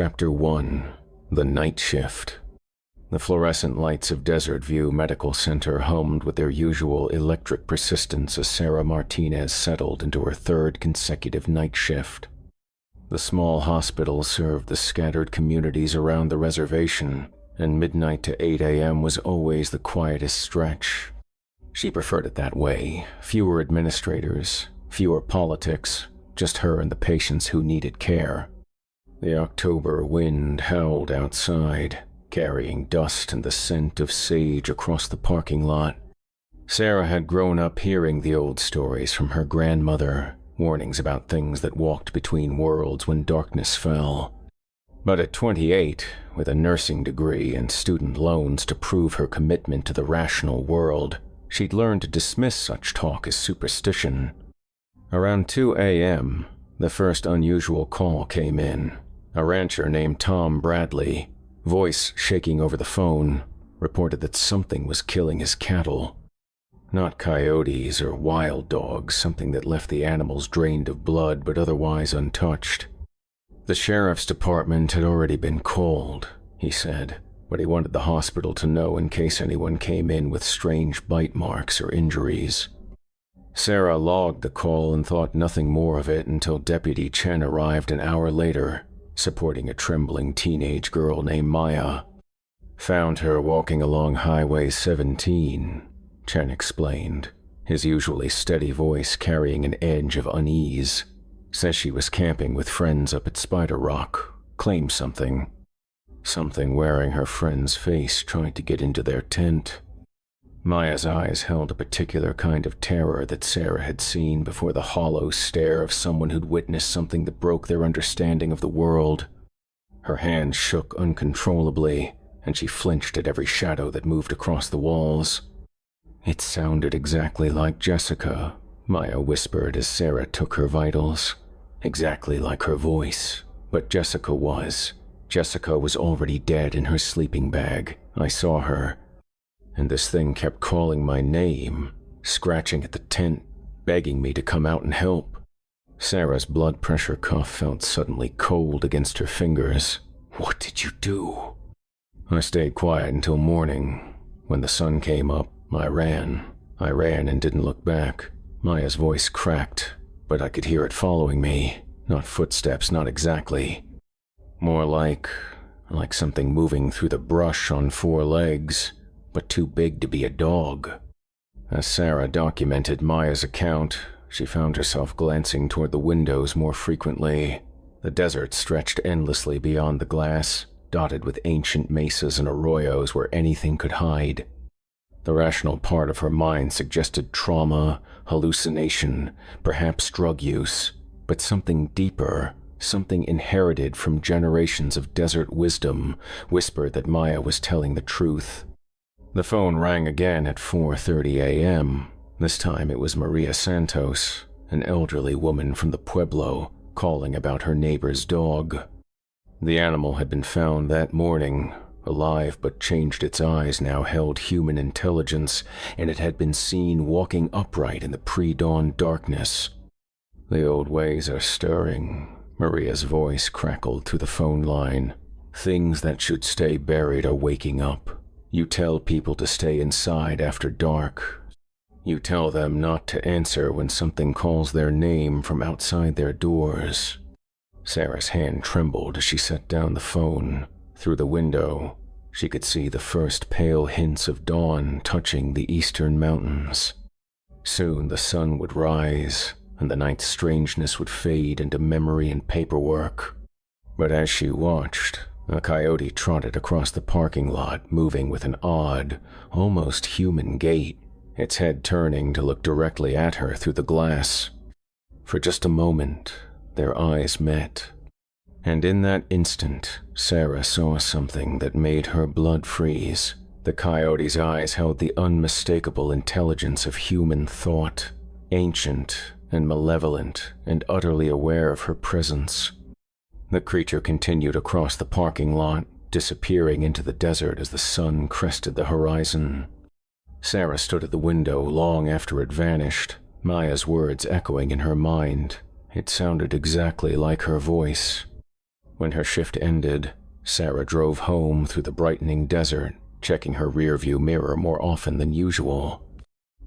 Chapter 1: The Night Shift. The fluorescent lights of Desert View Medical Center hummed with their usual electric persistence as Sarah Martinez settled into her third consecutive night shift. The small hospital served the scattered communities around the reservation, and midnight to 8 a.m. was always the quietest stretch. She preferred it that way: fewer administrators, fewer politics, just her and the patients who needed care. The October wind howled outside, carrying dust and the scent of sage across the parking lot. Sarah had grown up hearing the old stories from her grandmother, warnings about things that walked between worlds when darkness fell. But at 28, with a nursing degree and student loans to prove her commitment to the rational world, she'd learned to dismiss such talk as superstition. Around 2 a.m., the first unusual call came in. A rancher named Tom Bradley, voice shaking over the phone, reported that something was killing his cattle. Not coyotes or wild dogs, something that left the animals drained of blood but otherwise untouched. The sheriff's department had already been called, he said, but he wanted the hospital to know in case anyone came in with strange bite marks or injuries. Sarah logged the call and thought nothing more of it until Deputy Chen arrived an hour later, supporting a trembling teenage girl named Maya. Found her walking along Highway 17, Chen explained, his usually steady voice carrying an edge of unease. Says she was camping with friends up at Spider Rock, claimed something wearing her friend's face tried to get into their tent. Maya's eyes held a particular kind of terror that Sarah had seen before, the hollow stare of someone who'd witnessed something that broke their understanding of the world. Her hands shook uncontrollably, and she flinched at every shadow that moved across the walls. It sounded exactly like Jessica, Maya whispered as Sarah took her vitals. Exactly like her voice, but Jessica was already dead in her sleeping bag. I saw her. And this thing kept calling my name, scratching at the tent, begging me to come out and help. Sarah's blood pressure cuff felt suddenly cold against her fingers. What did you do? I stayed quiet until morning. When the sun came up, I ran and didn't look back. Maya's voice cracked, but I could hear it following me. Not footsteps, not exactly. More like something moving through the brush on 4 legs, but too big to be a dog. As Sarah documented Maya's account, she found herself glancing toward the windows more frequently. The desert stretched endlessly beyond the glass, dotted with ancient mesas and arroyos where anything could hide. The rational part of her mind suggested trauma, hallucination, perhaps drug use, but something deeper, something inherited from generations of desert wisdom, whispered that Maya was telling the truth. The phone rang again at 4:30 a.m. This time it was Maria Santos, an elderly woman from the Pueblo, calling about her neighbor's dog. The animal had been found that morning, alive but changed its eyes now held human intelligence, and it had been seen walking upright in the pre-dawn darkness. The old ways are stirring, Maria's voice crackled through the phone line. Things that should stay buried are waking up. You tell people to stay inside after dark. You tell them not to answer when something calls their name from outside their doors. Sarah's hand trembled as she set down the phone. Through the window, she could see the first pale hints of dawn touching the eastern mountains. Soon the sun would rise, and the night's strangeness would fade into memory and paperwork. But as she watched, a coyote trotted across the parking lot, moving with an odd, almost human gait, its head turning to look directly at her through the glass. For just a moment, their eyes met. And in that instant, Sarah saw something that made her blood freeze. The coyote's eyes held the unmistakable intelligence of human thought, ancient and malevolent and utterly aware of her presence. The creature continued across the parking lot, disappearing into the desert as the sun crested the horizon. Sarah stood at the window long after it vanished, Maya's words echoing in her mind. It sounded exactly like her voice. When her shift ended, Sarah drove home through the brightening desert, checking her rearview mirror more often than usual.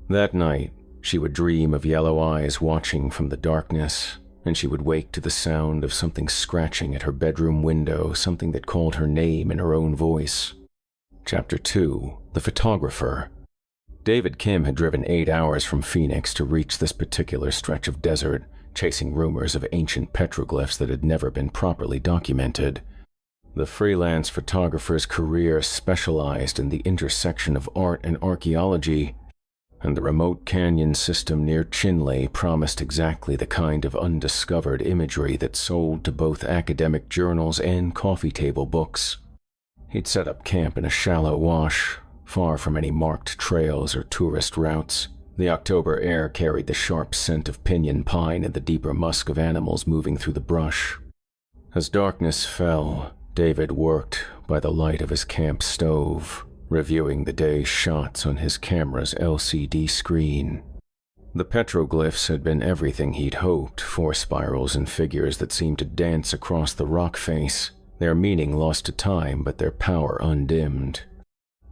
That night, she would dream of yellow eyes watching from the darkness, and she would wake to the sound of something scratching at her bedroom window, something that called her name in her own voice. Chapter 2: The Photographer. David Kim had driven 8 hours from Phoenix to reach this particular stretch of desert, chasing rumors of ancient petroglyphs that had never been properly documented. The freelance photographer's career specialized in the intersection of art and archaeology, and the remote canyon system near Chinle promised exactly the kind of undiscovered imagery that sold to both academic journals and coffee table books. He'd set up camp in a shallow wash, far from any marked trails or tourist routes. The October air carried the sharp scent of pinyon pine and the deeper musk of animals moving through the brush. As darkness fell, David worked by the light of his camp stove, reviewing the day's shots on his camera's LCD screen. The petroglyphs had been everything he'd hoped, force spirals and figures that seemed to dance across the rock face, their meaning lost to time but their power undimmed.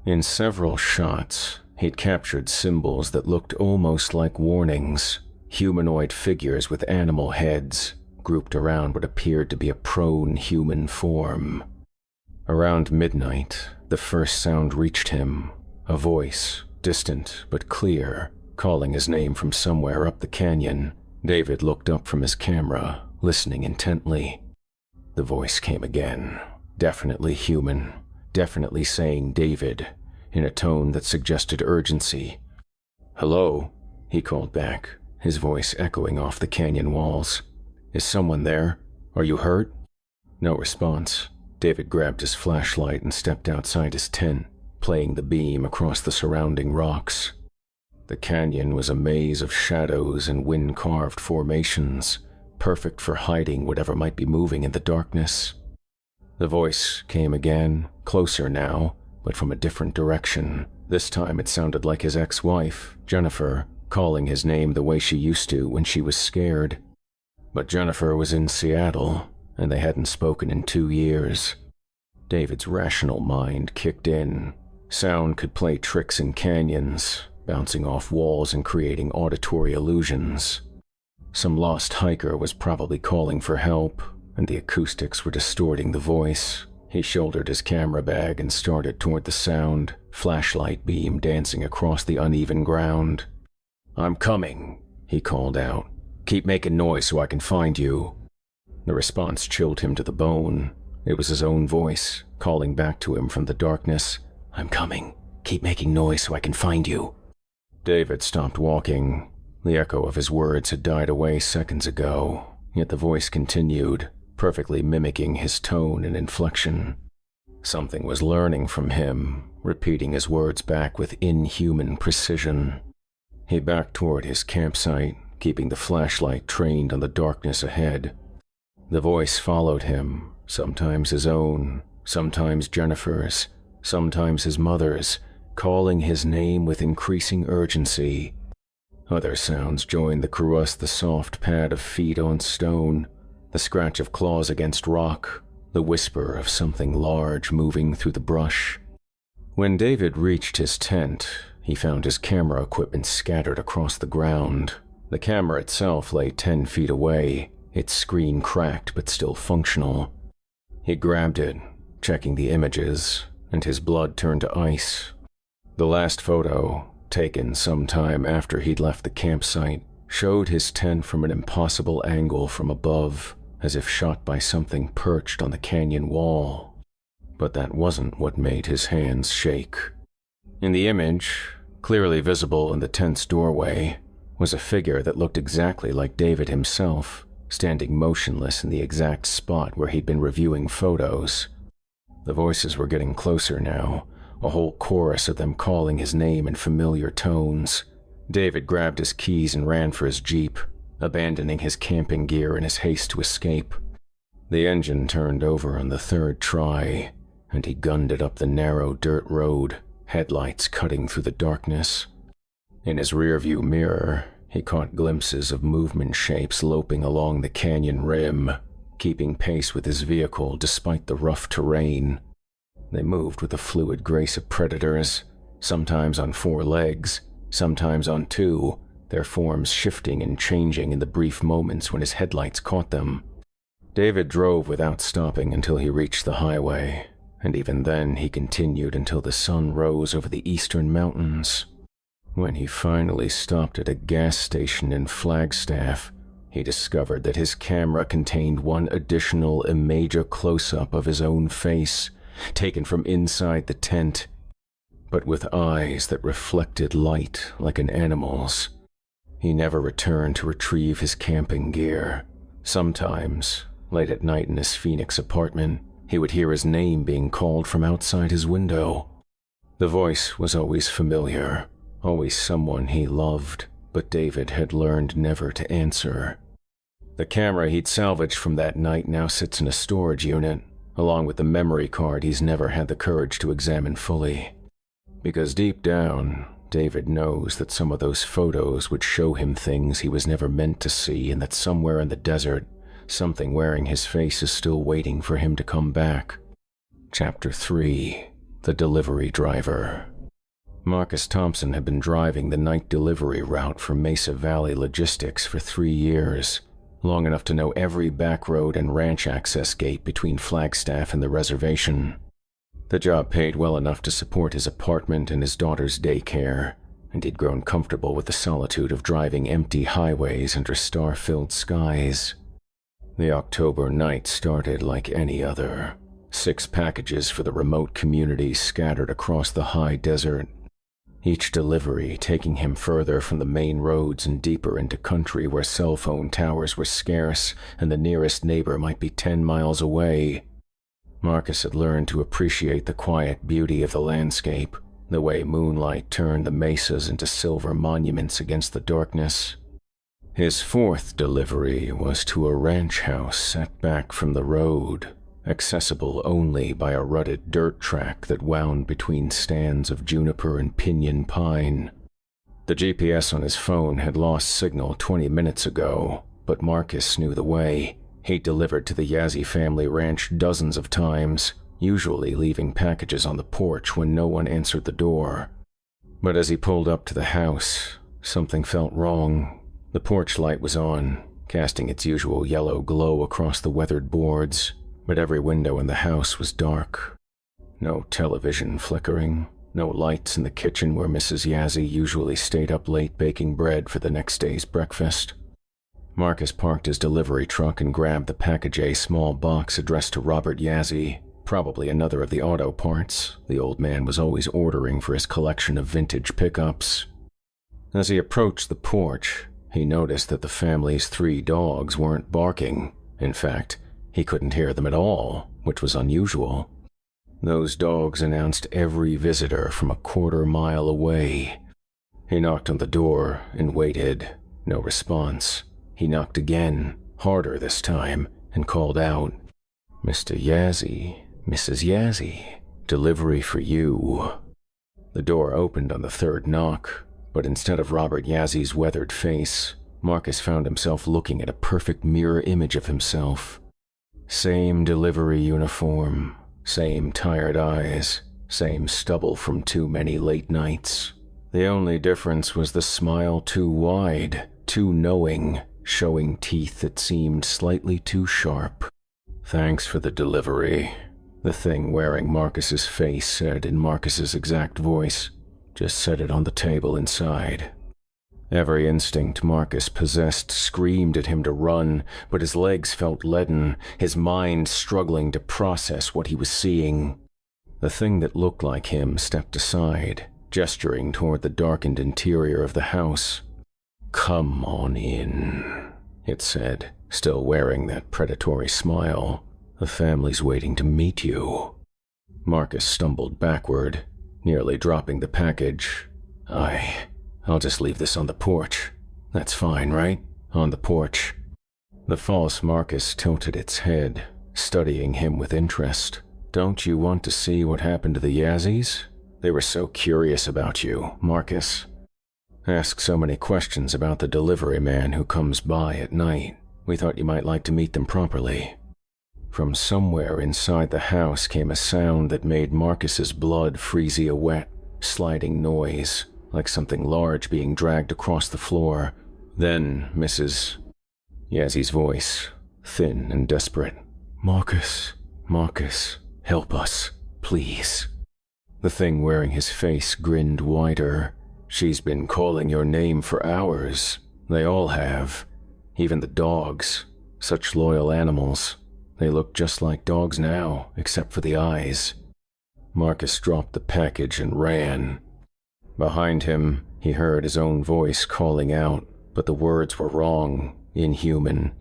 In several shots, he'd captured symbols that looked almost like warnings, humanoid figures with animal heads, grouped around what appeared to be a prone human form. Around midnight, the first sound reached him, a voice, distant but clear, calling his name from somewhere up the canyon. David looked up from his camera, listening intently. The voice came again, definitely human, definitely saying David, in a tone that suggested urgency. "Hello," he called back, his voice echoing off the canyon walls. "Is someone there? Are you hurt?" No response. David grabbed his flashlight and stepped outside his tent, playing the beam across the surrounding rocks. The canyon was a maze of shadows and wind-carved formations, perfect for hiding whatever might be moving in the darkness. The voice came again, closer now, but from a different direction. This time it sounded like his ex-wife, Jennifer, calling his name the way she used to when she was scared. But Jennifer was in Seattle, and they hadn't spoken in 2 years. David's rational mind kicked in. Sound could play tricks in canyons, bouncing off walls and creating auditory illusions. Some lost hiker was probably calling for help, and the acoustics were distorting the voice. He shouldered his camera bag and started toward the sound, flashlight beam dancing across the uneven ground. "I'm coming," he called out. "Keep making noise so I can find you." The response chilled him to the bone. It was his own voice, calling back to him from the darkness. "I'm coming. Keep making noise so I can find you." David stopped walking. The echo of his words had died away seconds ago, yet the voice continued, perfectly mimicking his tone and inflection. Something was learning from him, repeating his words back with inhuman precision. He backed toward his campsite, keeping the flashlight trained on the darkness ahead. The voice followed him, sometimes his own, sometimes Jennifer's, sometimes his mother's, calling his name with increasing urgency. Other sounds joined the caress, the soft pad of feet on stone, the scratch of claws against rock, the whisper of something large moving through the brush. When David reached his tent, he found his camera equipment scattered across the ground. The camera itself lay 10 feet away, its screen cracked but still functional. He grabbed it, checking the images, and his blood turned to ice. The last photo, taken some time after he'd left the campsite, showed his tent from an impossible angle from above, as if shot by something perched on the canyon wall. But that wasn't what made his hands shake. In the image, clearly visible in the tent's doorway, was a figure that looked exactly like David himself, standing motionless in the exact spot where he'd been reviewing photos. The voices were getting closer now, a whole chorus of them calling his name in familiar tones. David grabbed his keys and ran for his Jeep, abandoning his camping gear in his haste to escape. The engine turned over on the 3rd try, and he gunned it up the narrow dirt road, headlights cutting through the darkness. In his rearview mirror, he caught glimpses of movement shapes loping along the canyon rim, keeping pace with his vehicle despite the rough terrain. They moved with the fluid grace of predators, sometimes on 4 legs, sometimes on 2, their forms shifting and changing in the brief moments when his headlights caught them. David drove without stopping until he reached the highway, and even then he continued until the sun rose over the eastern mountains. When he finally stopped at a gas station in Flagstaff, he discovered that his camera contained one additional imager close-up of his own face, taken from inside the tent, but with eyes that reflected light like an animal's. He never returned to retrieve his camping gear. Sometimes, late at night in his Phoenix apartment, he would hear his name being called from outside his window. The voice was always familiar, always someone he loved, but David had learned never to answer. The camera he'd salvaged from that night now sits in a storage unit, along with the memory card he's never had the courage to examine fully. Because deep down, David knows that some of those photos would show him things he was never meant to see, and that somewhere in the desert, something wearing his face is still waiting for him to come back. Chapter 3: The Delivery Driver. Marcus Thompson had been driving the night delivery route for Mesa Valley Logistics for 3 years, long enough to know every back road and ranch access gate between Flagstaff and the reservation. The job paid well enough to support his apartment and his daughter's daycare, and he'd grown comfortable with the solitude of driving empty highways under star-filled skies. The October night started like any other. 6 packages for the remote communities scattered across the high desert, each delivery taking him further from the main roads and deeper into country where cell phone towers were scarce and the nearest neighbor might be 10 miles away. Marcus had learned to appreciate the quiet beauty of the landscape, the way moonlight turned the mesas into silver monuments against the darkness. His 4th delivery was to a ranch house set back from the road, accessible only by a rutted dirt track that wound between stands of juniper and pinyon pine. The GPS on his phone had lost signal 20 minutes ago, but Marcus knew the way. He delivered to the Yazzie family ranch dozens of times, usually leaving packages on the porch when no one answered the door. But as he pulled up to the house, something felt wrong. The porch light was on, casting its usual yellow glow across the weathered boards, but every window in the house was dark. No television flickering, no lights in the kitchen where Mrs. Yazzie usually stayed up late baking bread for the next day's breakfast. Marcus parked his delivery truck and grabbed the package A small box addressed to Robert Yazzie, probably another of the auto parts the old man was always ordering for his collection of vintage pickups. As he approached the porch, he noticed that the family's 3 dogs weren't barking. In fact, he couldn't hear them at all, which was unusual. Those dogs announced every visitor from a quarter mile away. He knocked on the door and waited. No response. He knocked again, harder this time, and called out, "Mr. Yazzie, Mrs. Yazzie, delivery for you." The door opened on the 3rd knock, but instead of Robert Yazzie's weathered face, Marcus found himself looking at a perfect mirror image of himself. Same delivery uniform, same tired eyes, same stubble from too many late nights. The only difference was the smile too wide, too knowing, showing teeth that seemed slightly too sharp. "Thanks for the delivery," the thing wearing Marcus's face said in Marcus's exact voice. "Just set it on the table inside." Every instinct Marcus possessed screamed at him to run, but his legs felt leaden, his mind struggling to process what he was seeing. The thing that looked like him stepped aside, gesturing toward the darkened interior of the house. "Come on in," it said, still wearing that predatory smile. "The family's waiting to meet you." Marcus stumbled backward, nearly dropping the package. I'll just leave this on the porch. That's fine, right? On the porch." The false Marcus tilted its head, studying him with interest. "Don't you want to see what happened to the Yazzies? They were so curious about you, Marcus. Ask so many questions about the delivery man who comes by at night. We thought you might like to meet them properly. From somewhere inside the house came a sound that made Marcus's blood freeze a wet, sliding noise, like something large being dragged across the floor. Then Mrs. Yazzy's voice, thin and desperate. "Marcus, Marcus, help us, please." The thing wearing his face grinned wider. "She's been calling your name for hours. They all have. Even the dogs. Such loyal animals. They look just like dogs now, except for the eyes." Marcus dropped the package and ran. Behind him, he heard his own voice calling out, but the words were wrong, inhuman.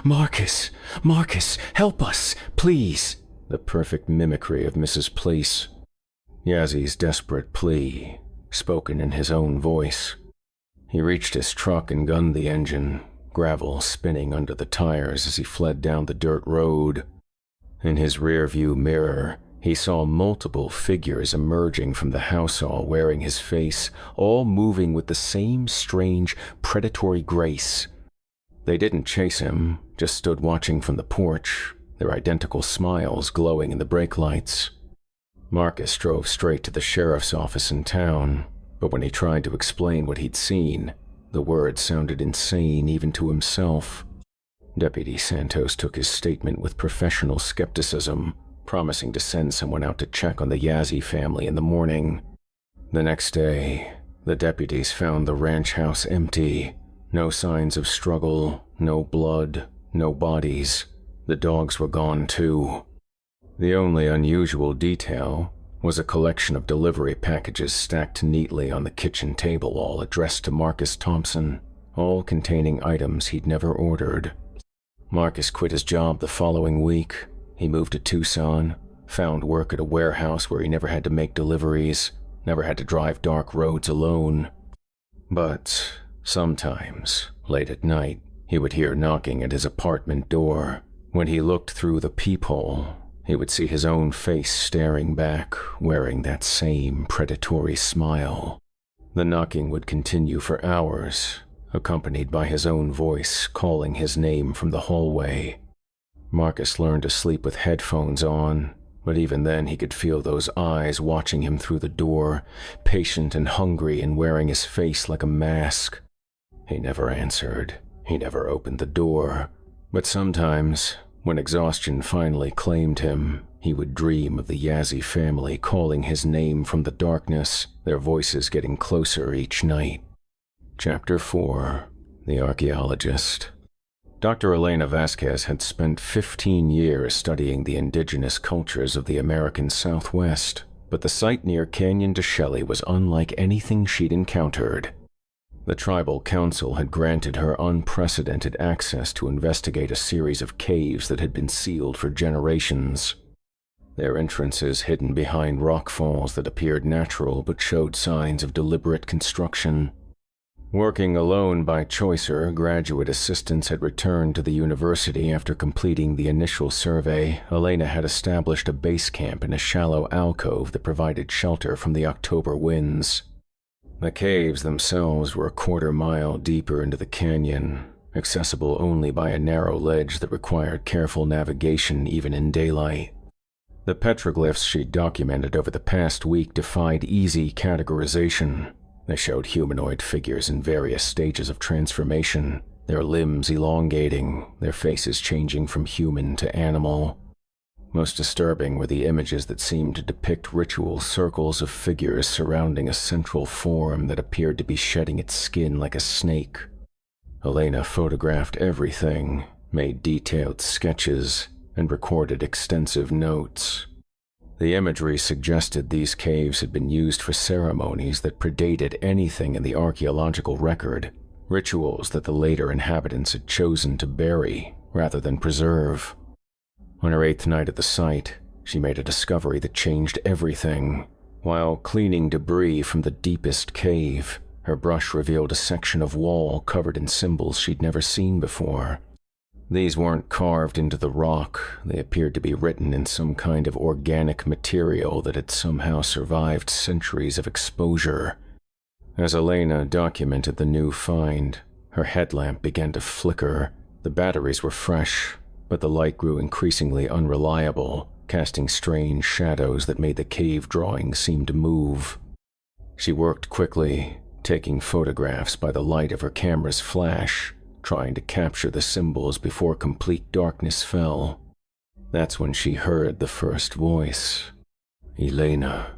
"Marcus! Marcus! Help us! Please!" The perfect mimicry of Mrs. Plaice. Yazzy's desperate plea, spoken in his own voice. He reached his truck and gunned the engine, gravel spinning under the tires as he fled down the dirt road. In his rearview mirror, he saw multiple figures emerging from the house, all wearing his face, all moving with the same strange, predatory grace. They didn't chase him, just stood watching from the porch, their identical smiles glowing in the brake lights. Marcus drove straight to the sheriff's office in town, but when he tried to explain what he'd seen, the words sounded insane even to himself. Deputy Santos took his statement with professional skepticism, promising to send someone out to check on the Yazzie family in the morning. The next day, the deputies found the ranch house empty. No signs of struggle, no blood, no bodies. The dogs were gone too. The only unusual detail was a collection of delivery packages stacked neatly on the kitchen table, all addressed to Marcus Thompson, all containing items he'd never ordered. Marcus quit his job the following week. He moved to Tucson, found work at a warehouse where he never had to make deliveries, never had to drive dark roads alone. But sometimes, late at night, he would hear knocking at his apartment door. When he looked through the peephole, he would see his own face staring back, wearing that same predatory smile. The knocking would continue for hours, accompanied by his own voice calling his name from the hallway. Marcus learned to sleep with headphones on, but even then he could feel those eyes watching him through the door, patient and hungry and wearing his face like a mask. He never answered. He never opened the door. But sometimes, when exhaustion finally claimed him, he would dream of the Yazzie family calling his name from the darkness, their voices getting closer each night. Chapter 4. The Archaeologist. Dr. Elena Vasquez had spent 15 years studying the indigenous cultures of the American Southwest, but the site near Canyon de Chelly was unlike anything she'd encountered. The tribal council had granted her unprecedented access to investigate a series of caves that had been sealed for generations. Their entrances hidden behind rock falls that appeared natural but showed signs of deliberate construction. Working alone by choice, her graduate assistants had returned to the university after completing the initial survey. Elena had established a base camp in a shallow alcove that provided shelter from the October winds. The caves themselves were a quarter-mile deeper into the canyon, accessible only by a narrow ledge that required careful navigation even in daylight. The petroglyphs she'd documented over the past week defied easy categorization. They showed humanoid figures in various stages of transformation, their limbs elongating, their faces changing from human to animal. Most disturbing were the images that seemed to depict ritual circles of figures surrounding a central form that appeared to be shedding its skin like a snake. Elena photographed everything, made detailed sketches, and recorded extensive notes. The imagery suggested these caves had been used for ceremonies that predated anything in the archaeological record, rituals that the later inhabitants had chosen to bury rather than preserve. On her 8th night at the site, she made a discovery that changed everything. While cleaning debris from the deepest cave, her brush revealed a section of wall covered in symbols she'd never seen before. These weren't carved into the rock, they appeared to be written in some kind of organic material that had somehow survived centuries of exposure. As Elena documented the new find, her headlamp began to flicker. The batteries were fresh, but the light grew increasingly unreliable, casting strange shadows that made the cave drawing seem to move. She worked quickly, taking photographs by the light of her camera's flash, trying to capture the symbols before complete darkness fell. That's when she heard the first voice. Elena.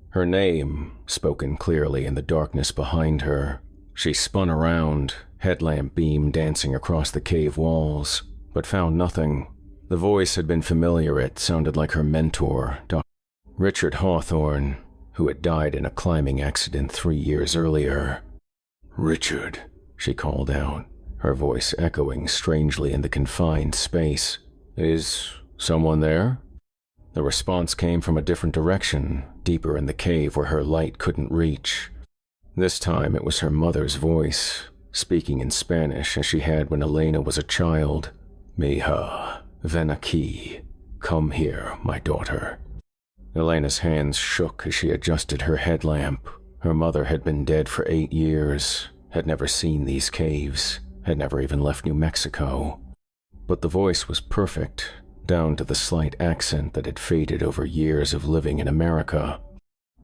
Her name, spoken clearly in the darkness behind her. She spun around, headlamp beam dancing across the cave walls, but found nothing. The voice had been familiar. It sounded like her mentor, Dr. Richard Hawthorne, who had died in a climbing accident 3 years earlier. "Richard," she called out, her voice echoing strangely in the confined space. "Is someone there?" The response came from a different direction, deeper in the cave where her light couldn't reach. This time it was her mother's voice, speaking in Spanish as she had when Elena was a child. "Mija, ven aquí. Come here, my daughter." Elena's hands shook as she adjusted her headlamp. Her mother had been dead for 8 years, had never seen these caves, had never even left New Mexico. But the voice was perfect, down to the slight accent that had faded over years of living in America.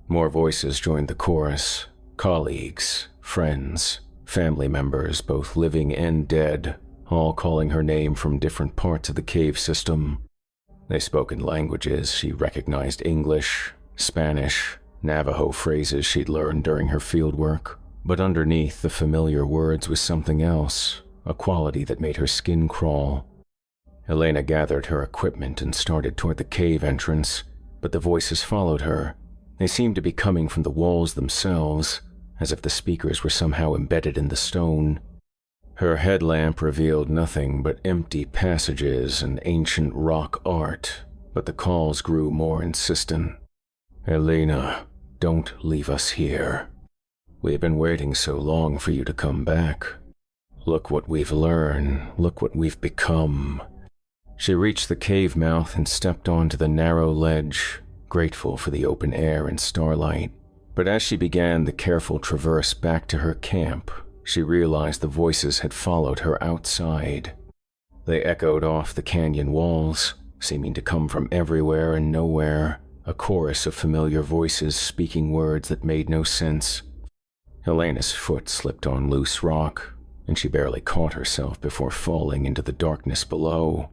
More voices joined the chorus, colleagues, friends, family members, both living and dead, all calling her name from different parts of the cave system. They spoke in languages she recognized: English, Spanish, Navajo phrases she'd learned during her fieldwork. But underneath the familiar words was something else, a quality that made her skin crawl. Elena gathered her equipment and started toward the cave entrance, but the voices followed her. They seemed to be coming from the walls themselves, as if the speakers were somehow embedded in the stone. Her headlamp revealed nothing but empty passages and ancient rock art, but the calls grew more insistent. "Elena, don't leave us here. We've been waiting so long for you to come back. Look what we've learned, look what we've become." She reached the cave mouth and stepped onto the narrow ledge, grateful for the open air and starlight. But as she began the careful traverse back to her camp, she realized the voices had followed her outside. They echoed off the canyon walls, seeming to come from everywhere and nowhere, a chorus of familiar voices speaking words that made no sense. Elena's foot slipped on loose rock, and she barely caught herself before falling into the darkness below.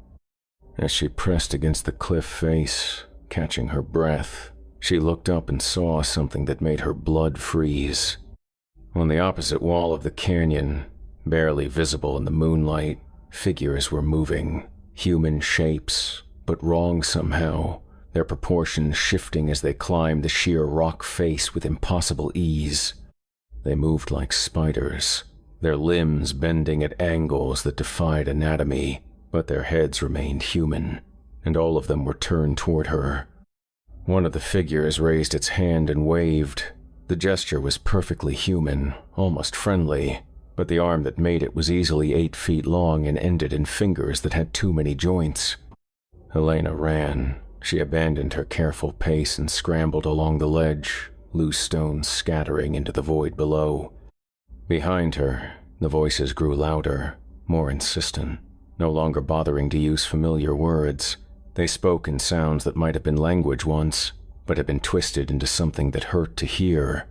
As she pressed against the cliff face, catching her breath, she looked up and saw something that made her blood freeze. On the opposite wall of the canyon, barely visible in the moonlight, figures were moving, human shapes, but wrong somehow, their proportions shifting as they climbed the sheer rock face with impossible ease. They moved like spiders, their limbs bending at angles that defied anatomy, but their heads remained human, and all of them were turned toward her. One of the figures raised its hand and waved. The gesture was perfectly human, almost friendly, but the arm that made it was easily 8 feet long and ended in fingers that had too many joints. Elena ran. She abandoned her careful pace and scrambled along the ledge, loose stones scattering into the void below. Behind her, the voices grew louder, more insistent, no longer bothering to use familiar words. They spoke in sounds that might have been language once, but had been twisted into something that hurt to hear.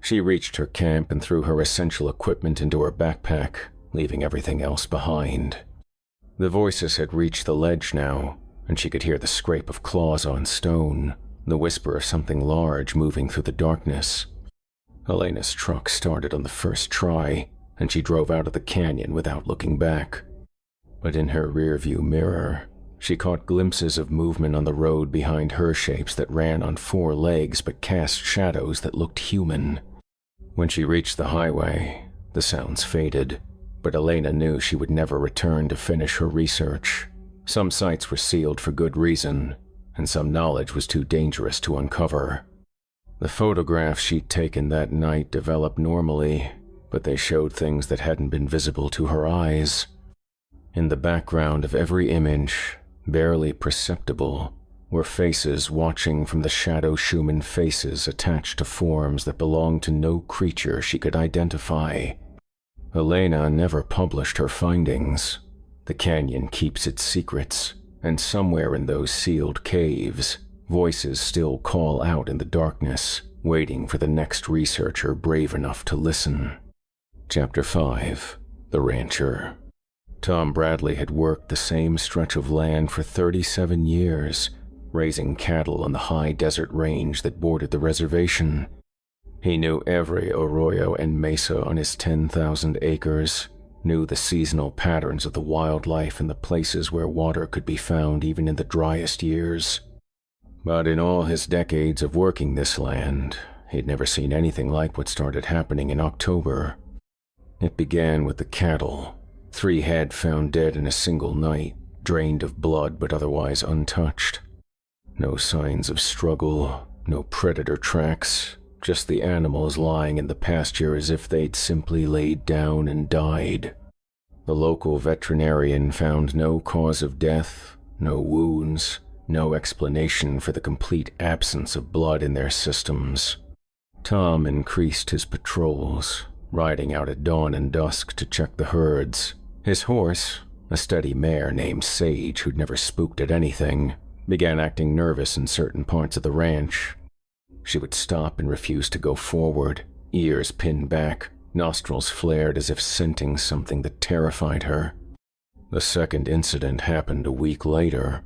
She reached her camp and threw her essential equipment into her backpack, leaving everything else behind. The voices had reached the ledge now, and she could hear the scrape of claws on stone, the whisper of something large moving through the darkness. Elena's truck started on the first try, and she drove out of the canyon without looking back. But in her rearview mirror, she caught glimpses of movement on the road behind her shapes that ran on 4 legs but cast shadows that looked human. When she reached the highway, the sounds faded, but Elena knew she would never return to finish her research. Some sites were sealed for good reason, and some knowledge was too dangerous to uncover. The photographs she'd taken that night developed normally, but they showed things that hadn't been visible to her eyes. In the background of every image, barely perceptible, were faces watching from the shadow human faces attached to forms that belonged to no creature she could identify. Elena never published her findings. The canyon keeps its secrets, and somewhere in those sealed caves, voices still call out in the darkness, waiting for the next researcher brave enough to listen. Chapter 5. The Rancher. Tom Bradley had worked the same stretch of land for 37 years, raising cattle on the high desert range that bordered the reservation. He knew every arroyo and mesa on his 10,000 acres, knew the seasonal patterns of the wildlife in the places where water could be found even in the driest years. But in all his decades of working this land, he'd never seen anything like what started happening in October. It began with the cattle. 3 head found dead in a single night, drained of blood but otherwise untouched. No signs of struggle, no predator tracks, just the animals lying in the pasture as if they'd simply laid down and died. The local veterinarian found no cause of death, no wounds, no explanation for the complete absence of blood in their systems. Tom increased his patrols, riding out at dawn and dusk to check the herds. His horse, a steady mare named Sage who'd never spooked at anything, began acting nervous in certain parts of the ranch. She would stop and refuse to go forward, ears pinned back, nostrils flared as if scenting something that terrified her. The second incident happened a week later.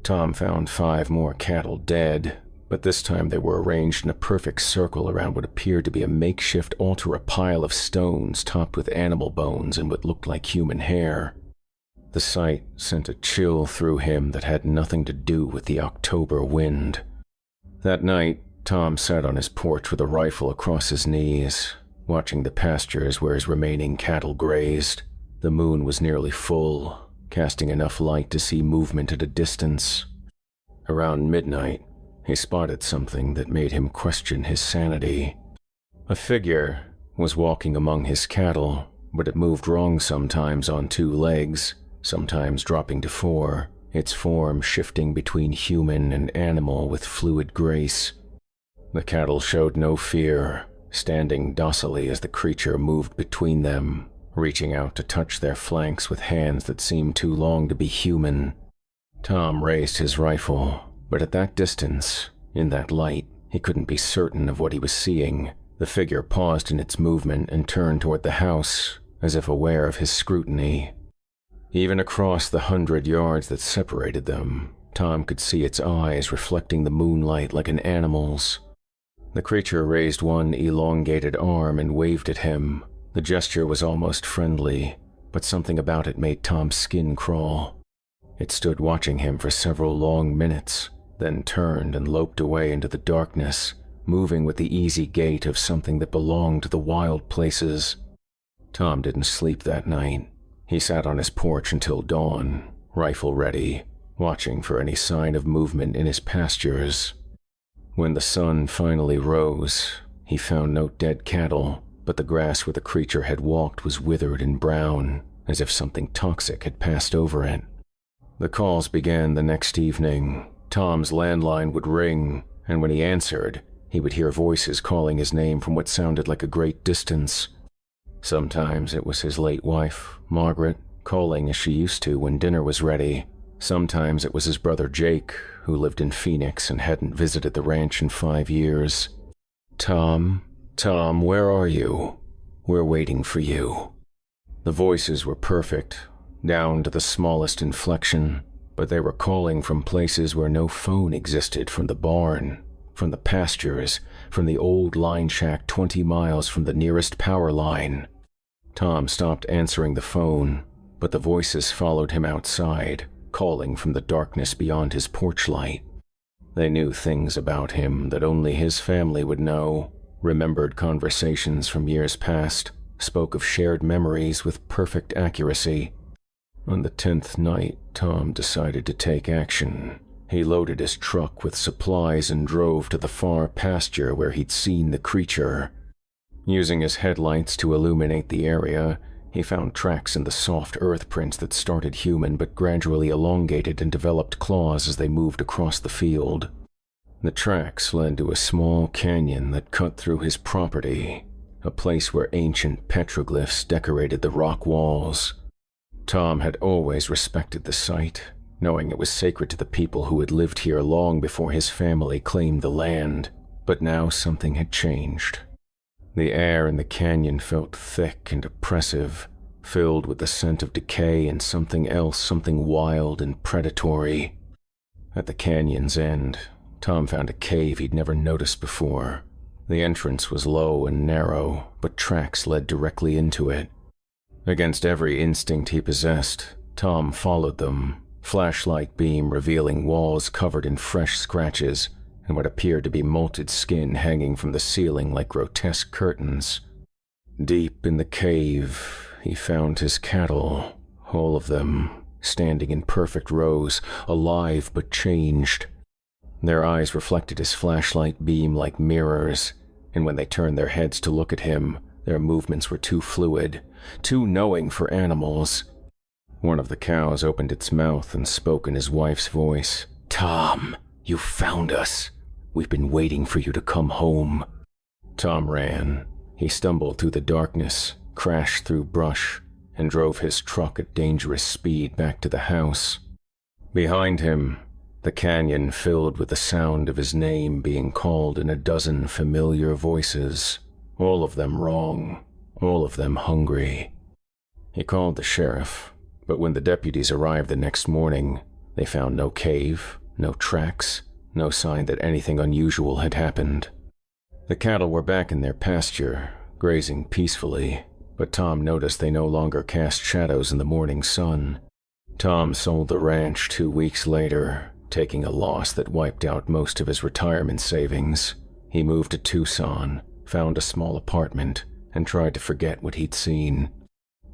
Tom found 5 more cattle dead, but this time they were arranged in a perfect circle around what appeared to be a makeshift altar, a pile of stones topped with animal bones and what looked like human hair. The sight sent a chill through him that had nothing to do with the October wind. That night, Tom sat on his porch with a rifle across his knees, watching the pastures where his remaining cattle grazed. The moon was nearly full, casting enough light to see movement at a distance. Around midnight, he spotted something that made him question his sanity. A figure was walking among his cattle, but it moved wrong sometimes on 2 legs, sometimes dropping to 4, its form shifting between human and animal with fluid grace. The cattle showed no fear, standing docilely as the creature moved between them, reaching out to touch their flanks with hands that seemed too long to be human. Tom raised his rifle, but at that distance, in that light, he couldn't be certain of what he was seeing. The figure paused in its movement and turned toward the house, as if aware of his scrutiny. Even across the 100 yards that separated them, Tom could see its eyes reflecting the moonlight like an animal's. The creature raised one elongated arm and waved at him. The gesture was almost friendly, but something about it made Tom's skin crawl. It stood watching him for several long minutes, then turned and loped away into the darkness, moving with the easy gait of something that belonged to the wild places. Tom didn't sleep that night. He sat on his porch until dawn, rifle ready, watching for any sign of movement in his pastures. When the sun finally rose, he found no dead cattle, but the grass where the creature had walked was withered and brown, as if something toxic had passed over it. The calls began the next evening. Tom's landline would ring, and when he answered, he would hear voices calling his name from what sounded like a great distance. Sometimes it was his late wife, Margaret, calling as she used to when dinner was ready. Sometimes it was his brother Jake, who lived in Phoenix and hadn't visited the ranch in 5 years. Tom, where are you? We're waiting for you." The voices were perfect, down to the smallest inflection, but they were calling from places where no phone existed, from the barn, from the pastures, from the old line shack 20 miles from the nearest power line. Tom stopped answering the phone, but the voices followed him outside, calling from the darkness beyond his porch light. They knew things about him that only his family would know, remembered conversations from years past, spoke of shared memories with perfect accuracy. On the 10th night, Tom decided to take action. He loaded his truck with supplies and drove to the far pasture where he'd seen the creature. Using his headlights to illuminate the area, he found tracks in the soft earth prints that started human but gradually elongated and developed claws as they moved across the field. The tracks led to a small canyon that cut through his property, a place where ancient petroglyphs decorated the rock walls. Tom had always respected the site, knowing it was sacred to the people who had lived here long before his family claimed the land, but now something had changed. The air in the canyon felt thick and oppressive, filled with the scent of decay and something else, something wild and predatory. At the canyon's end, Tom found a cave he'd never noticed before. The entrance was low and narrow, but tracks led directly into it. Against every instinct he possessed, Tom followed them, flashlight beam revealing walls covered in fresh scratches and what appeared to be molted skin hanging from the ceiling like grotesque curtains. Deep in the cave, he found his cattle, all of them, standing in perfect rows, alive but changed. Their eyes reflected his flashlight beam like mirrors, and when they turned their heads to look at him, their movements were too fluid, too knowing for animals. One of the cows opened its mouth and spoke in his wife's voice. "Tom, you found us. We've been waiting for you to come home." Tom ran. He stumbled through the darkness, crashed through brush, and drove his truck at dangerous speed back to the house. Behind him, the canyon filled with the sound of his name being called in a dozen familiar voices, all of them wrong, all of them hungry. He called the sheriff, but when the deputies arrived the next morning, they found no cave, no tracks, no sign that anything unusual had happened. The cattle were back in their pasture, grazing peacefully, but Tom noticed they no longer cast shadows in the morning sun. Tom sold the ranch 2 weeks later, taking a loss that wiped out most of his retirement savings. He moved to Tucson, found a small apartment, and tried to forget what he'd seen.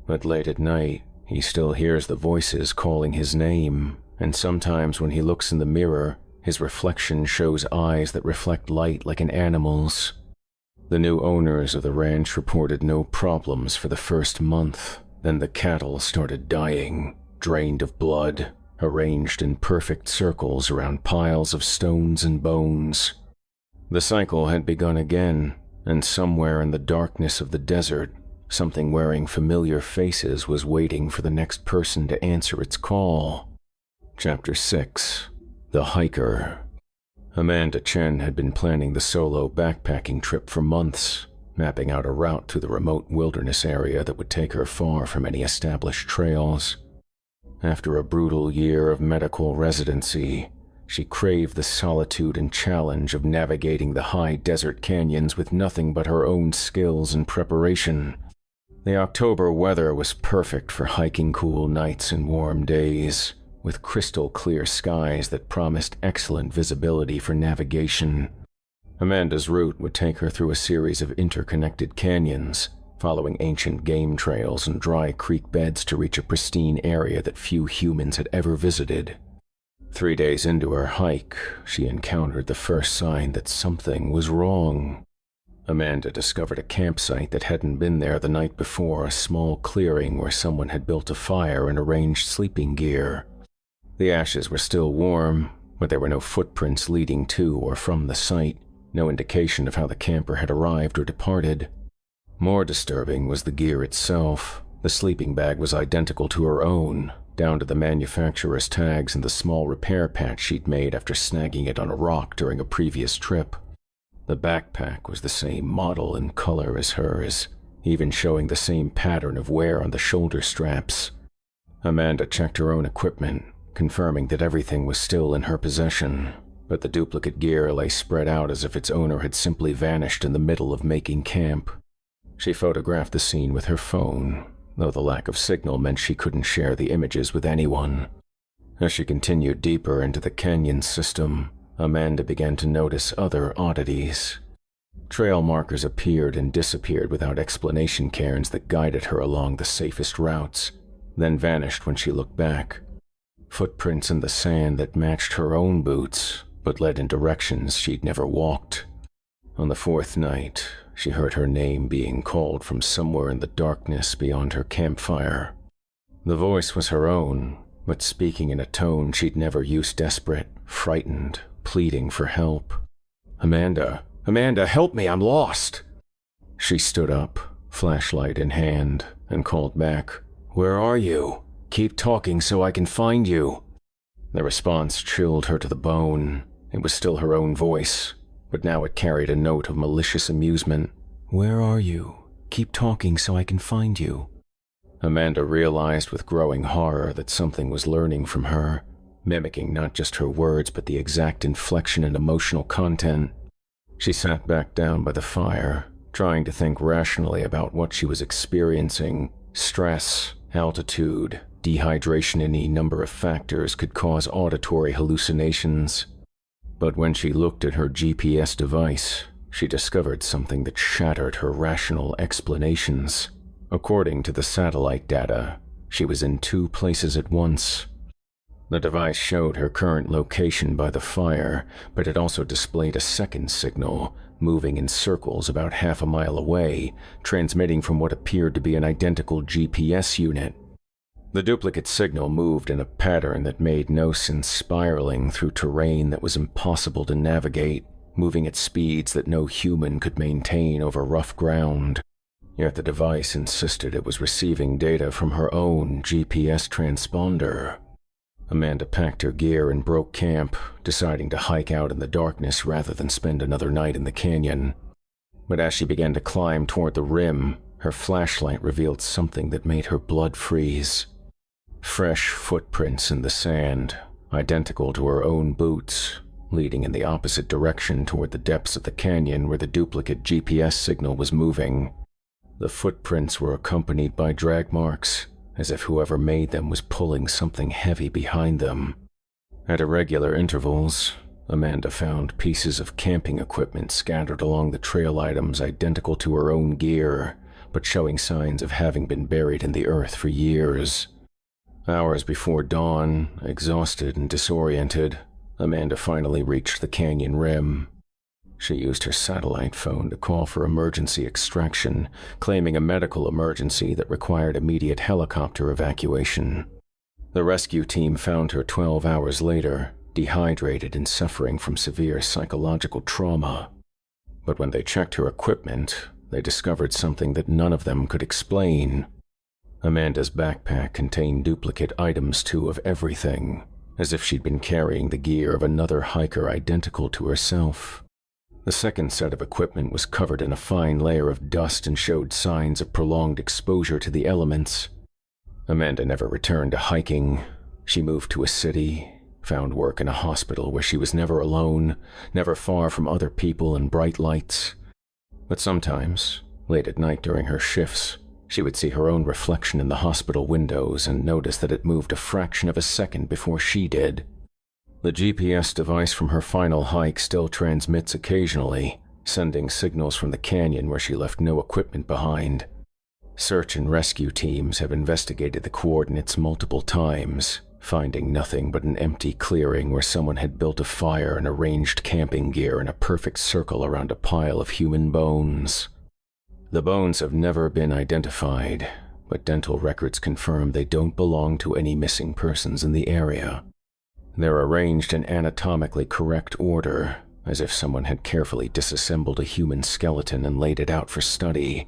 But late at night, he still hears the voices calling his name, and sometimes when he looks in the mirror, his reflection shows eyes that reflect light like an animal's. The new owners of the ranch reported no problems for the first month. Then the cattle started dying, drained of blood, arranged in perfect circles around piles of stones and bones. The cycle had begun again, and somewhere in the darkness of the desert, something wearing familiar faces was waiting for the next person to answer its call. Chapter 6. The Hiker. Amanda Chen had been planning the solo backpacking trip for months, mapping out a route through the remote wilderness area that would take her far from any established trails. After a brutal year of medical residency, she craved the solitude and challenge of navigating the high desert canyons with nothing but her own skills and preparation. The October weather was perfect for hiking cool nights and warm days, with crystal clear skies that promised excellent visibility for navigation. Amanda's route would take her through a series of interconnected canyons, following ancient game trails and dry creek beds to reach a pristine area that few humans had ever visited. 3 days into her hike, she encountered the first sign that something was wrong. Amanda discovered a campsite that hadn't been there the night before, a small clearing where someone had built a fire and arranged sleeping gear. The ashes were still warm, but there were no footprints leading to or from the site, no indication of how the camper had arrived or departed. More disturbing was the gear itself. The sleeping bag was identical to her own, down to the manufacturer's tags and the small repair patch she'd made after snagging it on a rock during a previous trip. The backpack was the same model and color as hers, even showing the same pattern of wear on the shoulder straps. Amanda checked her own equipment, confirming that everything was still in her possession, but the duplicate gear lay spread out as if its owner had simply vanished in the middle of making camp. She photographed the scene with her phone, though the lack of signal meant she couldn't share the images with anyone. As she continued deeper into the canyon system, Amanda began to notice other oddities. Trail markers appeared and disappeared without explanation cairns that guided her along the safest routes, then vanished when she looked back. Footprints in the sand that matched her own boots, but led in directions she'd never walked. On the 4th night, she heard her name being called from somewhere in the darkness beyond her campfire. The voice was her own, but speaking in a tone she'd never used, desperate, frightened, pleading for help. "Amanda, Amanda, help me, I'm lost!" She stood up, flashlight in hand, and called back, "Where are you?" Keep talking so I can find you." The response chilled her to the bone. It was still her own voice, but now it carried a note of malicious amusement. "Where are you? Keep talking so I can find you." Amanda realized with growing horror that something was learning from her, mimicking not just her words but the exact inflection and emotional content. She sat back down by the fire, trying to think rationally about what she was experiencing. Stress, altitude, dehydration, any number of factors could cause auditory hallucinations. But when she looked at her GPS device, she discovered something that shattered her rational explanations. According to the satellite data, she was in 2 places at once. The device showed her current location by the fire, but it also displayed a second signal, moving in circles about half a mile away, transmitting from what appeared to be an identical GPS unit. The duplicate signal moved in a pattern that made no sense, spiraling through terrain that was impossible to navigate, moving at speeds that no human could maintain over rough ground. Yet the device insisted it was receiving data from her own GPS transponder. Amanda packed her gear and broke camp, deciding to hike out in the darkness rather than spend another night in the canyon. But as she began to climb toward the rim, her flashlight revealed something that made her blood freeze. Fresh footprints in the sand, identical to her own boots, leading in the opposite direction toward the depths of the canyon where the duplicate GPS signal was moving. The footprints were accompanied by drag marks, as if whoever made them was pulling something heavy behind them. At irregular intervals, Amanda found pieces of camping equipment scattered along the trail, items identical to her own gear, but showing signs of having been buried in the earth for years. Hours before dawn, exhausted and disoriented, Amanda finally reached the canyon rim. She used her satellite phone to call for emergency extraction, claiming a medical emergency that required immediate helicopter evacuation. The rescue team found her 12 hours later, dehydrated and suffering from severe psychological trauma. But when they checked her equipment, they discovered something that none of them could explain. Amanda's backpack contained duplicate items too of everything, as if she'd been carrying the gear of another hiker identical to herself. The second set of equipment was covered in a fine layer of dust and showed signs of prolonged exposure to the elements. Amanda never returned to hiking. She moved to a city, found work in a hospital where she was never alone, never far from other people and bright lights. But sometimes, late at night during her shifts, she would see her own reflection in the hospital windows and notice that it moved a fraction of a second before she did. The GPS device from her final hike still transmits occasionally, sending signals from the canyon where she left no equipment behind. Search and rescue teams have investigated the coordinates multiple times, finding nothing but an empty clearing where someone had built a fire and arranged camping gear in a perfect circle around a pile of human bones. The bones have never been identified, but dental records confirm they don't belong to any missing persons in the area. They're arranged in anatomically correct order, as if someone had carefully disassembled a human skeleton and laid it out for study.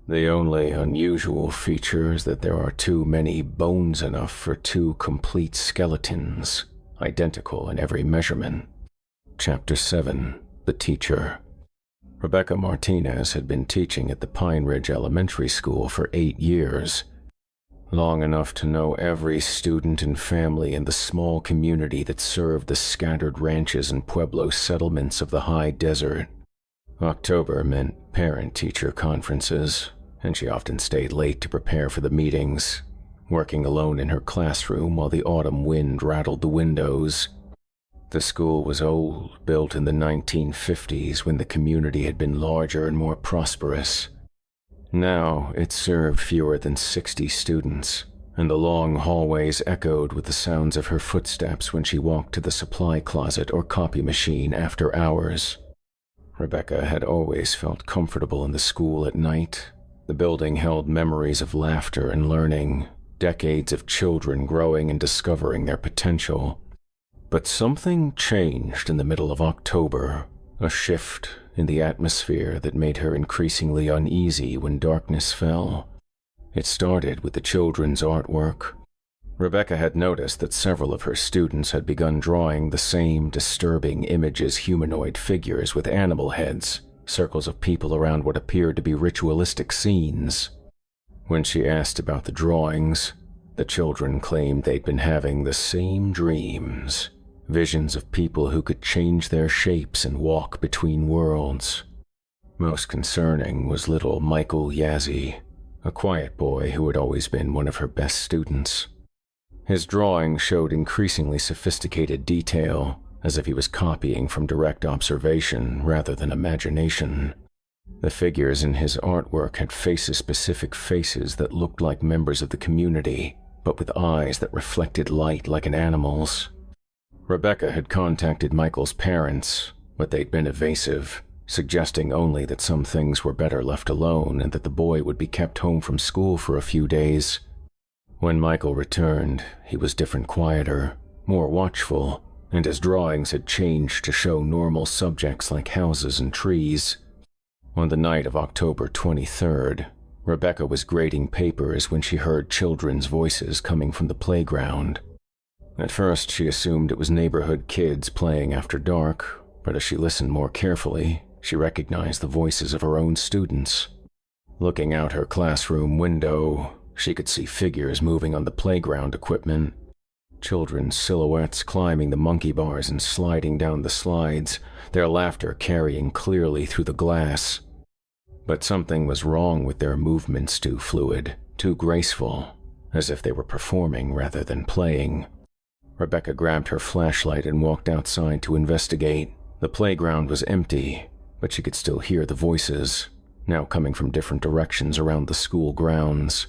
The only unusual feature is that there are too many bones enough for 2 complete skeletons, identical in every measurement. Chapter 7. The Teacher. Rebecca Martinez had been teaching at the Pine Ridge Elementary School for 8 years, long enough to know every student and family in the small community that served the scattered ranches and pueblo settlements of the high desert. October meant parent-teacher conferences, and she often stayed late to prepare for the meetings, working alone in her classroom while the autumn wind rattled the windows. The school was old, built in the 1950s when the community had been larger and more prosperous. Now it served fewer than 60 students, and the long hallways echoed with the sounds of her footsteps when she walked to the supply closet or copy machine after hours. Rebecca had always felt comfortable in the school at night. The building held memories of laughter and learning, decades of children growing and discovering their potential. But something changed in the middle of October, a shift in the atmosphere that made her increasingly uneasy when darkness fell. It started with the children's artwork. Rebecca had noticed that several of her students had begun drawing the same disturbing image as humanoid figures with animal heads, circles of people around what appeared to be ritualistic scenes. When she asked about the drawings, the children claimed they'd been having the same dreams, visions of people who could change their shapes and walk between worlds. Most concerning was little Michael Yazzie, a quiet boy who had always been one of her best students. His drawings showed increasingly sophisticated detail, as if he was copying from direct observation rather than imagination. The figures in his artwork had faces-specific faces that looked like members of the community, but with eyes that reflected light like an animal's. Rebecca had contacted Michael's parents, but they'd been evasive, suggesting only that some things were better left alone and that the boy would be kept home from school for a few days. When Michael returned, he was different, quieter, more watchful, and his drawings had changed to show normal subjects like houses and trees. On the night of October 23rd, Rebecca was grading papers when she heard children's voices coming from the playground. At first, she assumed it was neighborhood kids playing after dark, but as she listened more carefully, she recognized the voices of her own students. Looking out her classroom window, she could see figures moving on the playground equipment. Children's silhouettes climbing the monkey bars and sliding down the slides, their laughter carrying clearly through the glass. But something was wrong with their movements, too fluid, too graceful, as if they were performing rather than playing. Rebecca grabbed her flashlight and walked outside to investigate. The playground was empty, but she could still hear the voices, now coming from different directions around the school grounds.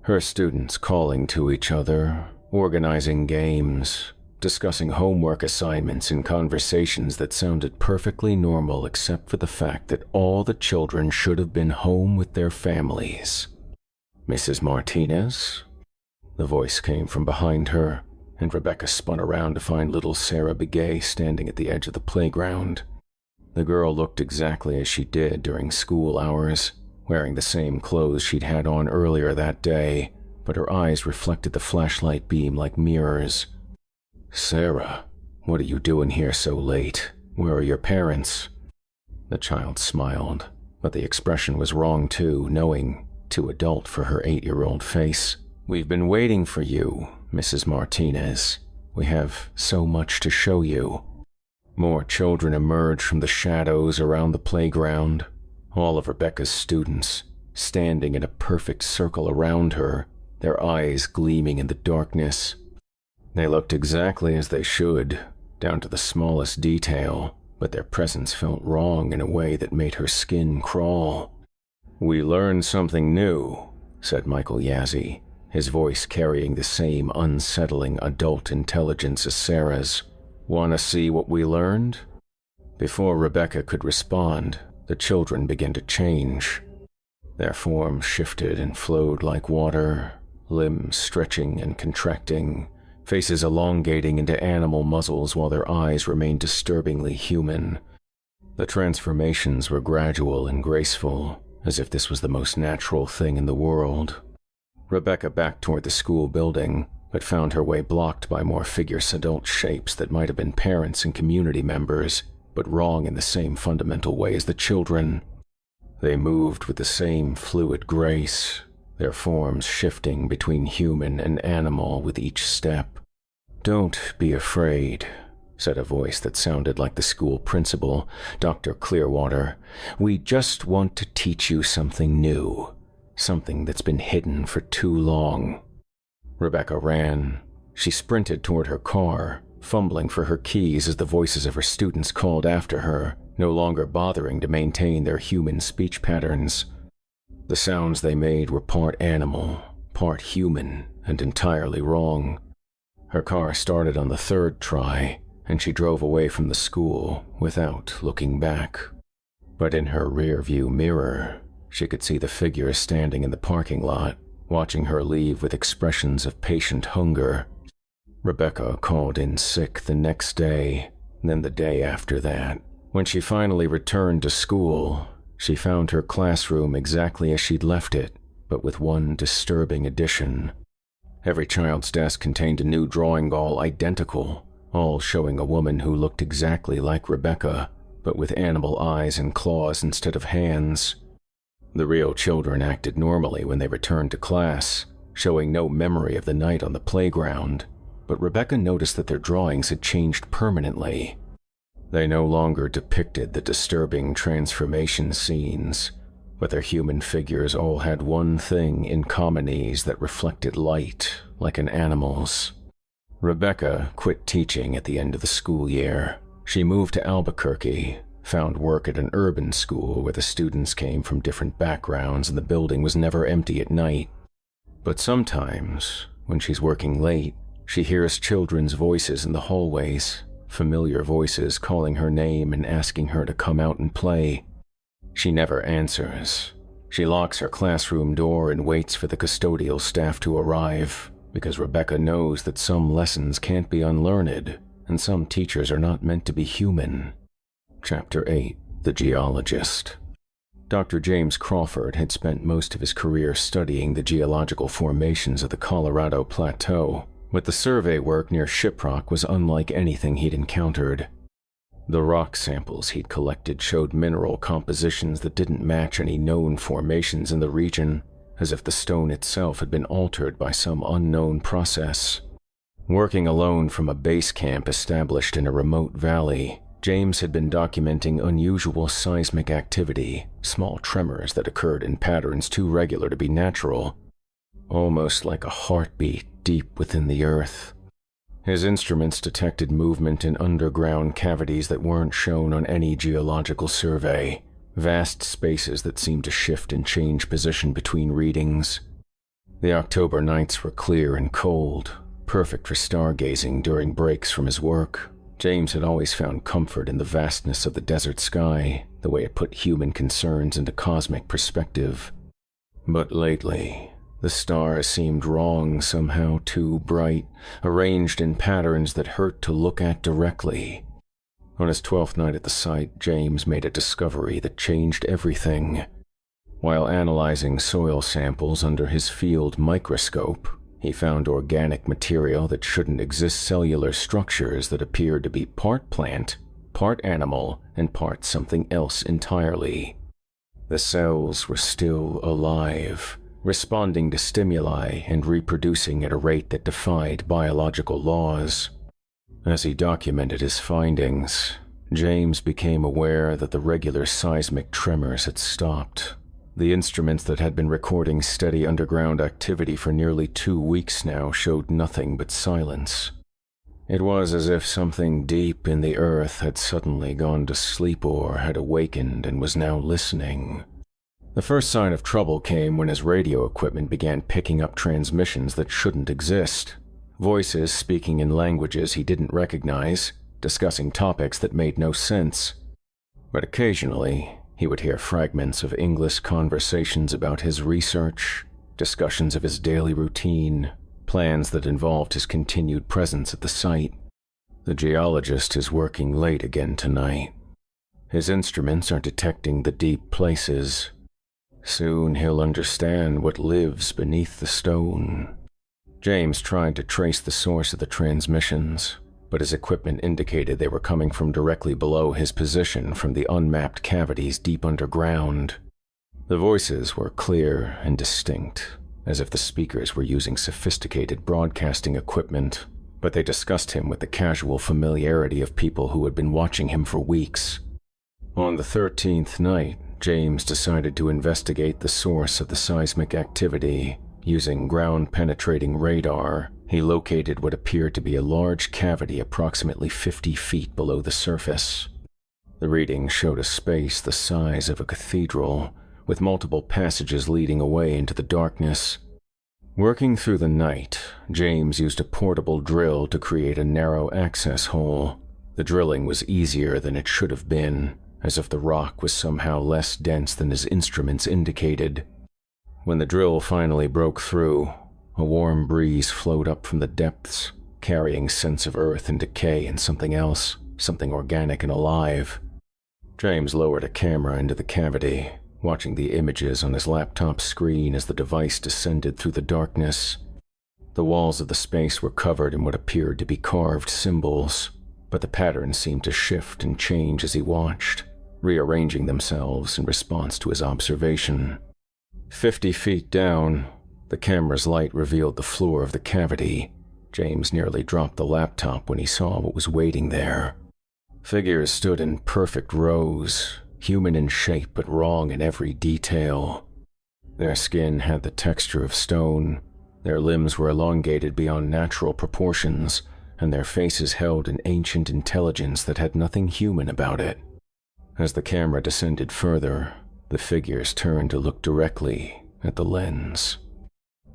Her students calling to each other, organizing games, discussing homework assignments in conversations that sounded perfectly normal except for the fact that all the children should have been home with their families. "Mrs. Martinez?" The voice came from behind her, and Rebecca spun around to find little Sarah Begay standing at the edge of the playground. The girl looked exactly as she did during school hours, wearing the same clothes she'd had on earlier that day, but her eyes reflected the flashlight beam like mirrors. "Sarah, what are you doing here so late? Where are your parents?" The child smiled, but the expression was wrong too, knowing, too adult for her 8-year-old face. "We've been waiting for you, Mrs. Martinez. We have so much to show you." More children emerged from the shadows around the playground, all of Rebecca's students, standing in a perfect circle around her, their eyes gleaming in the darkness. They looked exactly as they should, down to the smallest detail, but their presence felt wrong in a way that made her skin crawl. "We learned something new," said Michael Yazzie, his voice carrying the same unsettling adult intelligence as Sarah's. "Want to see what we learned?" Before Rebecca could respond, the children began to change. Their forms shifted and flowed like water, limbs stretching and contracting, faces elongating into animal muzzles while their eyes remained disturbingly human. The transformations were gradual and graceful, as if this was the most natural thing in the world. Rebecca backed toward the school building, but found her way blocked by more figurous adult shapes that might have been parents and community members, but wrong in the same fundamental way as the children. They moved with the same fluid grace, their forms shifting between human and animal with each step. "Don't be afraid," said a voice that sounded like the school principal, Dr. Clearwater. "We just want to teach you something new, something that's been hidden for too long." Rebecca ran. She sprinted toward her car, fumbling for her keys as the voices of her students called after her, no longer bothering to maintain their human speech patterns. The sounds they made were part animal, part human, and entirely wrong. Her car started on the 3rd try, and she drove away from the school without looking back. But in her rear-view mirror, she could see the figures standing in the parking lot, watching her leave with expressions of patient hunger. Rebecca called in sick the next day, then the day after that. When she finally returned to school, she found her classroom exactly as she'd left it, but with one disturbing addition. Every child's desk contained a new drawing all identical, all showing a woman who looked exactly like Rebecca, but with animal eyes and claws instead of hands. The real children acted normally when they returned to class, showing no memory of the night on the playground, but Rebecca noticed that their drawings had changed permanently. They no longer depicted the disturbing transformation scenes, but their human figures all had one thing in commonness that reflected light, like an animal's. Rebecca quit teaching at the end of the school year. She moved to Albuquerque, found work at an urban school where the students came from different backgrounds and the building was never empty at night. But sometimes, when she's working late, she hears children's voices in the hallways, familiar voices calling her name and asking her to come out and play. She never answers. She locks her classroom door and waits for the custodial staff to arrive, because Rebecca knows that some lessons can't be unlearned, and some teachers are not meant to be human. Chapter 8. The Geologist. Dr. James Crawford had spent most of his career studying the geological formations of the Colorado Plateau, but the survey work near Shiprock was unlike anything he'd encountered. The rock samples he'd collected showed mineral compositions that didn't match any known formations in the region, as if the stone itself had been altered by some unknown process. Working alone from a base camp established in a remote valley, James had been documenting unusual seismic activity, small tremors that occurred in patterns too regular to be natural, almost like a heartbeat deep within the earth. His instruments detected movement in underground cavities that weren't shown on any geological survey, vast spaces that seemed to shift and change position between readings. The October nights were clear and cold, perfect for stargazing during breaks from his work. James had always found comfort in the vastness of the desert sky, the way it put human concerns into cosmic perspective. But lately, the stars seemed wrong, somehow too bright, arranged in patterns that hurt to look at directly. On his 12th night at the site, James made a discovery that changed everything. While analyzing soil samples under his field microscope, he found organic material that shouldn't exist, cellular structures that appeared to be part plant, part animal, and part something else entirely. The cells were still alive, responding to stimuli and reproducing at a rate that defied biological laws. As he documented his findings, James became aware that the regular seismic tremors had stopped. The instruments that had been recording steady underground activity for nearly 2 weeks now showed nothing but silence. It was as if something deep in the earth had suddenly gone to sleep or had awakened and was now listening. The first sign of trouble came when his radio equipment began picking up transmissions that shouldn't exist. Voices speaking in languages he didn't recognize, discussing topics that made no sense. But occasionally, he would hear fragments of English conversations about his research, discussions of his daily routine, plans that involved his continued presence at the site. The geologist is working late again tonight. His instruments are detecting the deep places. Soon he'll understand what lives beneath the stone. James tried to trace the source of the transmissions, but his equipment indicated they were coming from directly below his position from the unmapped cavities deep underground. The voices were clear and distinct, as if the speakers were using sophisticated broadcasting equipment, but they discussed him with the casual familiarity of people who had been watching him for weeks. On the 13th night, James decided to investigate the source of the seismic activity. Using ground-penetrating radar, he located what appeared to be a large cavity approximately 50 feet below the surface. The reading showed a space the size of a cathedral, with multiple passages leading away into the darkness. Working through the night, James used a portable drill to create a narrow access hole. The drilling was easier than it should have been, as if the rock was somehow less dense than his instruments indicated. When the drill finally broke through, a warm breeze flowed up from the depths, carrying scents of earth and decay and something else, something organic and alive. James lowered a camera into the cavity, watching the images on his laptop screen as the device descended through the darkness. The walls of the space were covered in what appeared to be carved symbols, but the patterns seemed to shift and change as he watched, rearranging themselves in response to his observation. 50 feet down, the camera's light revealed the floor of the cavity. James nearly dropped the laptop when he saw what was waiting there. Figures stood in perfect rows, human in shape but wrong in every detail. Their skin had the texture of stone, their limbs were elongated beyond natural proportions, and their faces held an ancient intelligence that had nothing human about it. As the camera descended further, the figures turned to look directly at the lens.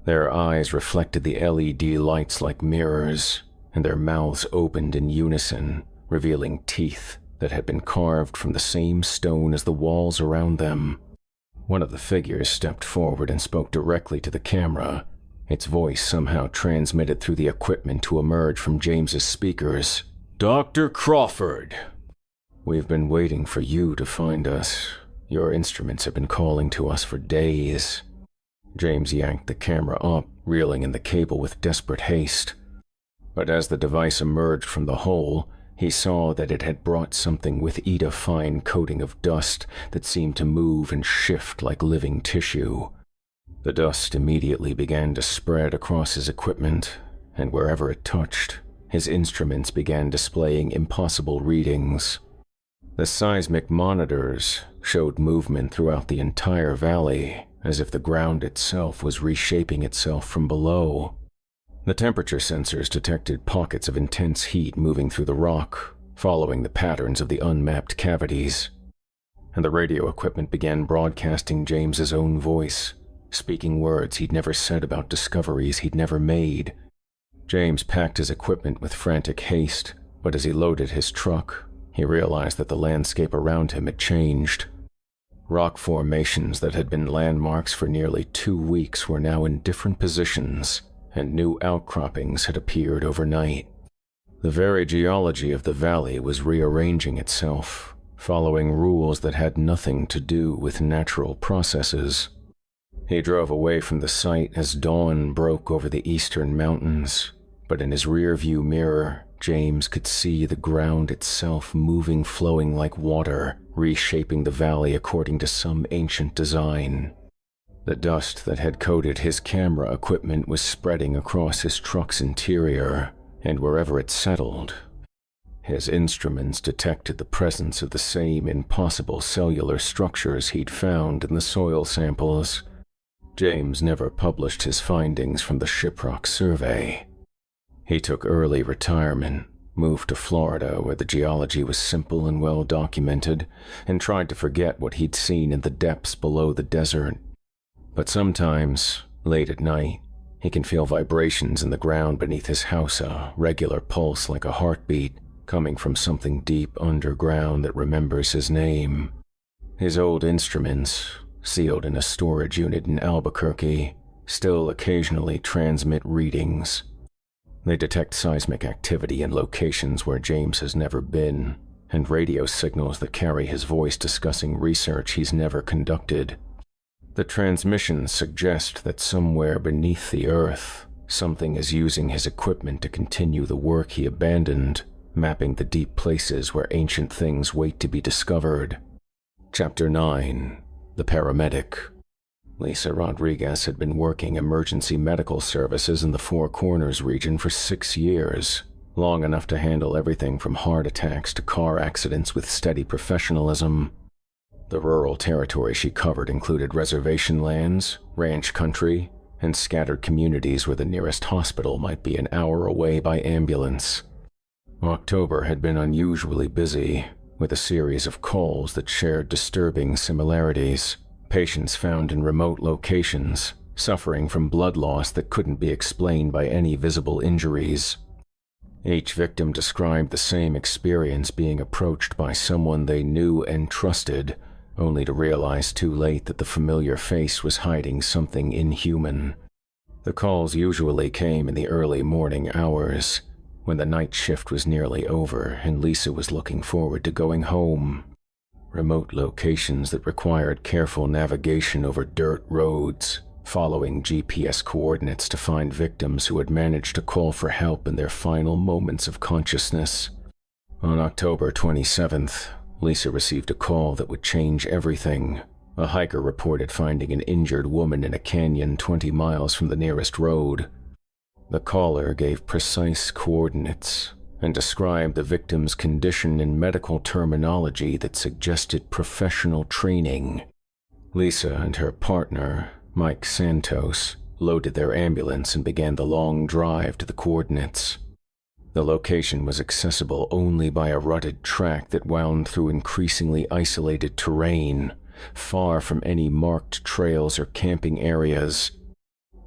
Their eyes reflected the LED lights like mirrors, and their mouths opened in unison, revealing teeth that had been carved from the same stone as the walls around them. One of the figures stepped forward and spoke directly to the camera, its voice somehow transmitted through the equipment to emerge from James's speakers. "Dr. Crawford, we've been waiting for you to find us. Your instruments have been calling to us for days." James yanked the camera up, reeling in the cable with desperate haste. But as the device emerged from the hole, he saw that it had brought something with it, a fine coating of dust that seemed to move and shift like living tissue. The dust immediately began to spread across his equipment, and wherever it touched, his instruments began displaying impossible readings. The seismic monitors showed movement throughout the entire valley, as if the ground itself was reshaping itself from below. The temperature sensors detected pockets of intense heat moving through the rock, following the patterns of the unmapped cavities. And the radio equipment began broadcasting James's own voice, speaking words he'd never said about discoveries he'd never made. James packed his equipment with frantic haste, but as he loaded his truck, he realized that the landscape around him had changed. Rock formations that had been landmarks for nearly 2 weeks were now in different positions, and new outcroppings had appeared overnight. The very geology of the valley was rearranging itself, following rules that had nothing to do with natural processes. He drove away from the site as dawn broke over the eastern mountains, but in his rear-view mirror, James could see the ground itself moving, flowing like water, reshaping the valley according to some ancient design. The dust that had coated his camera equipment was spreading across his truck's interior, and wherever it settled, his instruments detected the presence of the same impossible cellular structures he'd found in the soil samples. James never published his findings from the Shiprock survey. He took early retirement, moved to Florida where the geology was simple and well documented, and tried to forget what he'd seen in the depths below the desert. But sometimes, late at night, he can feel vibrations in the ground beneath his house, a regular pulse like a heartbeat, coming from something deep underground that remembers his name. His old instruments, sealed in a storage unit in Albuquerque, still occasionally transmit readings. They detect seismic activity in locations where James has never been, and radio signals that carry his voice discussing research he's never conducted. The transmissions suggest that somewhere beneath the earth, something is using his equipment to continue the work he abandoned, mapping the deep places where ancient things wait to be discovered. Chapter 9. The Paramedic. Lisa Rodriguez had been working emergency medical services in the Four Corners region for 6 years, long enough to handle everything from heart attacks to car accidents with steady professionalism. The rural territory she covered included reservation lands, ranch country, and scattered communities where the nearest hospital might be an hour away by ambulance. October had been unusually busy, with a series of calls that shared disturbing similarities. Patients found in remote locations, suffering from blood loss that couldn't be explained by any visible injuries. Each victim described the same experience, being approached by someone they knew and trusted, only to realize too late that the familiar face was hiding something inhuman. The calls usually came in the early morning hours, when the night shift was nearly over and Lisa was looking forward to going home. Remote locations that required careful navigation over dirt roads, following GPS coordinates to find victims who had managed to call for help in their final moments of consciousness. On October 27th, Lisa received a call that would change everything. A hiker reported finding an injured woman in a canyon 20 miles from the nearest road. The caller gave precise coordinates and described the victim's condition in medical terminology that suggested professional training. Lisa and her partner, Mike Santos, loaded their ambulance and began the long drive to the coordinates. The location was accessible only by a rutted track that wound through increasingly isolated terrain, far from any marked trails or camping areas.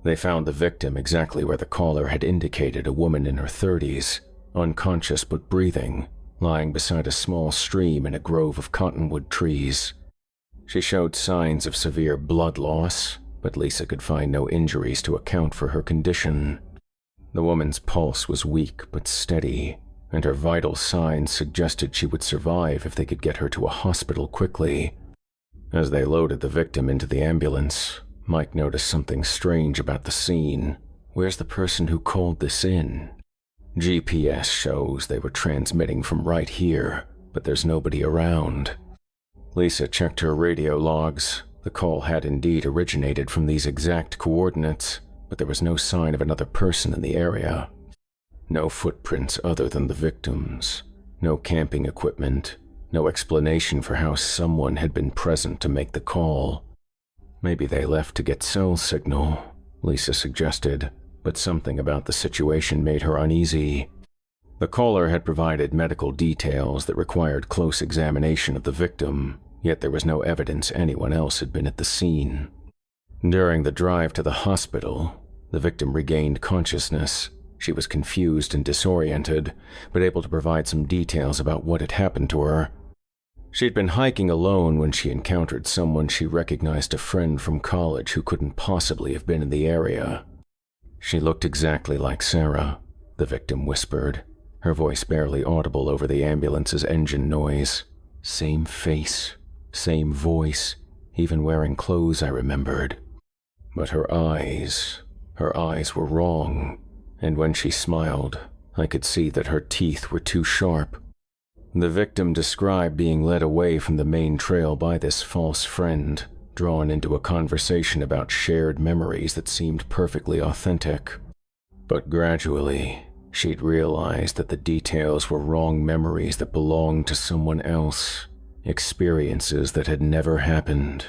They found the victim exactly where the caller had indicated, a woman in her 30s, unconscious but breathing, lying beside a small stream in a grove of cottonwood trees. She showed signs of severe blood loss, but Lisa could find no injuries to account for her condition. The woman's pulse was weak but steady, and her vital signs suggested she would survive if they could get her to a hospital quickly. As they loaded the victim into the ambulance, Mike noticed something strange about the scene. Where's the person who called this in? GPS shows they were transmitting from right here, but there's nobody around. Lisa checked her radio logs. The call had indeed originated from these exact coordinates, but there was no sign of another person in the area. No footprints other than the victims. No camping equipment. No explanation for how someone had been present to make the call. Maybe they left to get cell signal, Lisa suggested, but something about the situation made her uneasy. The caller had provided medical details that required close examination of the victim, yet there was no evidence anyone else had been at the scene. During the drive to the hospital, the victim regained consciousness. She was confused and disoriented, but able to provide some details about what had happened to her. She'd been hiking alone when she encountered someone she recognized, a friend from college who couldn't possibly have been in the area. She looked exactly like Sarah, the victim whispered, her voice barely audible over the ambulance's engine noise. Same face, same voice, even wearing clothes I remembered. But her eyes were wrong, and when she smiled, I could see that her teeth were too sharp. The victim described being led away from the main trail by this false friend, drawn into a conversation about shared memories that seemed perfectly authentic. But gradually, she'd realized that the details were wrong memories that belonged to someone else, experiences that had never happened.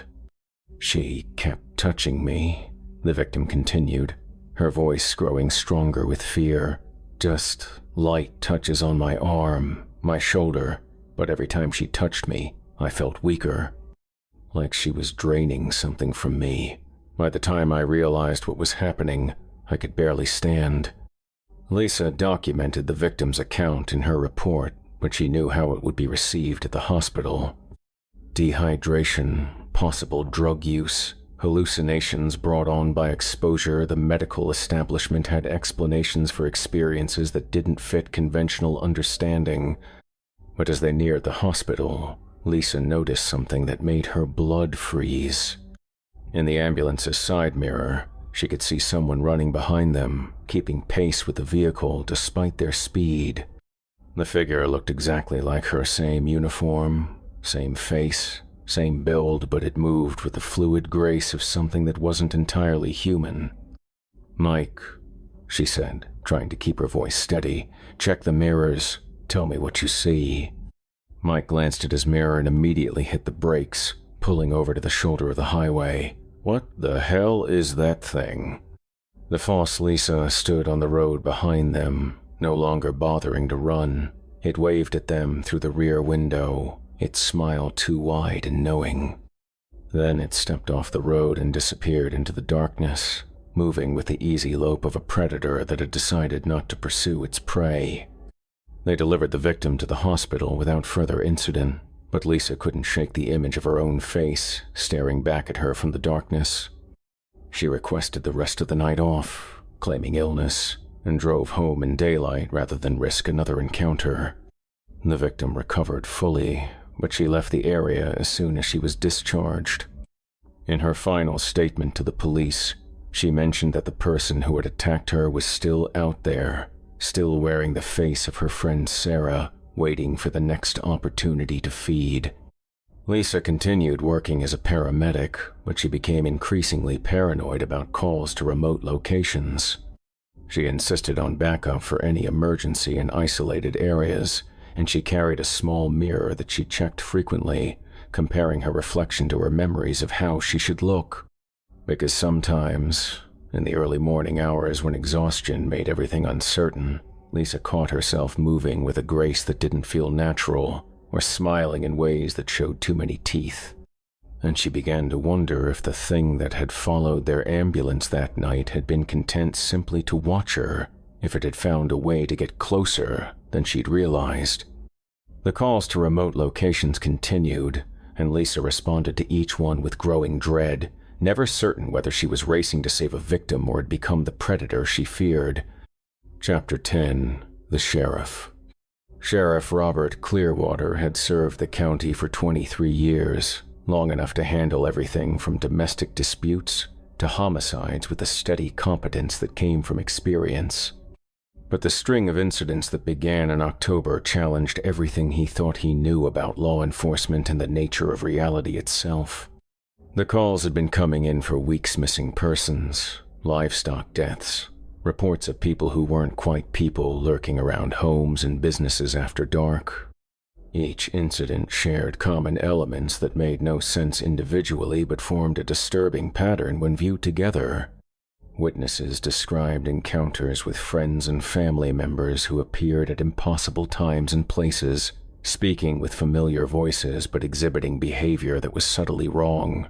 She kept touching me, the victim continued, her voice growing stronger with fear. Just light touches on my arm, my shoulder, but every time she touched me, I felt weaker, like she was draining something from me. By the time I realized what was happening, I could barely stand. Lisa documented the victim's account in her report, but she knew how it would be received at the hospital. Dehydration, possible drug use, hallucinations brought on by exposure. The medical establishment had explanations for experiences that didn't fit conventional understanding. But as they neared the hospital, Lisa noticed something that made her blood freeze. In the ambulance's side mirror, she could see someone running behind them, keeping pace with the vehicle despite their speed. The figure looked exactly like her, same uniform, same face, same build, but it moved with the fluid grace of something that wasn't entirely human. "Mike," she said, trying to keep her voice steady, "check the mirrors. Tell me what you see." Mike glanced at his mirror and immediately hit the brakes, pulling over to the shoulder of the highway. "What the hell is that thing?" The false Lisa stood on the road behind them, no longer bothering to run. It waved at them through the rear window, its smile too wide and knowing. Then it stepped off the road and disappeared into the darkness, moving with the easy lope of a predator that had decided not to pursue its prey. They delivered the victim to the hospital without further incident, but Lisa couldn't shake the image of her own face staring back at her from the darkness. She requested the rest of the night off, claiming illness, and drove home in daylight rather than risk another encounter. The victim recovered fully, but she left the area as soon as she was discharged. In her final statement to the police, She mentioned that the person who had attacked her was still out there, still wearing the face of her friend Sarah, waiting for the next opportunity to feed. Lisa continued working as a paramedic, but she became increasingly paranoid about calls to remote locations. She insisted on backup for any emergency in isolated areas, and she carried a small mirror that she checked frequently, comparing her reflection to her memories of how she should look. Because sometimes, in the early morning hours when exhaustion made everything uncertain, Lisa caught herself moving with a grace that didn't feel natural, or smiling in ways that showed too many teeth. And she began to wonder if the thing that had followed their ambulance that night had been content simply to watch her, if it had found a way to get closer than she'd realized. The calls to remote locations continued, and Lisa responded to each one with growing dread, never certain whether she was racing to save a victim or had become the predator she feared. Chapter 10. The Sheriff. Sheriff Robert Clearwater had served the county for 23 years, long enough to handle everything from domestic disputes to homicides with a steady competence that came from experience. But the string of incidents that began in October challenged everything he thought he knew about law enforcement and the nature of reality itself. The calls had been coming in for weeks: missing persons, livestock deaths, reports of people who weren't quite people lurking around homes and businesses after dark. Each incident shared common elements that made no sense individually but formed a disturbing pattern when viewed together. Witnesses described encounters with friends and family members who appeared at impossible times and places, speaking with familiar voices but exhibiting behavior that was subtly wrong.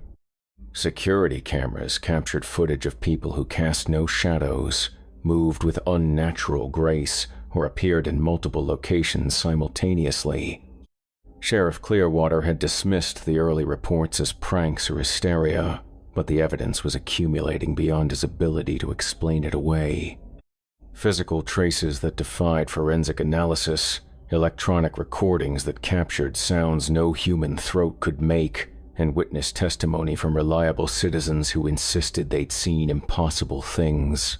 Security cameras captured footage of people who cast no shadows, moved with unnatural grace, or appeared in multiple locations simultaneously. Sheriff Clearwater had dismissed the early reports as pranks or hysteria, but the evidence was accumulating beyond his ability to explain it away. Physical traces that defied forensic analysis, electronic recordings that captured sounds no human throat could make, and witness testimony from reliable citizens who insisted they'd seen impossible things.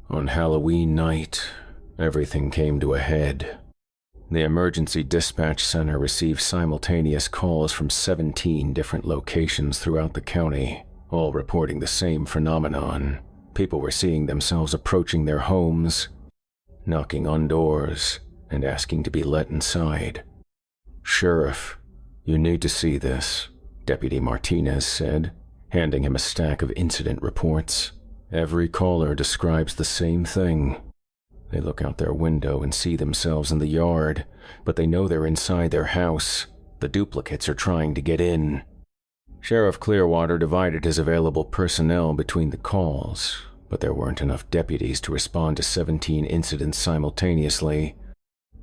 On Halloween night, everything came to a head. The emergency dispatch center received simultaneous calls from 17 different locations throughout the county, all reporting the same phenomenon. People were seeing themselves approaching their homes, knocking on doors, and asking to be let inside. "Sheriff, you need to see this," Deputy Martinez said, handing him a stack of incident reports. "Every caller describes the same thing. They look out their window and see themselves in the yard, but they know they're inside their house. The duplicates are trying to get in." Sheriff Clearwater divided his available personnel between the calls, but there weren't enough deputies to respond to 17 incidents simultaneously.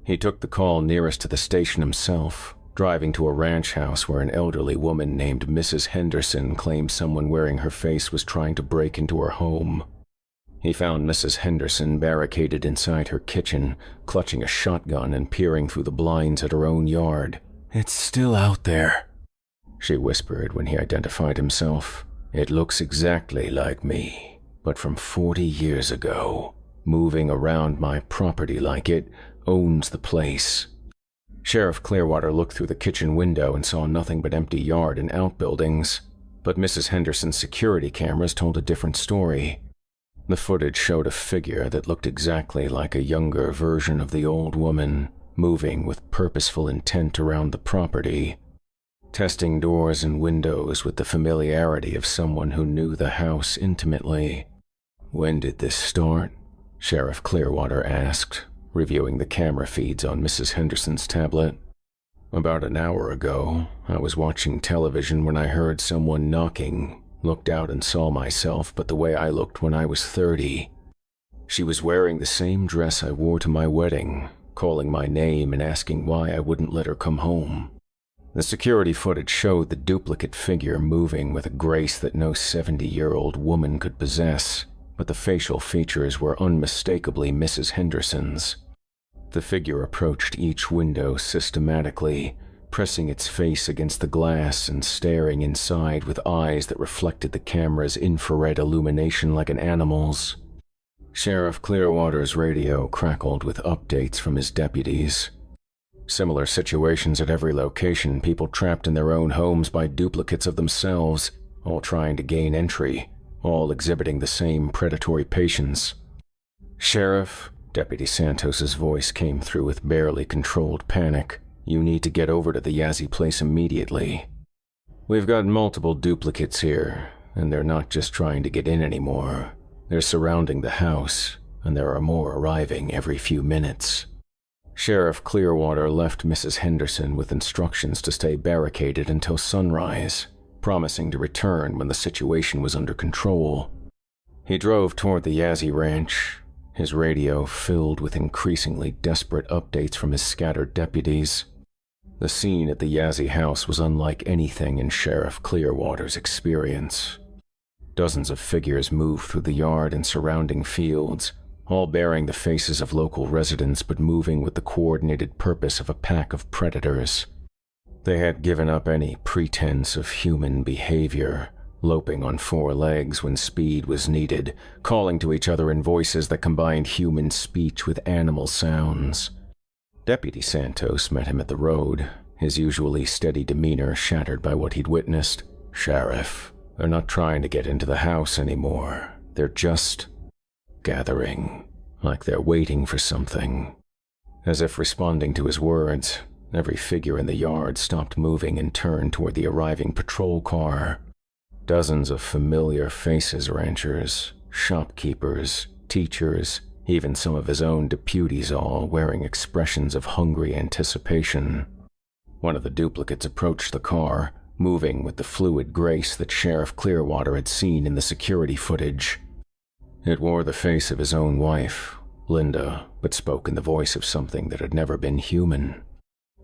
He took the call nearest to the station himself, driving to a ranch house where an elderly woman named Mrs. Henderson claimed someone wearing her face was trying to break into her home. He found Mrs. Henderson barricaded inside her kitchen, clutching a shotgun and peering through the blinds at her own yard. "It's still out there," she whispered when he identified himself. "It looks exactly like me, but from 40 years ago, moving around my property like it owns the place." Sheriff Clearwater looked through the kitchen window and saw nothing but empty yard and outbuildings, but Mrs. Henderson's security cameras told a different story. The footage showed a figure that looked exactly like a younger version of the old woman, moving with purposeful intent around the property, testing doors and windows with the familiarity of someone who knew the house intimately. "When did this start?" Sheriff Clearwater asked, reviewing the camera feeds on Mrs. Henderson's tablet. "About an hour ago, I was watching television when I heard someone knocking, looked out and saw myself but the way I looked when I was 30. She was wearing the same dress I wore to my wedding, calling my name and asking why I wouldn't let her come home." The security footage showed the duplicate figure moving with a grace that no 70-year-old woman could possess, but the facial features were unmistakably Mrs. Henderson's. The figure approached each window systematically, pressing its face against the glass and staring inside with eyes that reflected the camera's infrared illumination like an animal's. Sheriff Clearwater's radio crackled with updates from his deputies. Similar situations at every location, people trapped in their own homes by duplicates of themselves, all trying to gain entry, all exhibiting the same predatory patience. "Sheriff," Deputy Santos's voice came through with barely controlled panic, "you need to get over to the Yazzie place immediately. We've got multiple duplicates here, and they're not just trying to get in anymore. They're surrounding the house, and there are more arriving every few minutes." Sheriff Clearwater left Mrs. Henderson with instructions to stay barricaded until sunrise, promising to return when the situation was under control. He drove toward the Yazzie ranch, his radio filled with increasingly desperate updates from his scattered deputies. The scene at the Yazzie house was unlike anything in Sheriff Clearwater's experience. Dozens of figures moved through the yard and surrounding fields, all bearing the faces of local residents but moving with the coordinated purpose of a pack of predators. They had given up any pretense of human behavior, loping on four legs when speed was needed, calling to each other in voices that combined human speech with animal sounds. Deputy Santos met him at the road, his usually steady demeanor shattered by what he'd witnessed. "Sheriff, they're not trying to get into the house anymore. They're just gathering, like they're waiting for something." As if responding to his words, every figure in the yard stopped moving and turned toward the arriving patrol car. Dozens of familiar faces, ranchers, shopkeepers, teachers, even some of his own deputies, all wearing expressions of hungry anticipation. One of the duplicates approached the car, moving with the fluid grace that Sheriff Clearwater had seen in the security footage. It wore the face of his own wife, Linda, but spoke in the voice of something that had never been human.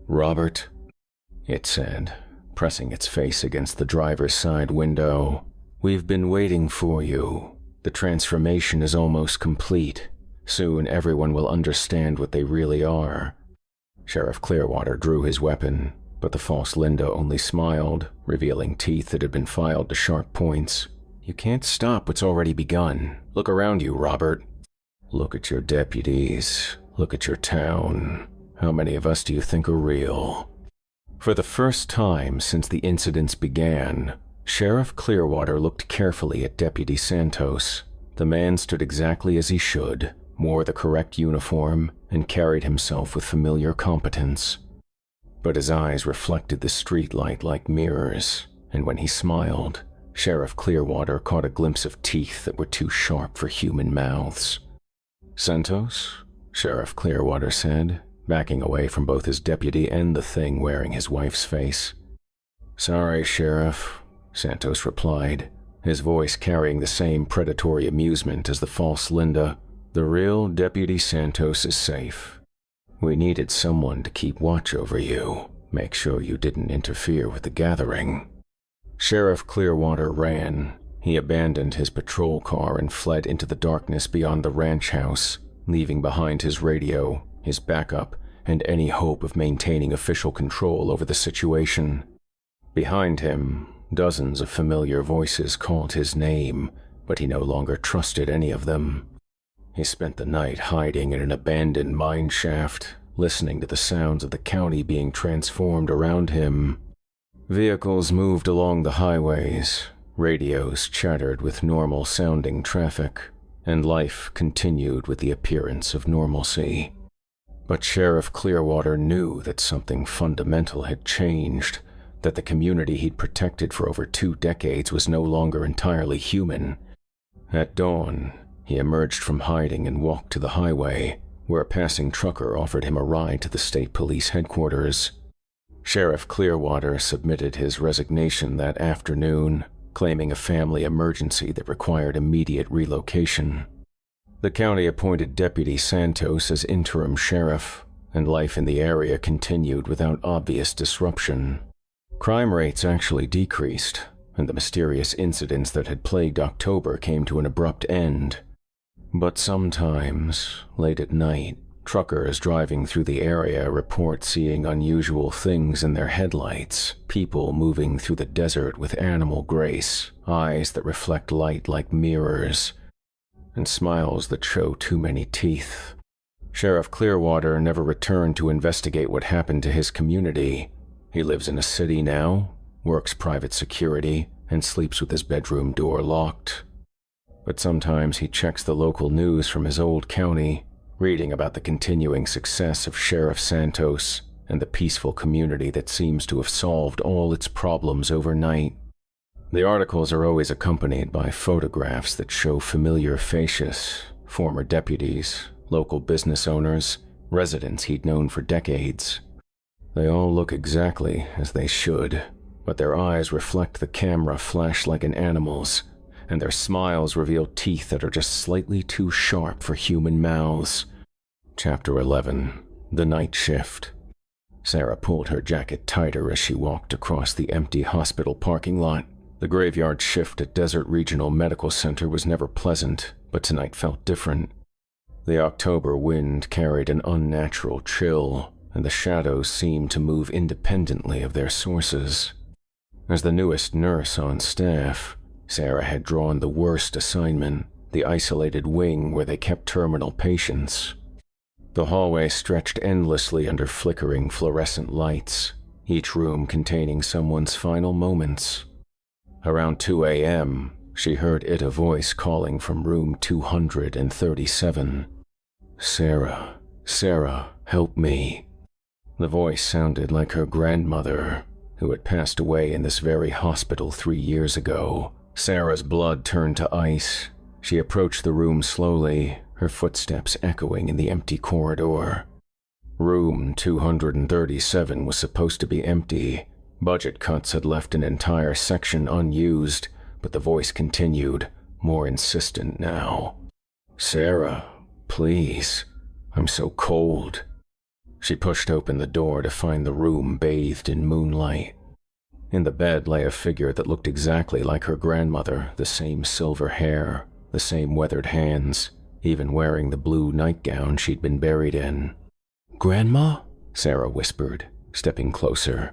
"Robert," it said, pressing its face against the driver's side window, "we've been waiting for you. The transformation is almost complete. Soon everyone will understand what they really are." Sheriff Clearwater drew his weapon, but the false Linda only smiled, revealing teeth that had been filed to sharp points. "You can't stop what's already begun. Look around you, Robert. Look at your deputies. Look at your town. How many of us do you think are real?" For the first time since the incidents began, Sheriff Clearwater looked carefully at Deputy Santos. The man stood exactly as he should, wore the correct uniform, and carried himself with familiar competence. But his eyes reflected the streetlight like mirrors, and when he smiled, Sheriff Clearwater caught a glimpse of teeth that were too sharp for human mouths. "Santos?" Sheriff Clearwater said, backing away from both his deputy and the thing wearing his wife's face. "Sorry, Sheriff," Santos replied, his voice carrying the same predatory amusement as the false Linda. "The real Deputy Santos is safe. We needed someone to keep watch over you, make sure you didn't interfere with the gathering." Sheriff Clearwater ran. He abandoned his patrol car and fled into the darkness beyond the ranch house, leaving behind his radio, his backup, and any hope of maintaining official control over the situation. Behind him, dozens of familiar voices called his name, but he no longer trusted any of them. He spent the night hiding in an abandoned mine shaft, listening to the sounds of the county being transformed around him. Vehicles moved along the highways, radios chattered with normal-sounding traffic, and life continued with the appearance of normalcy. But Sheriff Clearwater knew that something fundamental had changed, that the community he'd protected for over 2 decades was no longer entirely human. At dawn, he emerged from hiding and walked to the highway, where a passing trucker offered him a ride to the state police headquarters. Sheriff Clearwater submitted his resignation that afternoon, claiming a family emergency that required immediate relocation. The county appointed Deputy Santos as interim sheriff, and life in the area continued without obvious disruption. Crime rates actually decreased, and the mysterious incidents that had plagued October came to an abrupt end. But sometimes, late at night, Truckers driving through the area report seeing unusual things in their headlights, people moving through the desert with animal grace, eyes that reflect light like mirrors, and smiles that show too many teeth. Sheriff Clearwater never returned to investigate what happened to his community. He lives in a city now, works private security, and sleeps with his bedroom door locked. But sometimes he checks the local news from his old county, reading about the continuing success of Sheriff Santos and the peaceful community that seems to have solved all its problems overnight. The articles are always accompanied by photographs that show familiar faces, former deputies, local business owners, residents he'd known for decades. They all look exactly as they should, but their eyes reflect the camera flash like an animal's, and their smiles reveal teeth that are just slightly too sharp for human mouths. Chapter 11. The Night Shift. Sarah pulled her jacket tighter as she walked across the empty hospital parking lot. The graveyard shift at Desert Regional Medical Center was never pleasant, but tonight felt different. The October wind carried an unnatural chill, and the shadows seemed to move independently of their sources. As the newest nurse on staff, Sarah had drawn the worst assignment, the isolated wing where they kept terminal patients. The hallway stretched endlessly under flickering fluorescent lights, each room containing someone's final moments. Around 2 a.m., she heard a voice calling from room 237. "Sarah, Sarah, help me." The voice sounded like her grandmother, who had passed away in this very hospital 3 years ago. Sarah's blood turned to ice. She approached the room slowly, her footsteps echoing in the empty corridor. Room 237 was supposed to be empty. Budget cuts had left an entire section unused, but the voice continued, more insistent now. "Sarah, please. I'm so cold." She pushed open the door to find the room bathed in moonlight. In the bed lay a figure that looked exactly like her grandmother, the same silver hair, the same weathered hands, even wearing the blue nightgown she'd been buried in. "Grandma?" Sarah whispered, stepping closer.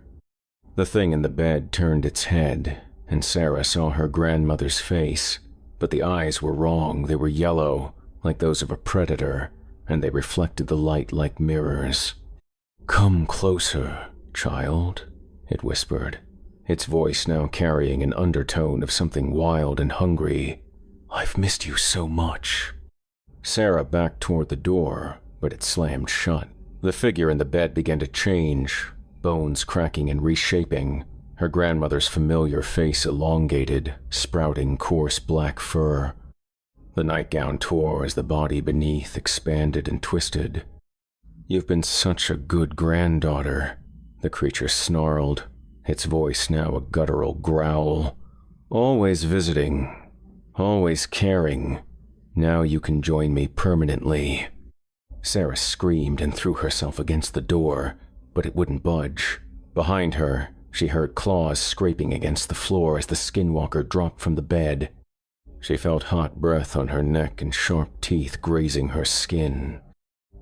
The thing in the bed turned its head, and Sarah saw her grandmother's face, but the eyes were wrong. They were yellow, like those of a predator, and they reflected the light like mirrors. "Come closer, child," it whispered, its voice now carrying an undertone of something wild and hungry. "I've missed you so much." Sarah backed toward the door, but it slammed shut. The figure in the bed began to change, bones cracking and reshaping, her grandmother's familiar face elongated, sprouting coarse black fur. The nightgown tore as the body beneath expanded and twisted. "You've been such a good granddaughter," the creature snarled, its voice now a guttural growl. "Always visiting, always caring. Now you can join me permanently." Sarah screamed and threw herself against the door, but it wouldn't budge. Behind her, she heard claws scraping against the floor as the skinwalker dropped from the bed. She felt hot breath on her neck and sharp teeth grazing her skin.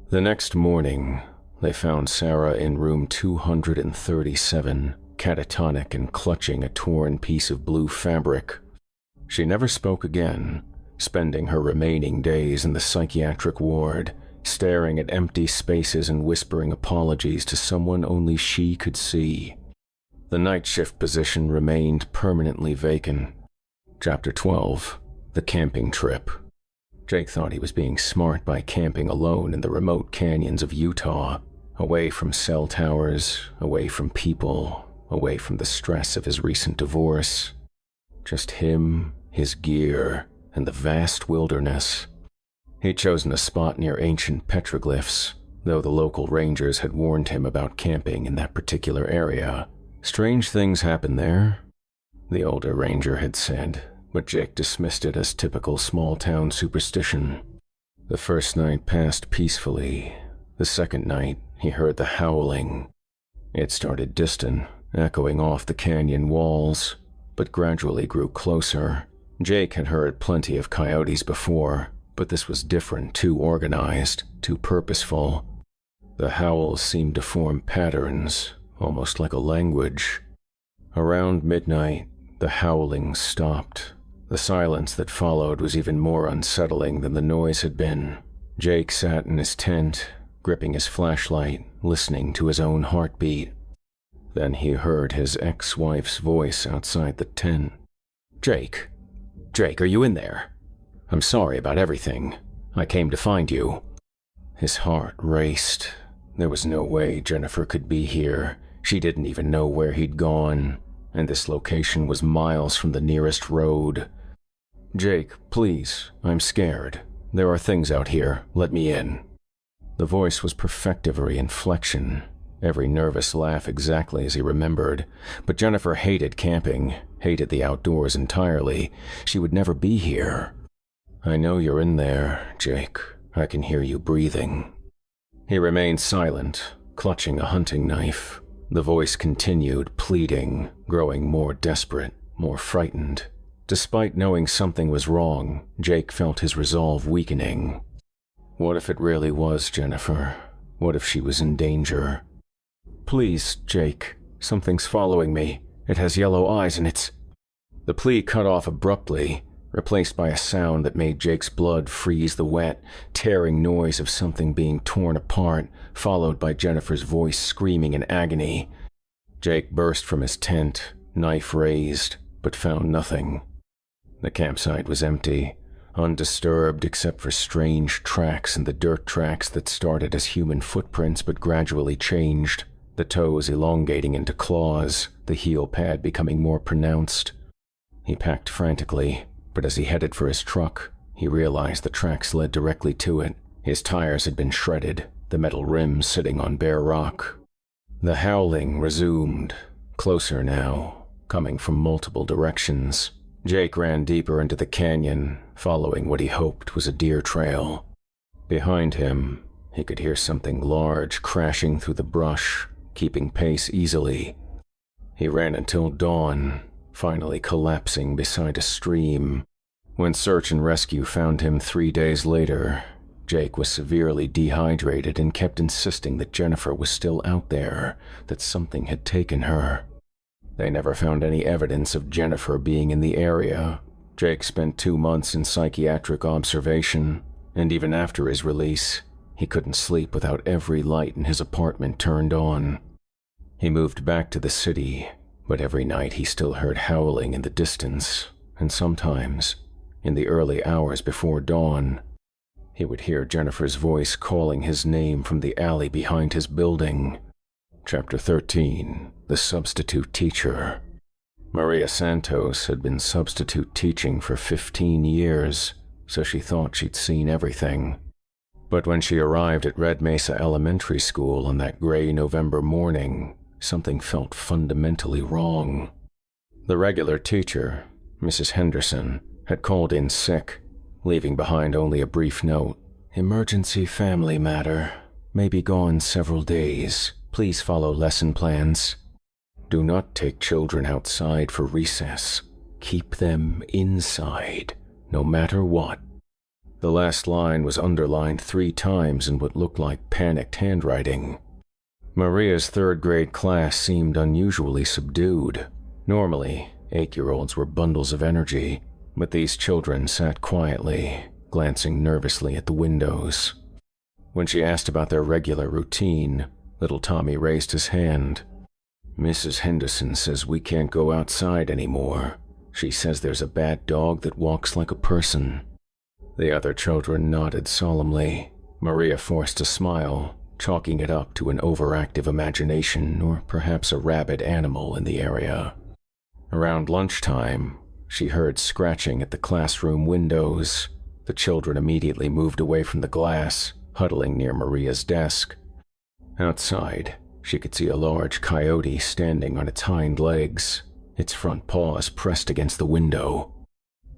The next morning, they found Sarah in room 237, catatonic and clutching a torn piece of blue fabric. She never spoke again, spending her remaining days in the psychiatric ward, staring at empty spaces and whispering apologies to someone only she could see. The night shift position remained permanently vacant. Chapter 12. The Camping Trip. Jake thought he was being smart by camping alone in the remote canyons of Utah, away from cell towers, away from people, away from the stress of his recent divorce. Just him, his gear, and the vast wilderness. He'd chosen a spot near ancient petroglyphs, though the local rangers had warned him about camping in that particular area. Strange things happen there, the older ranger had said, but Jake dismissed it as typical small-town superstition. The first night passed peacefully. The second night, he heard the howling. It started distant, echoing off the canyon walls, but gradually grew closer. Jake had heard plenty of coyotes before, but this was different, too organized, too purposeful. The howls seemed to form patterns, almost like a language. Around midnight, the howling stopped. The silence that followed was even more unsettling than the noise had been. Jake sat in his tent, gripping his flashlight, listening to his own heartbeat. Then he heard his ex-wife's voice outside the tent. Jake, are you in there? I'm sorry about everything. I came to find you." His heart raced. There was no way Jennifer could be here. She didn't even know where he'd gone, and this location was miles from the nearest road. "Jake, please, I'm scared. There are things out here. Let me in." The voice was perfectively inflection, every nervous laugh exactly as he remembered. But Jennifer hated camping, hated the outdoors entirely. She would never be here. "I know you're in there, Jake. I can hear you breathing." He remained silent, clutching a hunting knife. The voice continued, pleading, growing more desperate, more frightened. Despite knowing something was wrong, Jake felt his resolve weakening. What if it really was Jennifer? What if she was in danger? "Please, Jake, something's following me. It has yellow eyes and it's—" The plea cut off abruptly, replaced by a sound that made Jake's blood freeze the wet, tearing noise of something being torn apart, followed by Jennifer's voice screaming in agony. Jake burst from his tent, knife raised, but found nothing. The campsite was empty, undisturbed except for strange tracks in the dirt tracks that started as human footprints but gradually changed, the toes elongating into claws, the heel pad becoming more pronounced. He packed frantically, but as he headed for his truck, he realized the tracks led directly to it. His tires had been shredded, the metal rims sitting on bare rock. The howling resumed, closer now, coming from multiple directions. Jake ran deeper into the canyon, following what he hoped was a deer trail. Behind him, he could hear something large crashing through the brush, keeping pace easily. He ran until dawn, finally collapsing beside a stream. When search and rescue found him 3 days later, Jake was severely dehydrated and kept insisting that Jennifer was still out there, that something had taken her. They never found any evidence of Jennifer being in the area. Jake spent 2 months in psychiatric observation, and even after his release, he couldn't sleep without every light in his apartment turned on. He moved back to the city, but every night he still heard howling in the distance, and sometimes, in the early hours before dawn, he would hear Jennifer's voice calling his name from the alley behind his building. Chapter 13. The Substitute Teacher. Maria Santos had been substitute teaching for 15 years, so she thought she'd seen everything. But when she arrived at Red Mesa Elementary School on that gray November morning, something felt fundamentally wrong. The regular teacher, Mrs. Henderson, had called in sick, leaving behind only a brief note. "Emergency family matter. May be gone several days. Please follow lesson plans. Do not take children outside for recess. Keep them inside, no matter what." The last line was underlined 3 times in what looked like panicked handwriting. Maria's 3rd grade class seemed unusually subdued. Normally, 8-year-olds were bundles of energy, but these children sat quietly, glancing nervously at the windows. When she asked about their regular routine, little Tommy raised his hand. "Mrs. Henderson says we can't go outside anymore. She says there's a bad dog that walks like a person." The other children nodded solemnly. Maria forced a smile, chalking it up to an overactive imagination or perhaps a rabid animal in the area. Around lunchtime, she heard scratching at the classroom windows. The children immediately moved away from the glass, huddling near Maria's desk. Outside, she could see a large coyote standing on its hind legs, its front paws pressed against the window.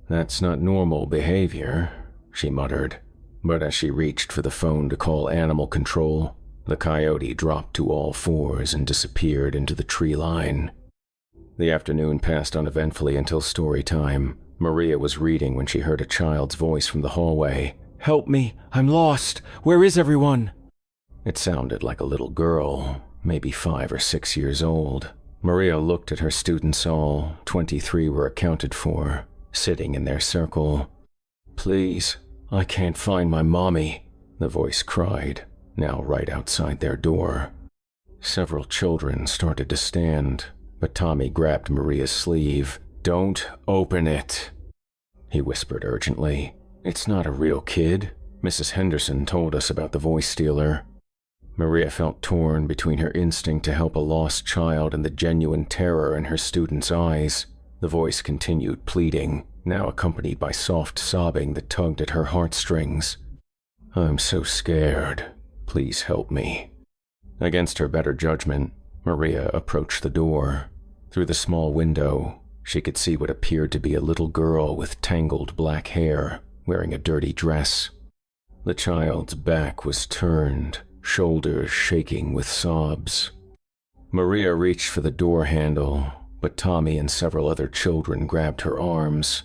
"That's not normal behavior," she muttered. But as she reached for the phone to call animal control, the coyote dropped to all 4s and disappeared into the tree line. The afternoon passed uneventfully until story time. Maria was reading when she heard a child's voice from the hallway. Help me! I'm lost! Where is everyone?" It sounded like a little girl, maybe 5 or 6 years old. Maria looked at her students, all 23 were accounted for, sitting in their circle. "Please, I can't find my mommy," the voice cried, now right outside their door. Several children started to stand, but Tommy grabbed Maria's sleeve. "Don't open it," he whispered urgently. "It's not a real kid. Mrs. Henderson told us about the voice stealer." Maria felt torn between her instinct to help a lost child and the genuine terror in her student's eyes. The voice continued pleading, now accompanied by soft sobbing that tugged at her heartstrings. "I'm so scared. Please help me." Against her better judgment, Maria approached the door. Through the small window, she could see what appeared to be a little girl with tangled black hair, wearing a dirty dress. The child's back was turned, shoulders shaking with sobs. Maria reached for the door handle, but Tommy and several other children grabbed her arms.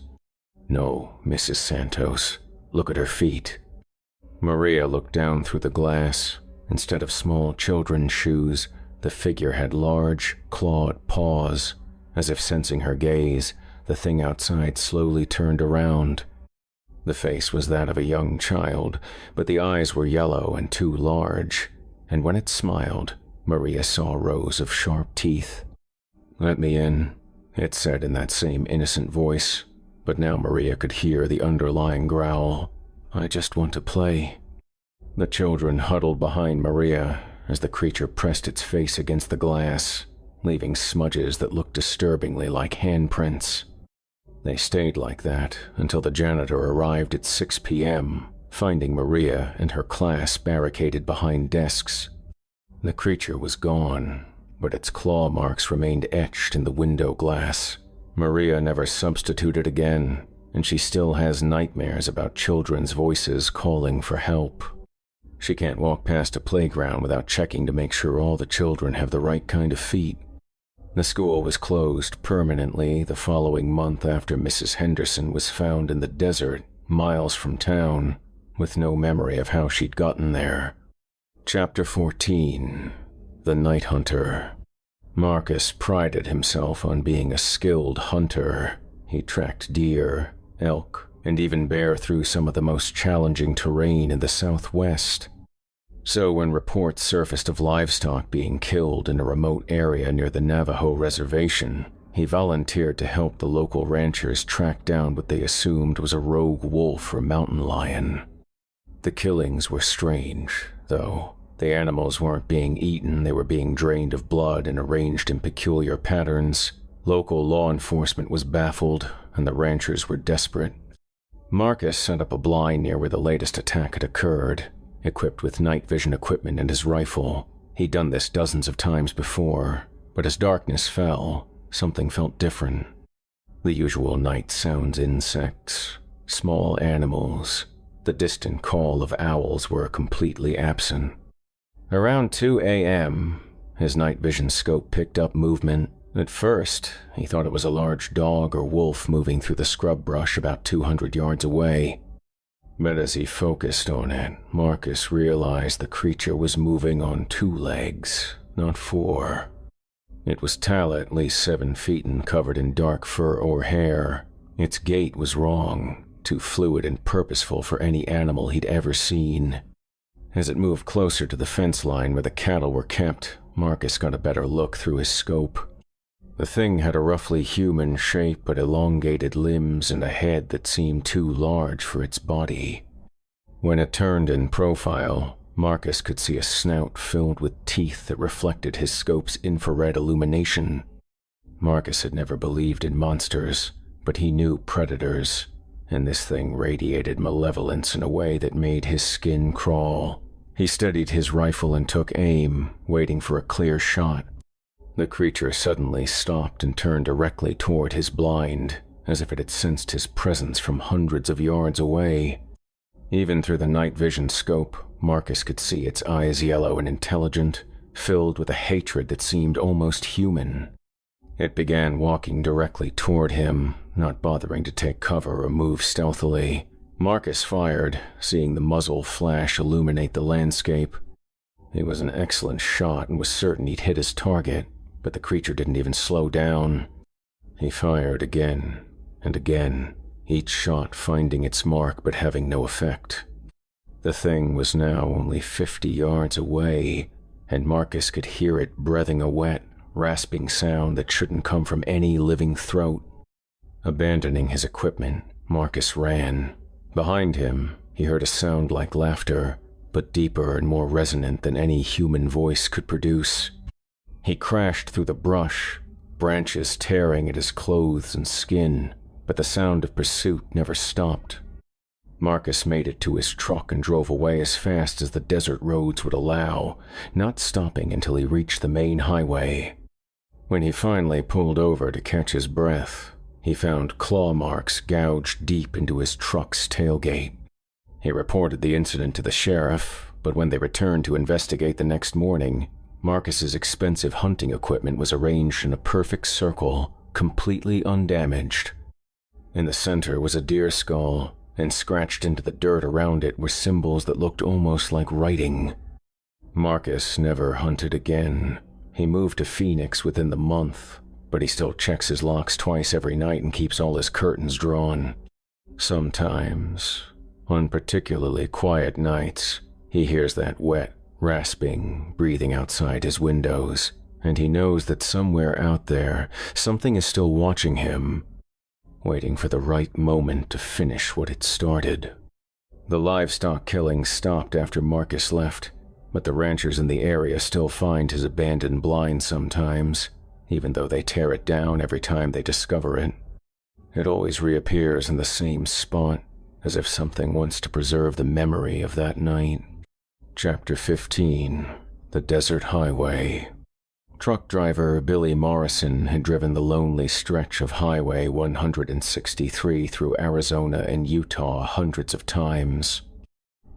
"No, Mrs. Santos. Look at her feet." Maria looked down through the glass. Instead of small children's shoes, the figure had large, clawed paws. As if sensing her gaze, the thing outside slowly turned around. The face was that of a young child, but the eyes were yellow and too large, and when it smiled, Maria saw rows of sharp teeth. "Let me in," it said in that same innocent voice, but now Maria could hear the underlying growl. "I just want to play." The children huddled behind Maria as the creature pressed its face against the glass, leaving smudges that looked disturbingly like handprints. They stayed like that until the janitor arrived at 6 p.m., finding Maria and her class barricaded behind desks. The creature was gone, but its claw marks remained etched in the window glass. Maria never substituted again, and she still has nightmares about children's voices calling for help. She can't walk past a playground without checking to make sure all the children have the right kind of feet. The school was closed permanently the following month after Mrs. Henderson was found in the desert, miles from town, with no memory of how she'd gotten there. Chapter 14. The Night Hunter. Marcus prided himself on being a skilled hunter. He tracked deer, elk, and even bear through some of the most challenging terrain in the Southwest. So when reports surfaced of livestock being killed in a remote area near the Navajo reservation, he volunteered to help the local ranchers track down what they assumed was a rogue wolf or mountain lion. The killings were strange, though. The animals weren't being eaten, they were being drained of blood and arranged in peculiar patterns. Local law enforcement was baffled, and the ranchers were desperate. Marcus set up a blind near where the latest attack had occurred. Equipped with night vision equipment and his rifle, he'd done this dozens of times before, but as darkness fell, something felt different. The usual night sounds, insects, small animals, the distant call of owls were completely absent. Around 2 a.m., his night vision scope picked up movement. At first, he thought it was a large dog or wolf moving through the scrub brush about 200 yards away. But as he focused on it, Marcus realized the creature was moving on 2 legs, not 4. It was tall at least 7 feet and covered in dark fur or hair. Its gait was wrong, too fluid and purposeful for any animal he'd ever seen. As it moved closer to the fence line where the cattle were kept, Marcus got a better look through his scope. The thing had a roughly human shape but elongated limbs and a head that seemed too large for its body. When it turned in profile, Marcus could see a snout filled with teeth that reflected his scope's infrared illumination. Marcus had never believed in monsters, but he knew predators, and this thing radiated malevolence in a way that made his skin crawl. He steadied his rifle and took aim, waiting for a clear shot. The creature suddenly stopped and turned directly toward his blind, as if it had sensed his presence from hundreds of yards away. Even through the night vision scope, Marcus could see its eyes yellow and intelligent, filled with a hatred that seemed almost human. It began walking directly toward him, not bothering to take cover or move stealthily. Marcus fired, seeing the muzzle flash illuminate the landscape. He was an excellent shot and was certain he'd hit his target, but the creature didn't even slow down. He fired again and again, each shot finding its mark but having no effect. The thing was now only 50 yards away, and Marcus could hear it breathing a wet, rasping sound that shouldn't come from any living throat. Abandoning his equipment, Marcus ran. Behind him, he heard a sound like laughter, but deeper and more resonant than any human voice could produce. He crashed through the brush, branches tearing at his clothes and skin, but the sound of pursuit never stopped. Marcus made it to his truck and drove away as fast as the desert roads would allow, not stopping until he reached the main highway. When he finally pulled over to catch his breath, he found claw marks gouged deep into his truck's tailgate. He reported the incident to the sheriff, but when they returned to investigate the next morning, Marcus's expensive hunting equipment was arranged in a perfect circle, completely undamaged. In the center was a deer skull, and scratched into the dirt around it were symbols that looked almost like writing. Marcus never hunted again. He moved to Phoenix within the month, but he still checks his locks twice every night and keeps all his curtains drawn. Sometimes, on particularly quiet nights, he hears that wet, rasping breathing outside his windows, and he knows that somewhere out there, something is still watching him, waiting for the right moment to finish what it started. The livestock killing stopped after Marcus left, but the ranchers in the area still find his abandoned blind sometimes, even though they tear it down every time they discover it. It always reappears in the same spot, as if something wants to preserve the memory of that night. Chapter 15. The Desert Highway. Truck driver Billy Morrison had driven the lonely stretch of Highway 163 through Arizona and Utah hundreds of times.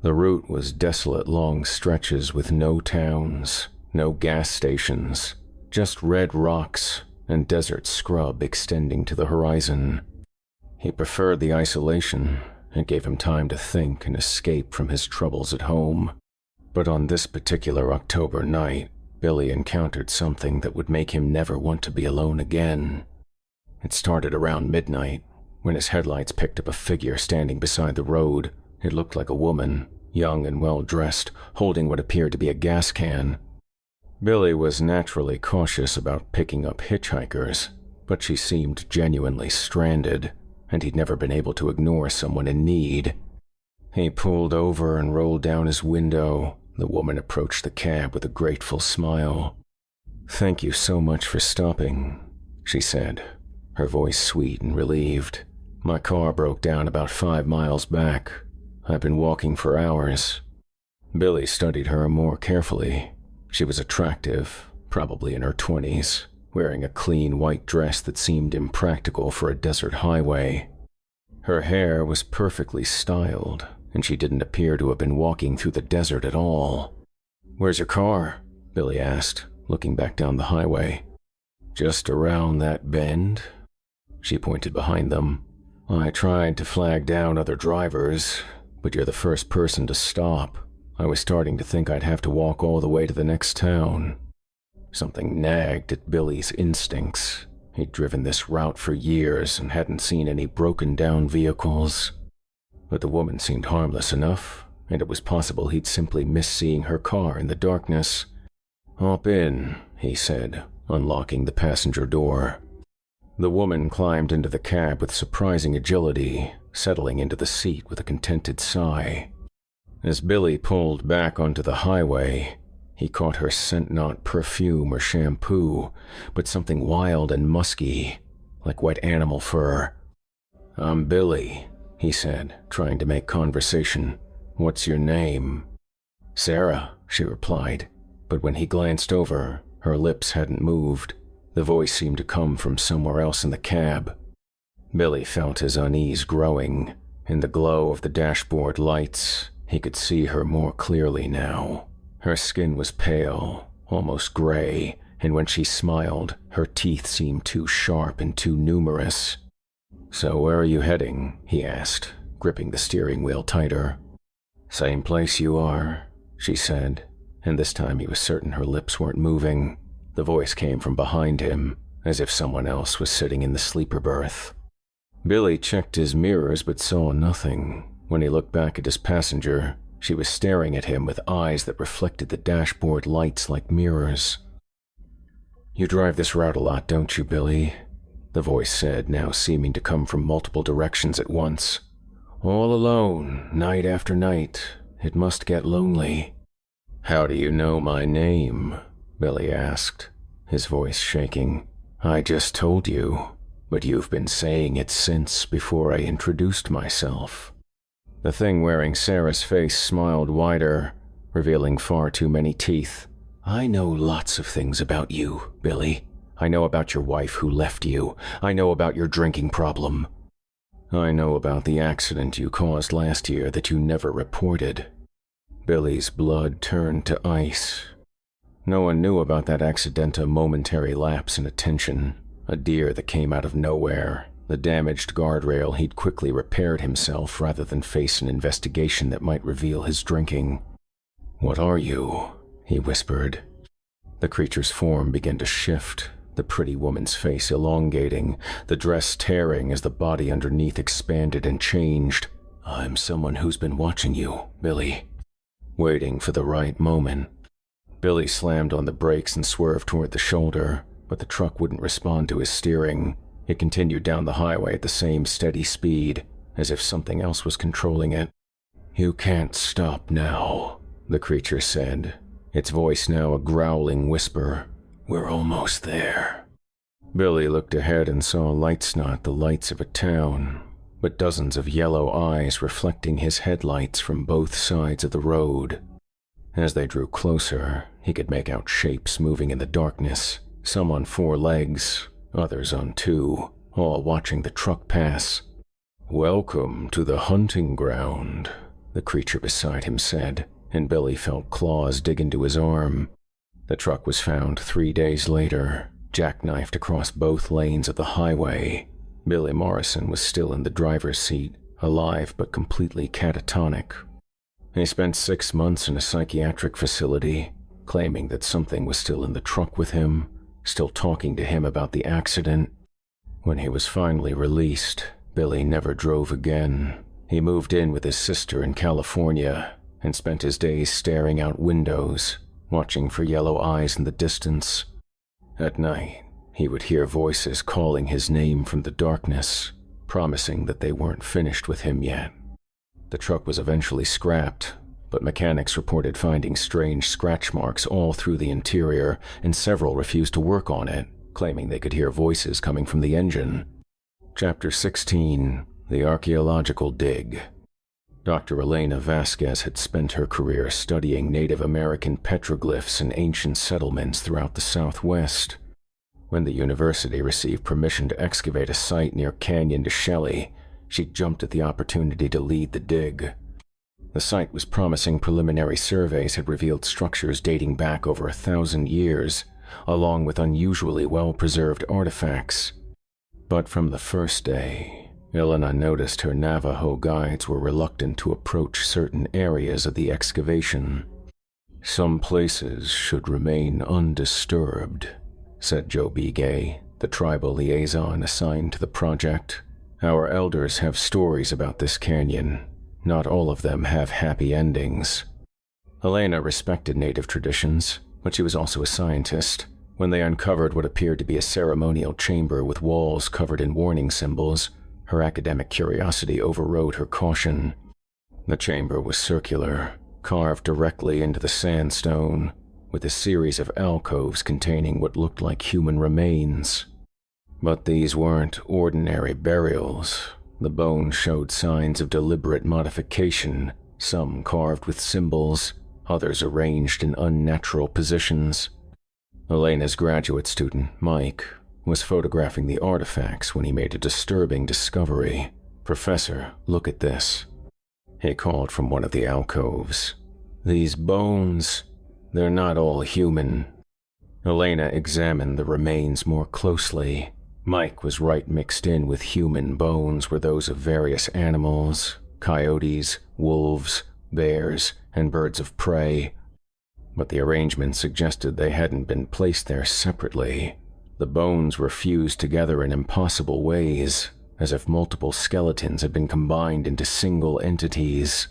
The route was desolate long stretches with no towns, no gas stations, just red rocks and desert scrub extending to the horizon. He preferred the isolation. It gave him time to think and escape from his troubles at home. But on this particular October night, Billy encountered something that would make him never want to be alone again. It started around midnight, when his headlights picked up a figure standing beside the road. It looked like a woman, young and well-dressed, holding what appeared to be a gas can. Billy was naturally cautious about picking up hitchhikers, but she seemed genuinely stranded, and he'd never been able to ignore someone in need. He pulled over and rolled down his window. The woman approached the cab with a grateful smile. "Thank you so much for stopping," she said, her voice sweet and relieved. "My car broke down about 5 miles back. I've been walking for hours." Billy studied her more carefully. She was attractive, probably in her 20s, wearing a clean white dress that seemed impractical for a desert highway. Her hair was perfectly styled, and she didn't appear to have been walking through the desert at all. "Where's your car?" Billy asked, looking back down the highway. "Just around that bend." She pointed behind them. "I tried to flag down other drivers, but you're the first person to stop. I was starting to think I'd have to walk all the way to the next town." Something nagged at Billy's instincts. He'd driven this route for years and hadn't seen any broken-down vehicles. But the woman seemed harmless enough, and it was possible he'd simply missed seeing her car in the darkness. "Hop in," he said, unlocking the passenger door. The woman climbed into the cab with surprising agility, settling into the seat with a contented sigh. As Billy pulled back onto the highway, he caught her scent not perfume or shampoo, but something wild and musky, like wet animal fur. "I'm Billy," he said, trying to make conversation. "What's your name?" "Sarah," she replied, but when he glanced over, her lips hadn't moved. The voice seemed to come from somewhere else in the cab. Billy felt his unease growing. In the glow of the dashboard lights, he could see her more clearly now. Her skin was pale, almost gray, and when she smiled, her teeth seemed too sharp and too numerous. "So where are you heading?" he asked, gripping the steering wheel tighter. "Same place you are," she said, and this time he was certain her lips weren't moving. The voice came from behind him, as if someone else was sitting in the sleeper berth. Billy checked his mirrors but saw nothing. When he looked back at his passenger, she was staring at him with eyes that reflected the dashboard lights like mirrors. "You drive this route a lot, don't you, Billy?" the voice said, now seeming to come from multiple directions at once. "All alone, night after night. It must get lonely." "How do you know my name?" Billy asked, his voice shaking. "I just told you, but you've been saying it since before I introduced myself." The thing wearing Sarah's face smiled wider, revealing far too many teeth. "I know lots of things about you, Billy. I know about your wife who left you. I know about your drinking problem. I know about the accident you caused last year that you never reported." Billy's blood turned to ice. No one knew about that accidental momentary lapse in attention, a deer that came out of nowhere, the damaged guardrail he'd quickly repaired himself rather than face an investigation that might reveal his drinking. "What are you?" he whispered. The creature's form began to shift, the pretty woman's face elongating, the dress tearing as the body underneath expanded and changed. "I'm someone who's been watching you, Billy." Waiting for the right moment. Billy slammed on the brakes and swerved toward the shoulder, but the truck wouldn't respond to his steering. It continued down the highway at the same steady speed, as if something else was controlling it. "You can't stop now," the creature said, its voice now a growling whisper. "We're almost there." Billy looked ahead and saw lights, not the lights of a town, but dozens of yellow eyes reflecting his headlights from both sides of the road. As they drew closer, he could make out shapes moving in the darkness, some on 4 legs, others on 2, all watching the truck pass. "Welcome to the hunting ground," the creature beside him said, and Billy felt claws dig into his arm. The truck was found 3 days later, jackknifed across both lanes of the highway. Billy Morrison was still in the driver's seat, alive but completely catatonic. He spent 6 months in a psychiatric facility, claiming that something was still in the truck with him, still talking to him about the accident. When he was finally released, Billy never drove again. He moved in with his sister in California and spent his days staring out windows, watching for yellow eyes in the distance. At night, he would hear voices calling his name from the darkness, promising that they weren't finished with him yet. The truck was eventually scrapped, but mechanics reported finding strange scratch marks all through the interior, and several refused to work on it, claiming they could hear voices coming from the engine. Chapter 16: The Archaeological Dig. Dr. Elena Vasquez had spent her career studying Native American petroglyphs in ancient settlements throughout the Southwest. When the university received permission to excavate a site near Canyon de Chelly, she jumped at the opportunity to lead the dig. The site was promising. Preliminary surveys had revealed structures dating back over 1,000 years, along with unusually well-preserved artifacts. But from the first day, Elena noticed her Navajo guides were reluctant to approach certain areas of the excavation. "Some places should remain undisturbed," said Joe Begay, the tribal liaison assigned to the project. "Our elders have stories about this canyon. Not all of them have happy endings." Elena respected native traditions, but she was also a scientist. When they uncovered what appeared to be a ceremonial chamber with walls covered in warning symbols, her academic curiosity overrode her caution. The chamber was circular, carved directly into the sandstone, with a series of alcoves containing what looked like human remains. But these weren't ordinary burials. The bones showed signs of deliberate modification, some carved with symbols, others arranged in unnatural positions. Elena's graduate student, Mike, was photographing the artifacts when he made a disturbing discovery. "Professor, look at this," he called from one of the alcoves. "These bones, they're not all human." Elena examined the remains more closely. Mike was right. Mixed in with human bones were those of various animals, coyotes, wolves, bears, and birds of prey. But the arrangement suggested they hadn't been placed there separately. The bones were fused together in impossible ways, as if multiple skeletons had been combined into single entities.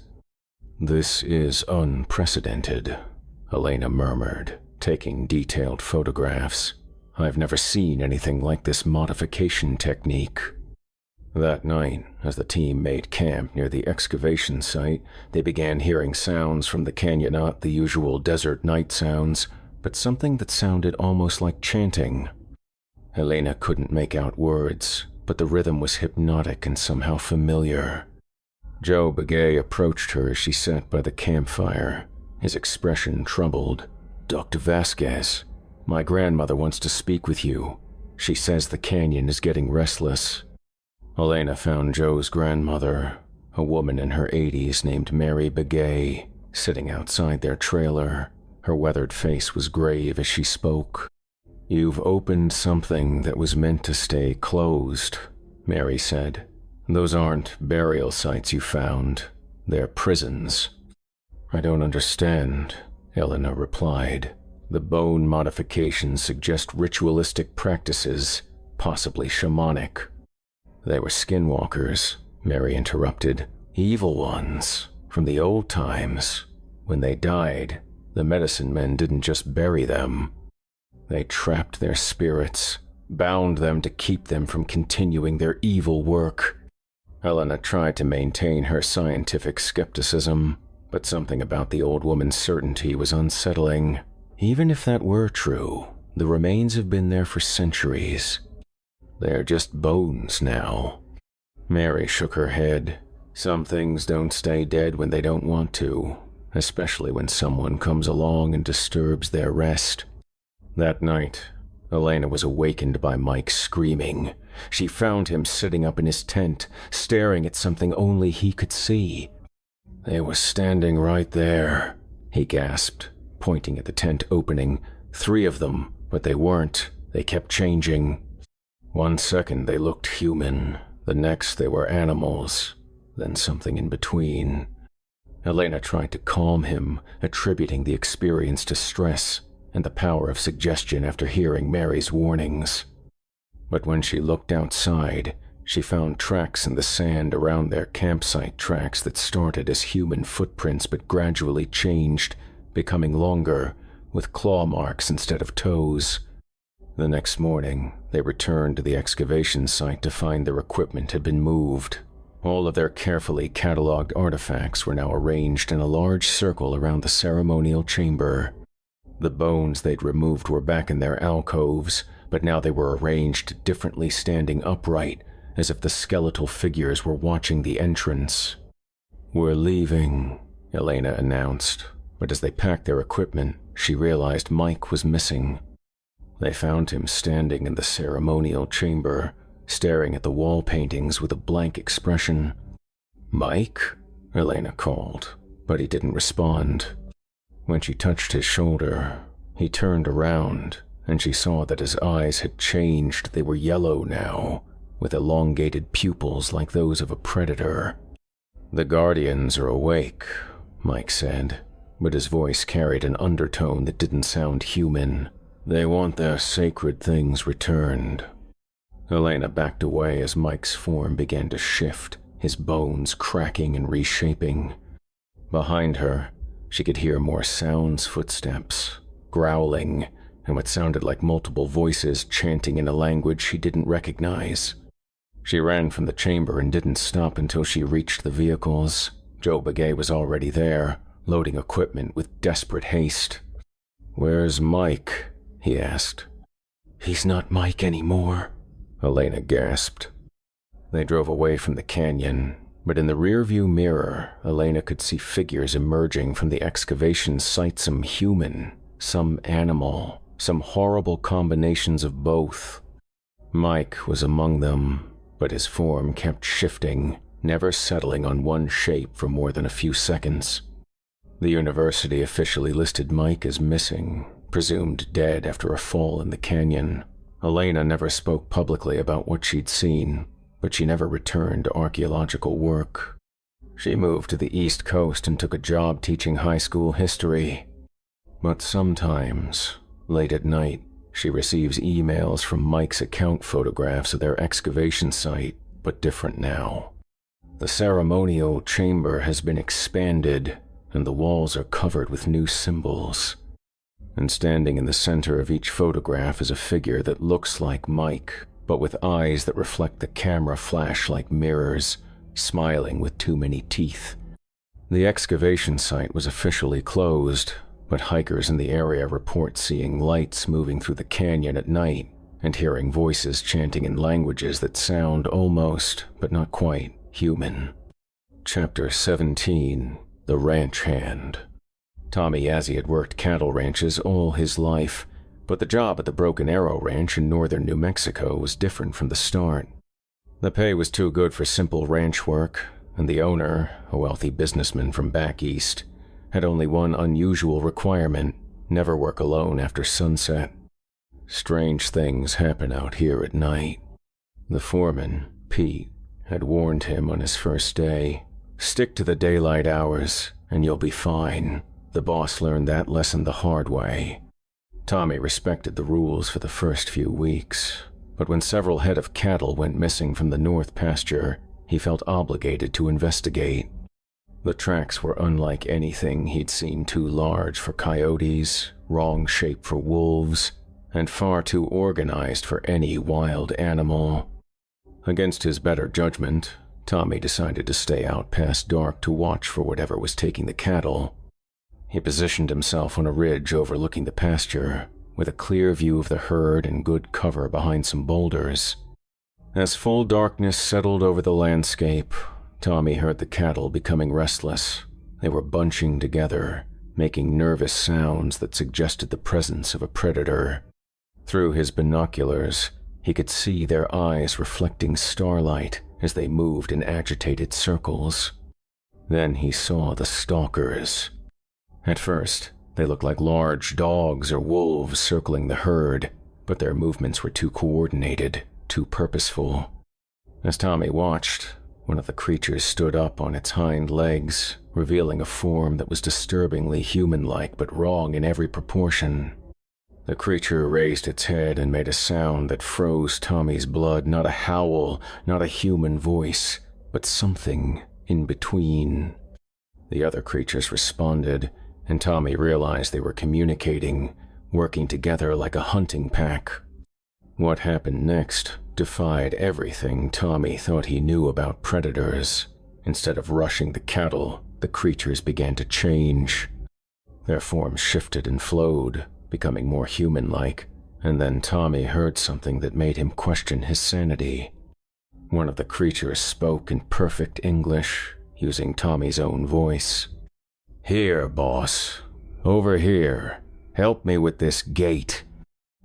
"This is unprecedented," Elena murmured, taking detailed photographs. "I've never seen anything like this modification technique." That night, as the team made camp near the excavation site, they began hearing sounds from the canyon, not the usual desert night sounds, but something that sounded almost like chanting. Elena couldn't make out words, but the rhythm was hypnotic and somehow familiar. Joe Begay approached her as she sat by the campfire, his expression troubled. "Dr. Vasquez, my grandmother wants to speak with you. She says the canyon is getting restless." Elena found Joe's grandmother, a woman in her 80s named Mary Begay, sitting outside their trailer. Her weathered face was grave as she spoke. "You've opened something that was meant to stay closed," Mary said. "Those aren't burial sites you found. They're prisons." "I don't understand," Elena replied. "The bone modifications suggest ritualistic practices, possibly shamanic." "They were skinwalkers," Mary interrupted. "Evil ones, from the old times. When they died, the medicine men didn't just bury them. They trapped their spirits, bound them to keep them from continuing their evil work." Elena tried to maintain her scientific skepticism, but something about the old woman's certainty was unsettling. Even if that were true, the remains have been there for centuries. "They're just bones now." Mary shook her head. "Some things don't stay dead when they don't want to, especially when someone comes along and disturbs their rest." That night, Elena was awakened by Mike screaming. She found him sitting up in his tent, staring at something only he could see. "They were standing right there," he gasped, pointing at the tent opening. "3 of them, but they weren't. They kept changing. One second they looked human, the next they were animals, then something in between." Elena tried to calm him, attributing the experience to stress and the power of suggestion after hearing Mary's warnings. But when she looked outside, she found tracks in the sand around their campsite, tracks that started as human footprints but gradually changed, becoming longer, with claw marks instead of toes. The next morning, they returned to the excavation site to find their equipment had been moved. All of their carefully cataloged artifacts were now arranged in a large circle around the ceremonial chamber. The bones they'd removed were back in their alcoves, but now they were arranged differently, standing upright, as if the skeletal figures were watching the entrance. "We're leaving," Elena announced, but as they packed their equipment, she realized Mike was missing. They found him standing in the ceremonial chamber, staring at the wall paintings with a blank expression. "Mike?" Elena called, but he didn't respond. When she touched his shoulder, he turned around, and she saw that his eyes had changed. They were yellow now, with elongated pupils like those of a predator. "The Guardians are awake," Mike said, but his voice carried an undertone that didn't sound human. "They want their sacred things returned." Elena backed away as Mike's form began to shift, his bones cracking and reshaping. Behind her, she could hear more sounds, footsteps, growling, and what sounded like multiple voices chanting in a language she didn't recognize. She ran from the chamber and didn't stop until she reached the vehicles. Joe Begay was already there, loading equipment with desperate haste. "Where's Mike?" he asked. "He's not Mike anymore," Elena gasped. They drove away from the canyon, but in the rearview mirror, Elena could see figures emerging from the excavation site, some human, some animal, some horrible combinations of both. Mike was among them, but his form kept shifting, never settling on one shape for more than a few seconds. The university officially listed Mike as missing, presumed dead after a fall in the canyon. Elena never spoke publicly about what she'd seen, but she never returned to archaeological work. She moved to the East Coast and took a job teaching high school history. But sometimes, late at night, she receives emails from Mike's account photographs of their excavation site, but different now. The ceremonial chamber has been expanded, and the walls are covered with new symbols. And standing in the center of each photograph is a figure that looks like Mike, but with eyes that reflect the camera flash like mirrors, smiling with too many teeth. The excavation site was officially closed, but hikers in the area report seeing lights moving through the canyon at night and hearing voices chanting in languages that sound almost, but not quite, human. Chapter 17. The Ranch Hand. Tommy Yazzie had worked cattle ranches all his life, but the job at the Broken Arrow Ranch in northern New Mexico was different from the start. The pay was too good for simple ranch work, and the owner, a wealthy businessman from back east, had only one unusual requirement: never work alone after sunset. Strange things happen out here at night. The foreman, Pete, had warned him on his first day, "Stick to the daylight hours, and you'll be fine." The boss learned that lesson the hard way. Tommy respected the rules for the first few weeks, but when several head of cattle went missing from the north pasture, he felt obligated to investigate. The tracks were unlike anything he'd seen, too large for coyotes, wrong shape for wolves, and far too organized for any wild animal. Against his better judgment, Tommy decided to stay out past dark to watch for whatever was taking the cattle. He positioned himself on a ridge overlooking the pasture, with a clear view of the herd and good cover behind some boulders. As full darkness settled over the landscape, Tommy heard the cattle becoming restless. They were bunching together, making nervous sounds that suggested the presence of a predator. Through his binoculars, he could see their eyes reflecting starlight as they moved in agitated circles. Then he saw the stalkers. At first, they looked like large dogs or wolves circling the herd, but their movements were too coordinated, too purposeful. As Tommy watched, one of the creatures stood up on its hind legs, revealing a form that was disturbingly human-like but wrong in every proportion. The creature raised its head and made a sound that froze Tommy's blood, not a howl, not a human voice, but something in between. The other creatures responded, and Tommy realized they were communicating, working together like a hunting pack. What happened next defied everything Tommy thought he knew about predators. Instead of rushing the cattle, the creatures began to change. Their forms shifted and flowed, becoming more human-like, and then Tommy heard something that made him question his sanity. One of the creatures spoke in perfect English, using Tommy's own voice. "Here, boss. Over here. Help me with this gate."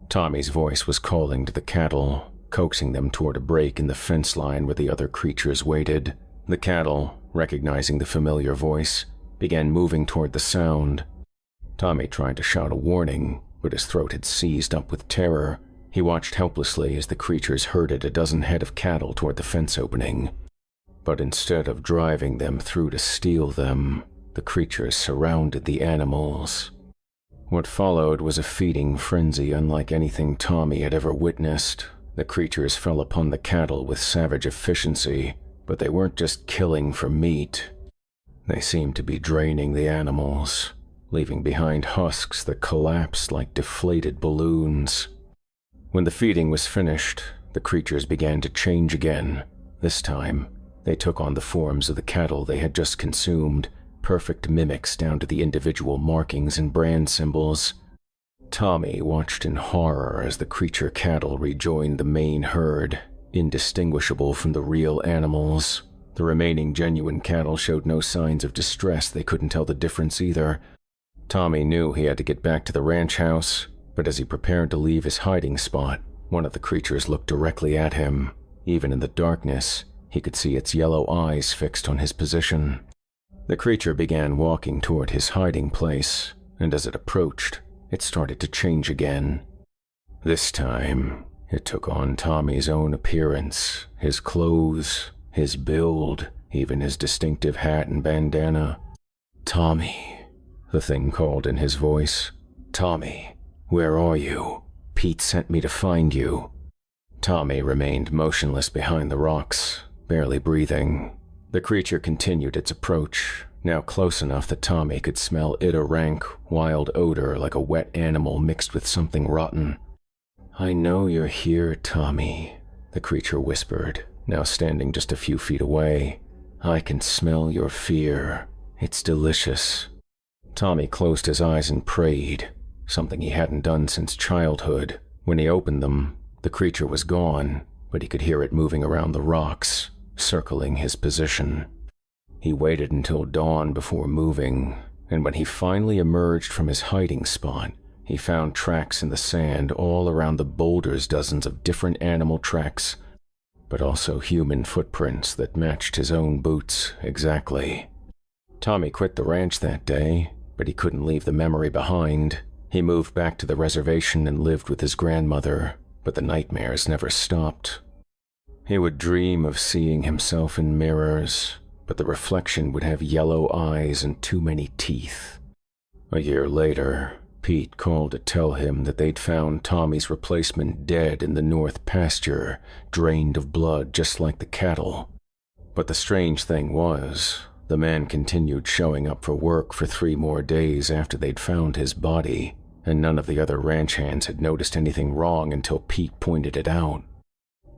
Tommy's voice was calling to the cattle, coaxing them toward a break in the fence line where the other creatures waited. The cattle, recognizing the familiar voice, began moving toward the sound. Tommy tried to shout a warning, but his throat had seized up with terror. He watched helplessly as the creatures herded a dozen head of cattle toward the fence opening. But instead of driving them through to steal them, the creatures surrounded the animals. What followed was a feeding frenzy unlike anything Tommy had ever witnessed. The creatures fell upon the cattle with savage efficiency, but they weren't just killing for meat. They seemed to be draining the animals, leaving behind husks that collapsed like deflated balloons. When the feeding was finished, the creatures began to change again. This time, they took on the forms of the cattle they had just consumed, perfect mimics down to the individual markings and brand symbols. Tommy watched in horror as the creature cattle rejoined the main herd, indistinguishable from the real animals. The remaining genuine cattle showed no signs of distress. They couldn't tell the difference either. Tommy knew he had to get back to the ranch house, but as he prepared to leave his hiding spot, one of the creatures looked directly at him. Even in the darkness, he could see its yellow eyes fixed on his position. The creature began walking toward his hiding place, and as it approached, it started to change again. This time, it took on Tommy's own appearance, his clothes, his build, even his distinctive hat and bandana. "Tommy," the thing called in his voice. "Tommy, where are you? Pete sent me to find you." Tommy remained motionless behind the rocks, barely breathing. The creature continued its approach, now close enough that Tommy could smell it, a rank, wild odor like a wet animal mixed with something rotten. "I know you're here, Tommy," the creature whispered, now standing just a few feet away. "I can smell your fear. It's delicious." Tommy closed his eyes and prayed, something he hadn't done since childhood. When he opened them, the creature was gone, but he could hear it moving around the rocks, circling his position. He waited until dawn before moving, and when he finally emerged from his hiding spot, he found tracks in the sand all around the boulders, dozens of different animal tracks, but also human footprints that matched his own boots exactly. Tommy quit the ranch that day, but he couldn't leave the memory behind. He moved back to the reservation and lived with his grandmother, but the nightmares never stopped. He would dream of seeing himself in mirrors, but the reflection would have yellow eyes and too many teeth. A year later, Pete called to tell him that they'd found Tommy's replacement dead in the north pasture, drained of blood just like the cattle. But the strange thing was, the man continued showing up for work for 3 more days after they'd found his body, and none of the other ranch hands had noticed anything wrong until Pete pointed it out.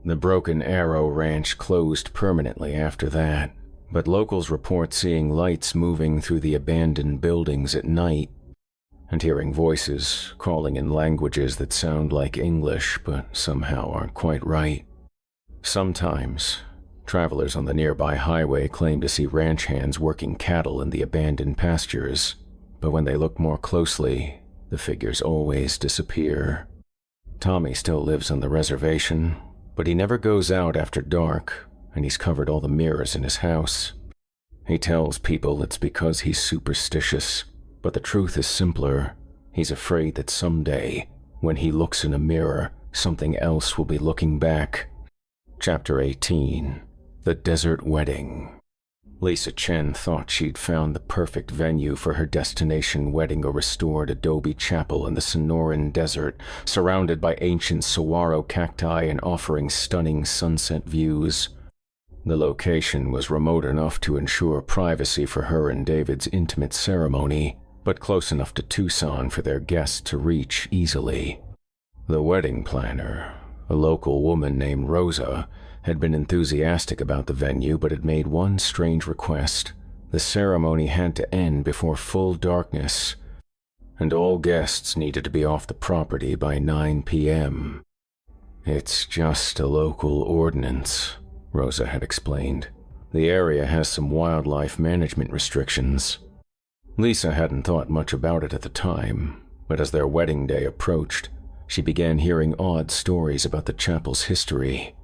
The Broken Arrow Ranch closed permanently after that, but locals report seeing lights moving through the abandoned buildings at night, and hearing voices calling in languages that sound like English but somehow aren't quite right. Sometimes, travelers on the nearby highway claim to see ranch hands working cattle in the abandoned pastures, but when they look more closely, the figures always disappear. Tommy still lives on the reservation, but he never goes out after dark, and he's covered all the mirrors in his house. He tells people it's because he's superstitious, but the truth is simpler. He's afraid that someday, when he looks in a mirror, something else will be looking back. Chapter 18. The Desert Wedding. Lisa Chen thought she'd found the perfect venue for her destination wedding, a restored adobe chapel in the Sonoran Desert, surrounded by ancient saguaro cacti and offering stunning sunset views. The location was remote enough to ensure privacy for her and David's intimate ceremony, but close enough to Tucson for their guests to reach easily. The wedding planner, a local woman named Rosa, had been enthusiastic about the venue but had made one strange request. The ceremony had to end before full darkness, and all guests needed to be off the property by 9 p.m. "It's just a local ordinance," Rosa had explained. "The area has some wildlife management restrictions." Lisa hadn't thought much about it at the time, but as their wedding day approached, she began hearing odd stories about the chapel's history.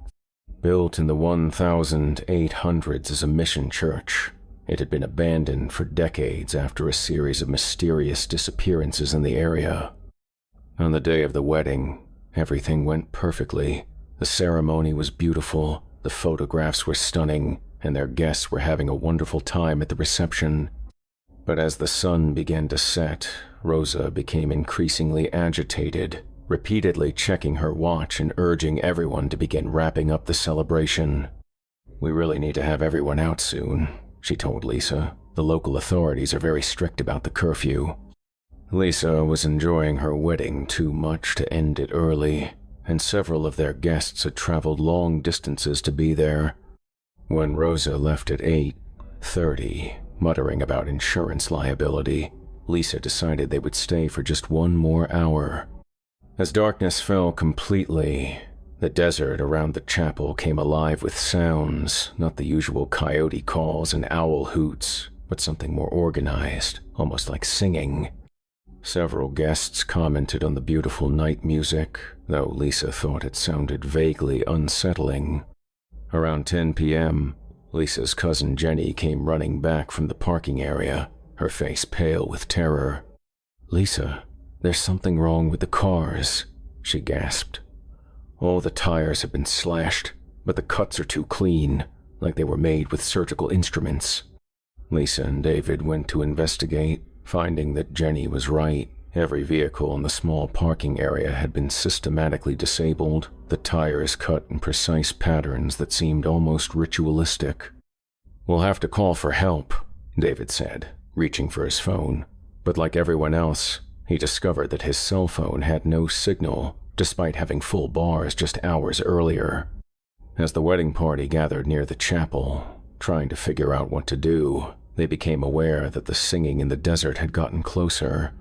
Built in the 1800s as a mission church, it had been abandoned for decades after a series of mysterious disappearances in the area. On the day of the wedding, everything went perfectly. The ceremony was beautiful, the photographs were stunning, and their guests were having a wonderful time at the reception. But as the sun began to set, Rosa became increasingly agitated, repeatedly checking her watch and urging everyone to begin wrapping up the celebration. "We really need to have everyone out soon," she told Lisa. "The local authorities are very strict about the curfew." Lisa was enjoying her wedding too much to end it early, and several of their guests had traveled long distances to be there. When Rosa left at 8:30, muttering about insurance liability, Lisa decided they would stay for just 1 more hour. As darkness fell completely, the desert around the chapel came alive with sounds, not the usual coyote calls and owl hoots, but something more organized, almost like singing. Several guests commented on the beautiful night music, though Lisa thought it sounded vaguely unsettling. Around 10 p.m., Lisa's cousin Jenny came running back from the parking area, her face pale with terror. "Lisa, there's something wrong with the cars," she gasped. "All the tires have been slashed, but the cuts are too clean. like they were made with surgical instruments. Lisa and David went to investigate, finding that Jenny was right. Every vehicle in the small parking area had been systematically disabled, the tires cut in precise patterns that seemed almost ritualistic. "We'll have to call for help," David said, reaching for his phone. But like everyone else, he discovered that his cell phone had no signal, despite having full bars just hours earlier. As the wedding party gathered near the chapel, trying to figure out what to do, they became aware that the singing in the desert had gotten closer.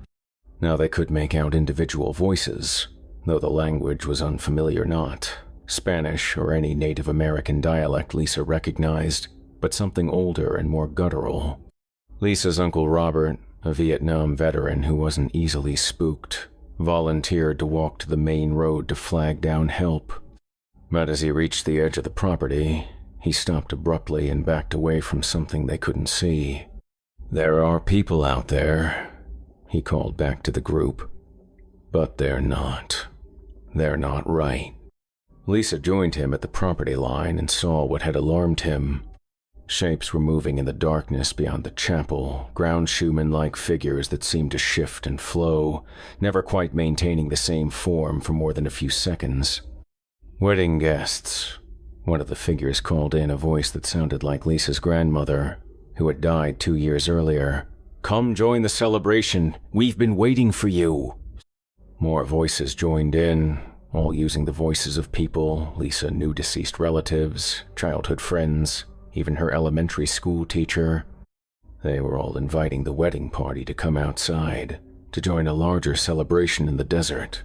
Now they could make out individual voices, though the language was unfamiliar, not Spanish or any Native American dialect Lisa recognized, but something older and more guttural. Lisa's Uncle Robert, a Vietnam veteran who wasn't easily spooked, volunteered to walk to the main road to flag down help. But as he reached the edge of the property, he stopped abruptly and backed away from something they couldn't see. "There are people out there," he called back to the group. "But they're not. They're not right." Lisa joined him at the property line and saw what had alarmed him. Shapes were moving in the darkness beyond the chapel, ground shoeman-like figures that seemed to shift and flow, never quite maintaining the same form for more than a few seconds. "Wedding guests," one of the figures called in, a voice that sounded like Lisa's grandmother, who had died 2 years earlier. "Come join the celebration. We've been waiting for you." More voices joined in, all using the voices of people Lisa knew, deceased relatives, childhood friends, even her elementary school teacher. They were all inviting the wedding party to come outside, to join a larger celebration in the desert.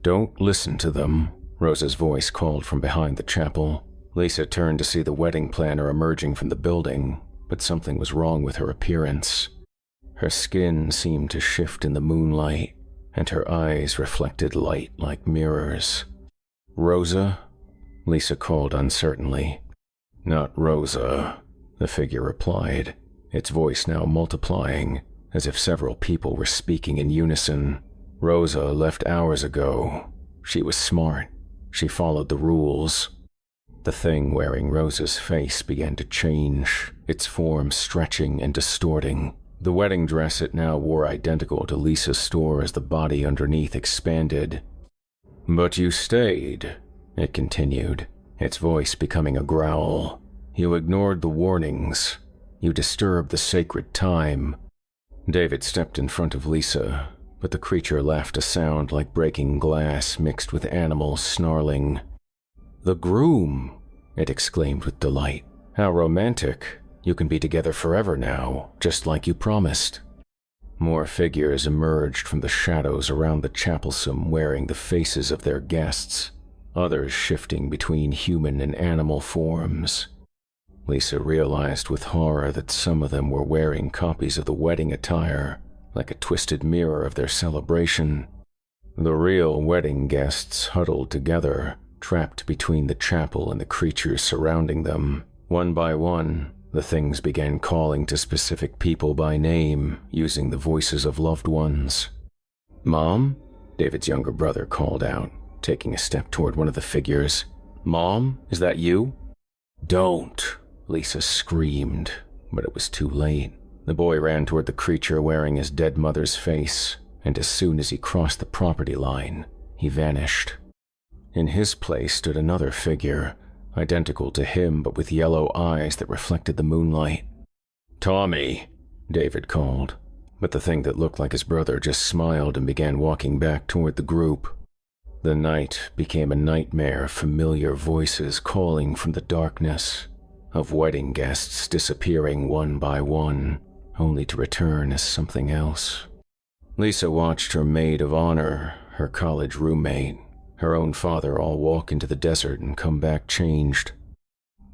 "Don't listen to them," Rosa's voice called from behind the chapel. Lisa turned to see the wedding planner emerging from the building, but something was wrong with her appearance. Her skin seemed to shift in the moonlight, and her eyes reflected light like mirrors. "Rosa?" Lisa called uncertainly. "Not Rosa," the figure replied, its voice now multiplying, as if several people were speaking in unison. "Rosa left hours ago. She was smart. She followed the rules." The thing wearing Rosa's face began to change, its form stretching and distorting. The wedding dress it now wore identical to Lisa's store as the body underneath expanded. "But you stayed," it continued, its voice becoming a growl. "You ignored the warnings. You disturbed the sacred time." David stepped in front of Lisa, but the creature laughed a sound like breaking glass mixed with animal snarling. "The groom!" it exclaimed with delight. "How romantic. You can be together forever now, just like you promised." More figures emerged from the shadows around the chapelsome, wearing the faces of their guests, others shifting between human and animal forms. Lisa realized with horror that some of them were wearing copies of the wedding attire, like a twisted mirror of their celebration. The real wedding guests huddled together, trapped between the chapel and the creatures surrounding them. One by one, the things began calling to specific people by name, using the voices of loved ones. "Mom?" David's younger brother called out, taking a step toward one of the figures. "Mom, is that you?" "Don't!" Lisa screamed, but it was too late. The boy ran toward the creature wearing his dead mother's face, and as soon as he crossed the property line, he vanished. In his place stood another figure, identical to him but with yellow eyes that reflected the moonlight. "Tommy," David called, but the thing that looked like his brother just smiled and began walking back toward the group. The night became a nightmare of familiar voices calling from the darkness, of wedding guests disappearing one by one, only to return as something else. Lisa watched her maid of honor, her college roommate, her own father all walk into the desert and come back changed.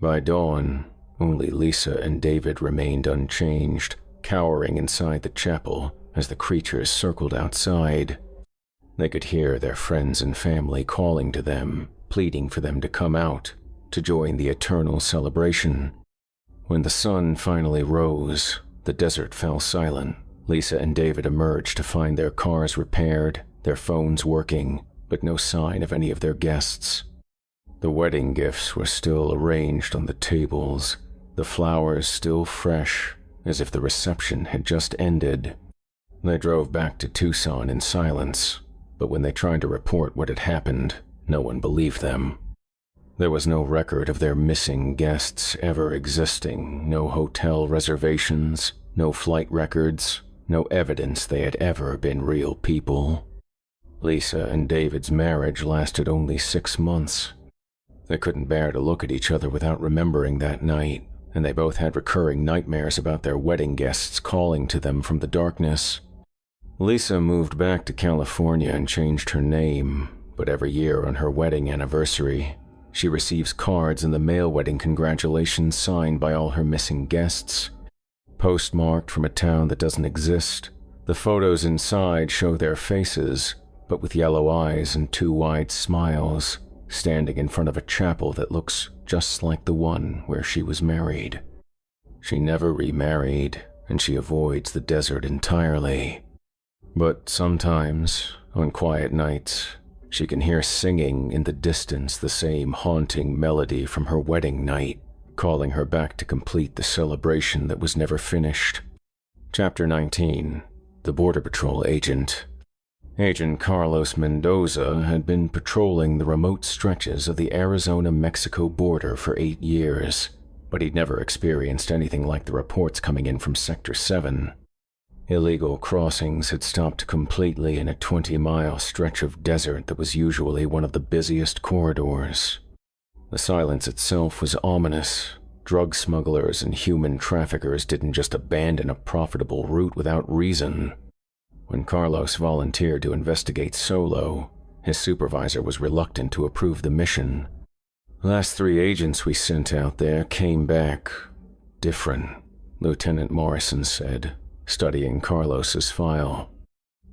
By dawn, only Lisa and David remained unchanged, cowering inside the chapel as the creatures circled outside. They could hear their friends and family calling to them, pleading for them to come out, to join the eternal celebration. When the sun finally rose, the desert fell silent. Lisa and David emerged to find their cars repaired, their phones working, but no sign of any of their guests. The wedding gifts were still arranged on the tables, the flowers still fresh, as if the reception had just ended. They drove back to Tucson in silence, but when they tried to report what had happened, no one believed them. There was no record of their missing guests ever existing, no hotel reservations, no flight records, no evidence they had ever been real people. Lisa and David's marriage lasted only 6 months. They couldn't bear to look at each other without remembering that night, and they both had recurring nightmares about their wedding guests calling to them from the darkness. Lisa moved back to California and changed her name, but every year on her wedding anniversary, she receives cards in the mail wedding congratulations signed by all her missing guests. Postmarked from a town that doesn't exist, the photos inside show their faces, but with yellow eyes and 2 wide smiles, standing in front of a chapel that looks just like the one where she was married. She never remarried, and she avoids the desert entirely. But sometimes, on quiet nights, she can hear singing in the distance the same haunting melody from her wedding night, calling her back to complete the celebration that was never finished. Chapter 19. The Border Patrol Agent. Agent Carlos Mendoza had been patrolling the remote stretches of the Arizona-Mexico border for 8 years, but he'd never experienced anything like the reports coming in from Sector 7. Illegal crossings had stopped completely in a 20-mile stretch of desert that was usually one of the busiest corridors. The silence itself was ominous. Drug smugglers and human traffickers didn't just abandon a profitable route without reason. When Carlos volunteered to investigate solo, his supervisor was reluctant to approve the mission. Last 3 agents we sent out there came back different, Lieutenant Morrison said, studying Carlos's file.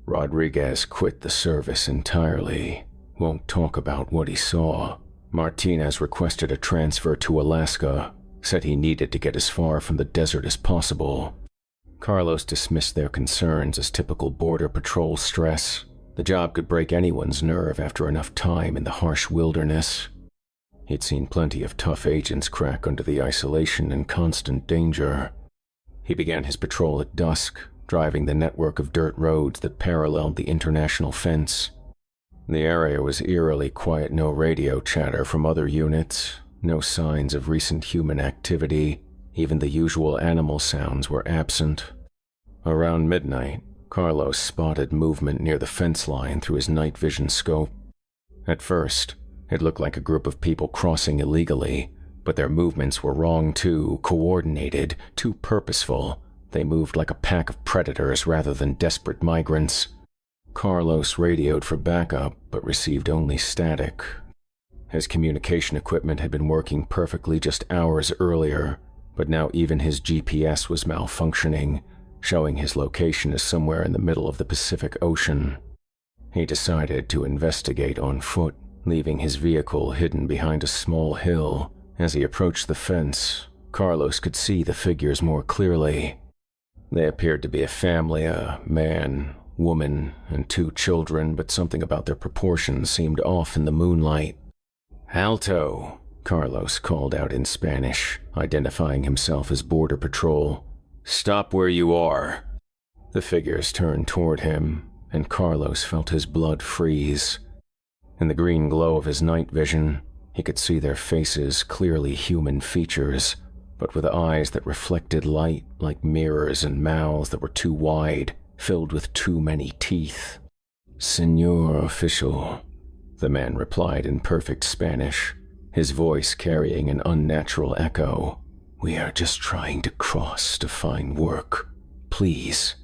Rodriguez quit the service entirely. Won't talk about what he saw. Martinez requested a transfer to Alaska, said he needed to get as far from the desert as possible. Carlos dismissed their concerns as typical Border Patrol stress. The job could break anyone's nerve after enough time in the harsh wilderness. He'd seen plenty of tough agents crack under the isolation and constant danger. He began his patrol at dusk, driving the network of dirt roads that paralleled the international fence. The area was eerily quiet, no radio chatter from other units, no signs of recent human activity. Even the usual animal sounds were absent. Around midnight, Carlos spotted movement near the fence line through his night vision scope. At first, it looked like a group of people crossing illegally, but their movements were wrong too coordinated, too purposeful. They moved like a pack of predators rather than desperate migrants. Carlos radioed for backup, but received only static. His communication equipment had been working perfectly just hours earlier, but now even his GPS was malfunctioning, showing his location as somewhere in the middle of the Pacific Ocean. He decided to investigate on foot, leaving his vehicle hidden behind a small hill. As he approached the fence, Carlos could see the figures more clearly. They appeared to be a family, a man, woman, and 2 children, but something about their proportions seemed off in the moonlight. "Alto," Carlos called out in Spanish, identifying himself as Border Patrol. "Stop where you are." The figures turned toward him, and Carlos felt his blood freeze. In the green glow of his night vision, he could see their faces, clearly human features, but with eyes that reflected light like mirrors and mouths that were too wide, filled with too many teeth. "Señor Official," the man replied in perfect Spanish, his voice carrying an unnatural echo. "We are just trying to cross to find work. Please,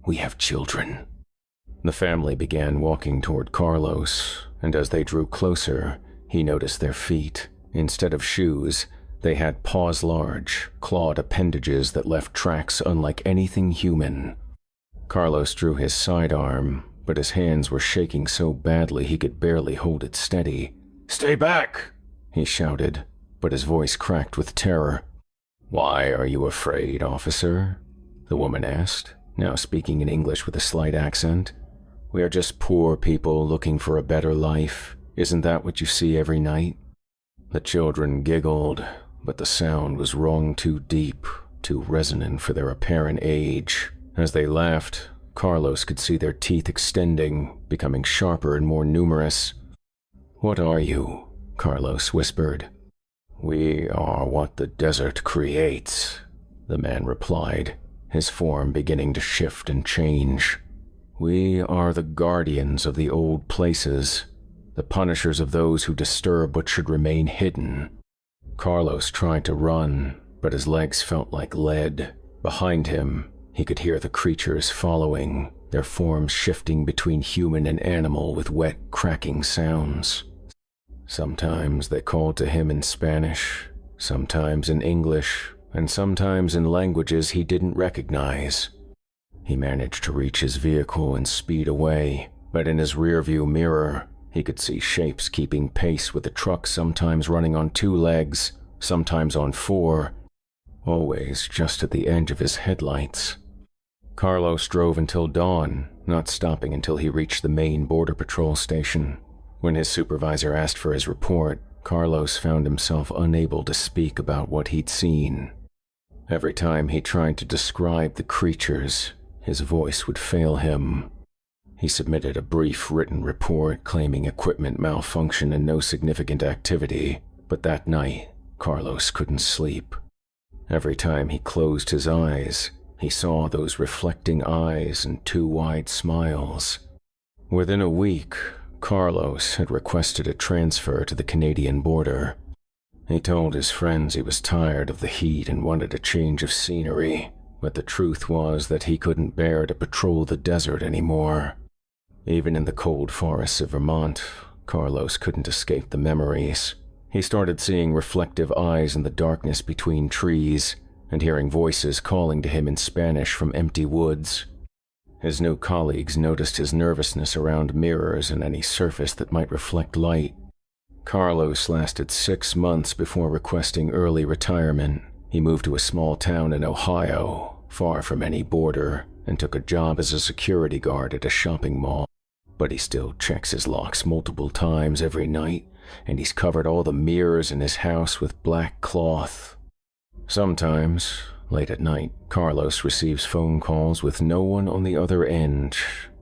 we have children." The family began walking toward Carlos, and as they drew closer, he noticed their feet. Instead of shoes, they had paws large, clawed appendages that left tracks unlike anything human. Carlos drew his sidearm, but his hands were shaking so badly he could barely hold it steady. "Stay back!" he shouted, but his voice cracked with terror. "Why are you afraid, officer?" the woman asked, now speaking in English with a slight accent. "We are just poor people looking for a better life. Isn't that what you see every night?" The children giggled, but the sound was rung too deep, too resonant for their apparent age. As they laughed, Carlos could see their teeth extending, becoming sharper and more numerous. "What are you?" Carlos whispered. "We are what the desert creates," the man replied, his form beginning to shift and change. "We are the guardians of the old places, the punishers of those who disturb what should remain hidden." Carlos tried to run, but his legs felt like lead. Behind him, he could hear the creatures following, their forms shifting between human and animal with wet, cracking sounds. Sometimes they called to him in Spanish, sometimes in English, and sometimes in languages he didn't recognize. He managed to reach his vehicle and speed away, but in his rearview mirror, he could see shapes keeping pace with the truck, sometimes running on 2 legs, sometimes on 4, always just at the edge of his headlights. Carlos drove until dawn, not stopping until he reached the main border patrol station. When his supervisor asked for his report, Carlos found himself unable to speak about what he'd seen. Every time he tried to describe the creatures, his voice would fail him. He submitted a brief written report claiming equipment malfunction and no significant activity, but that night, Carlos couldn't sleep. Every time he closed his eyes, he saw those reflecting eyes and 2 wide smiles. Within a week, Carlos had requested a transfer to the Canadian border. He told his friends he was tired of the heat and wanted a change of scenery, but the truth was that he couldn't bear to patrol the desert anymore. Even in the cold forests of Vermont, Carlos couldn't escape the memories. He started seeing reflective eyes in the darkness between trees and hearing voices calling to him in Spanish from empty woods. His new colleagues noticed his nervousness around mirrors and any surface that might reflect light. Carlos lasted 6 months before requesting early retirement. He moved to a small town in Ohio, far from any border, and took a job as a security guard at a shopping mall. But he still checks his locks multiple times every night, and he's covered all the mirrors in his house with black cloth. Sometimes, late at night, Carlos receives phone calls with no one on the other end,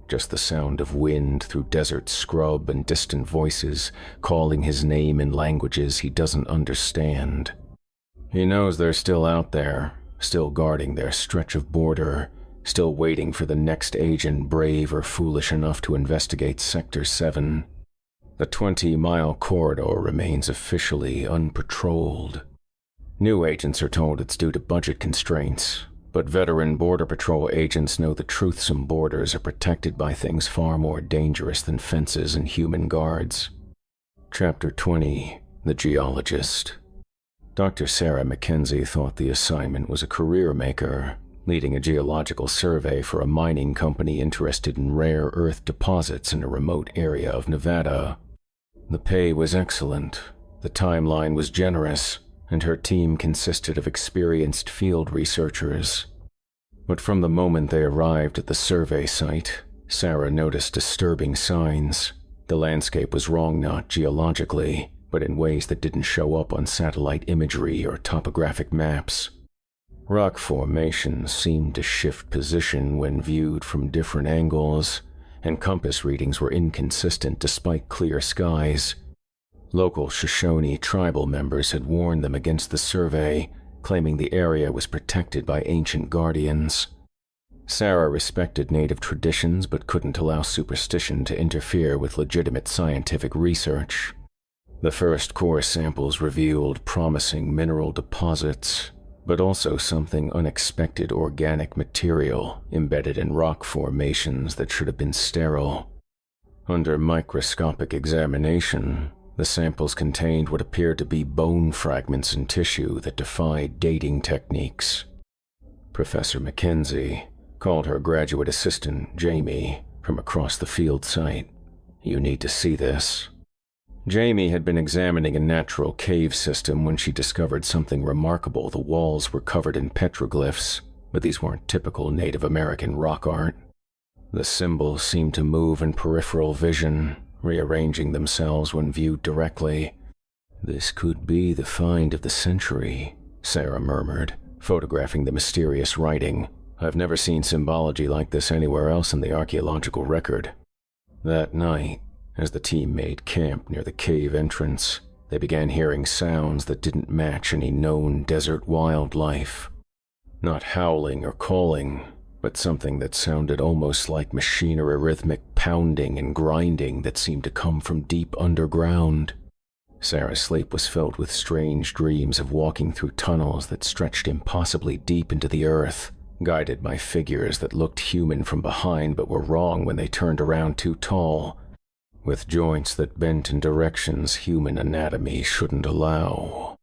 just the sound of wind through desert scrub and distant voices calling his name in languages he doesn't understand. He knows they're still out there, still guarding their stretch of border, still waiting for the next agent brave or foolish enough to investigate Sector 7. The 20-mile corridor remains officially unpatrolled. New agents are told it's due to budget constraints, but veteran Border Patrol agents know the truthsome borders are protected by things far more dangerous than fences and human guards. Chapter 20: The Geologist. Dr. Sarah Mackenzie thought the assignment was a career maker, leading a geological survey for a mining company interested in rare earth deposits in a remote area of Nevada. The pay was excellent, the timeline was generous, and her team consisted of experienced field researchers. But from the moment they arrived at the survey site, Sarah noticed disturbing signs. The landscape was wrong not geologically, but in ways that didn't show up on satellite imagery or topographic maps. Rock formations seemed to shift position when viewed from different angles, and compass readings were inconsistent despite clear skies. Local Shoshone tribal members had warned them against the survey, claiming the area was protected by ancient guardians. Sarah respected native traditions but couldn't allow superstition to interfere with legitimate scientific research. The first core samples revealed promising mineral deposits, but also something unexpected: organic material embedded in rock formations that should have been sterile. Under microscopic examination, the samples contained what appeared to be bone fragments and tissue that defied dating techniques. Professor Mackenzie called her graduate assistant, Jamie, from across the field site. "You need to see this." Jamie had been examining a natural cave system when she discovered something remarkable. The walls were covered in petroglyphs, but these weren't typical Native American rock art. The symbols seemed to move in peripheral vision, rearranging themselves when viewed directly. "This could be the find of the century," Sarah murmured, photographing the mysterious writing. "I've never seen symbology like this anywhere else in the archaeological record." That night, as the team made camp near the cave entrance, they began hearing sounds that didn't match any known desert wildlife. Not howling or calling, but something that sounded almost like machine or a rhythmic pounding and grinding that seemed to come from deep underground. Sarah's sleep was filled with strange dreams of walking through tunnels that stretched impossibly deep into the earth, guided by figures that looked human from behind but were wrong when they turned around too tall, with joints that bent in directions human anatomy shouldn't allow.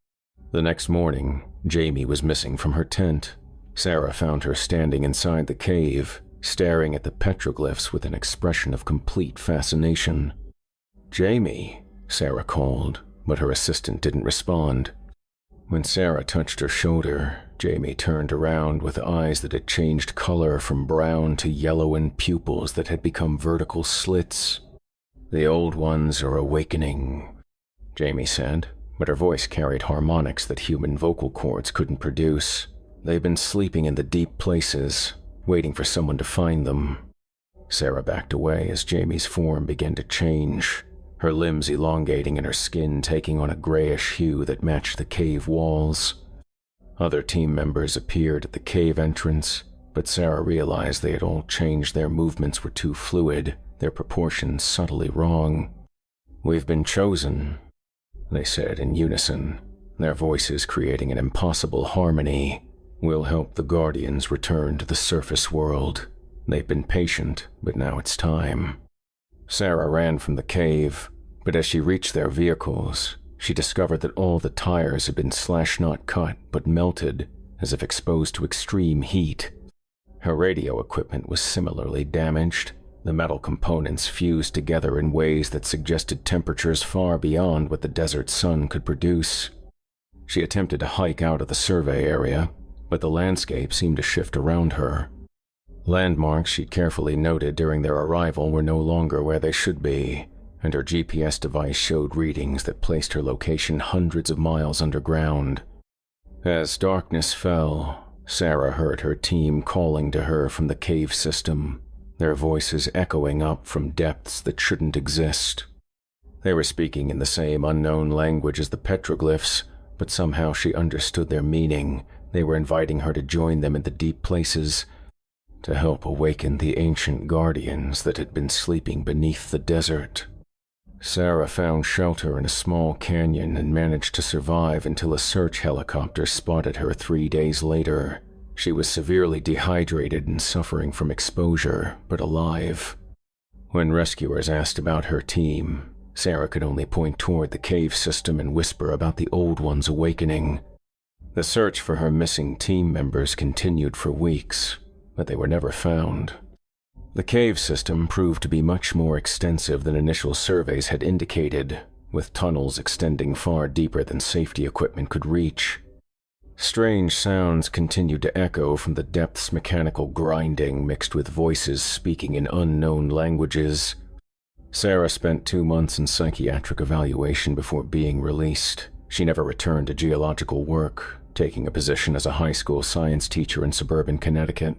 The next morning, Jamie was missing from her tent. Sarah found her standing inside the cave, staring at the petroglyphs with an expression of complete fascination. "Jamie," Sarah called, but her assistant didn't respond. When Sarah touched her shoulder, Jamie turned around with eyes that had changed color from brown to yellow and pupils that had become vertical slits. "The old ones are awakening," Jamie said, but her voice carried harmonics that human vocal cords couldn't produce. "They've been sleeping in the deep places, waiting for someone to find them." Sarah backed away as Jamie's form began to change, her limbs elongating and her skin taking on a grayish hue that matched the cave walls. Other team members appeared at the cave entrance, but Sarah realized they had all changed. Their movements were too fluid, their proportions subtly wrong. "We've been chosen," they said in unison, their voices creating an impossible harmony. "We'll help the Guardians return to the surface world. They've been patient, but now it's time." Sarah ran from the cave, but as she reached their vehicles, she discovered that all the tires had been not cut, but melted, as if exposed to extreme heat. Her radio equipment was similarly damaged, the metal components fused together in ways that suggested temperatures far beyond what the desert sun could produce. She attempted to hike out of the survey area, but the landscape seemed to shift around her. Landmarks she'd carefully noted during their arrival were no longer where they should be, and her GPS device showed readings that placed her location hundreds of miles underground. As darkness fell, Sarah heard her team calling to her from the cave system, their voices echoing up from depths that shouldn't exist. They were speaking in the same unknown language as the petroglyphs, but somehow she understood their meaning. They were inviting her to join them in the deep places, to help awaken the ancient guardians that had been sleeping beneath the desert. Sarah found shelter in a small canyon and managed to survive until a search helicopter spotted her 3 days later. She was severely dehydrated and suffering from exposure, but alive. When rescuers asked about her team, Sarah could only point toward the cave system and whisper about the old ones awakening. The search for her missing team members continued for weeks, but they were never found. The cave system proved to be much more extensive than initial surveys had indicated, with tunnels extending far deeper than safety equipment could reach. Strange sounds continued to echo from the depths, mechanical grinding mixed with voices speaking in unknown languages. Sarah spent 2 months in psychiatric evaluation before being released. She never returned to geological work, taking a position as a high school science teacher in suburban Connecticut.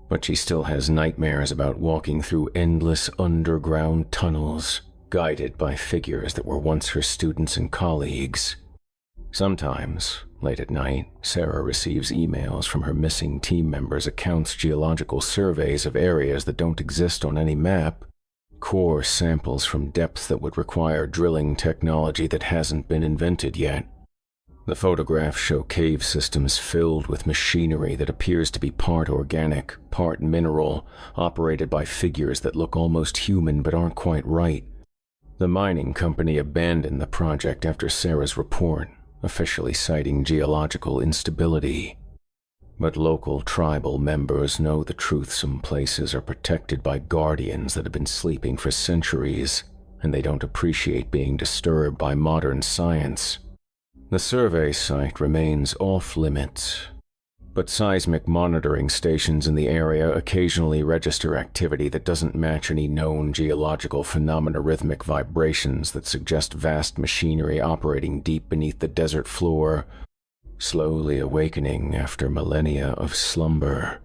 But she still has nightmares about walking through endless underground tunnels, guided by figures that were once her students and colleagues. Sometimes, late at night, Sarah receives emails from her missing team members' accounts, geological surveys of areas that don't exist on any map, core samples from depths that would require drilling technology that hasn't been invented yet. The photographs show cave systems filled with machinery that appears to be part organic, part mineral, operated by figures that look almost human but aren't quite right. The mining company abandoned the project after Sarah's report, officially citing geological instability. But local tribal members know the truth. Some places are protected by guardians that have been sleeping for centuries, and they don't appreciate being disturbed by modern science. The survey site remains off-limits, but seismic monitoring stations in the area occasionally register activity that doesn't match any known geological phenomena, rhythmic vibrations that suggest vast machinery operating deep beneath the desert floor, slowly awakening after millennia of slumber.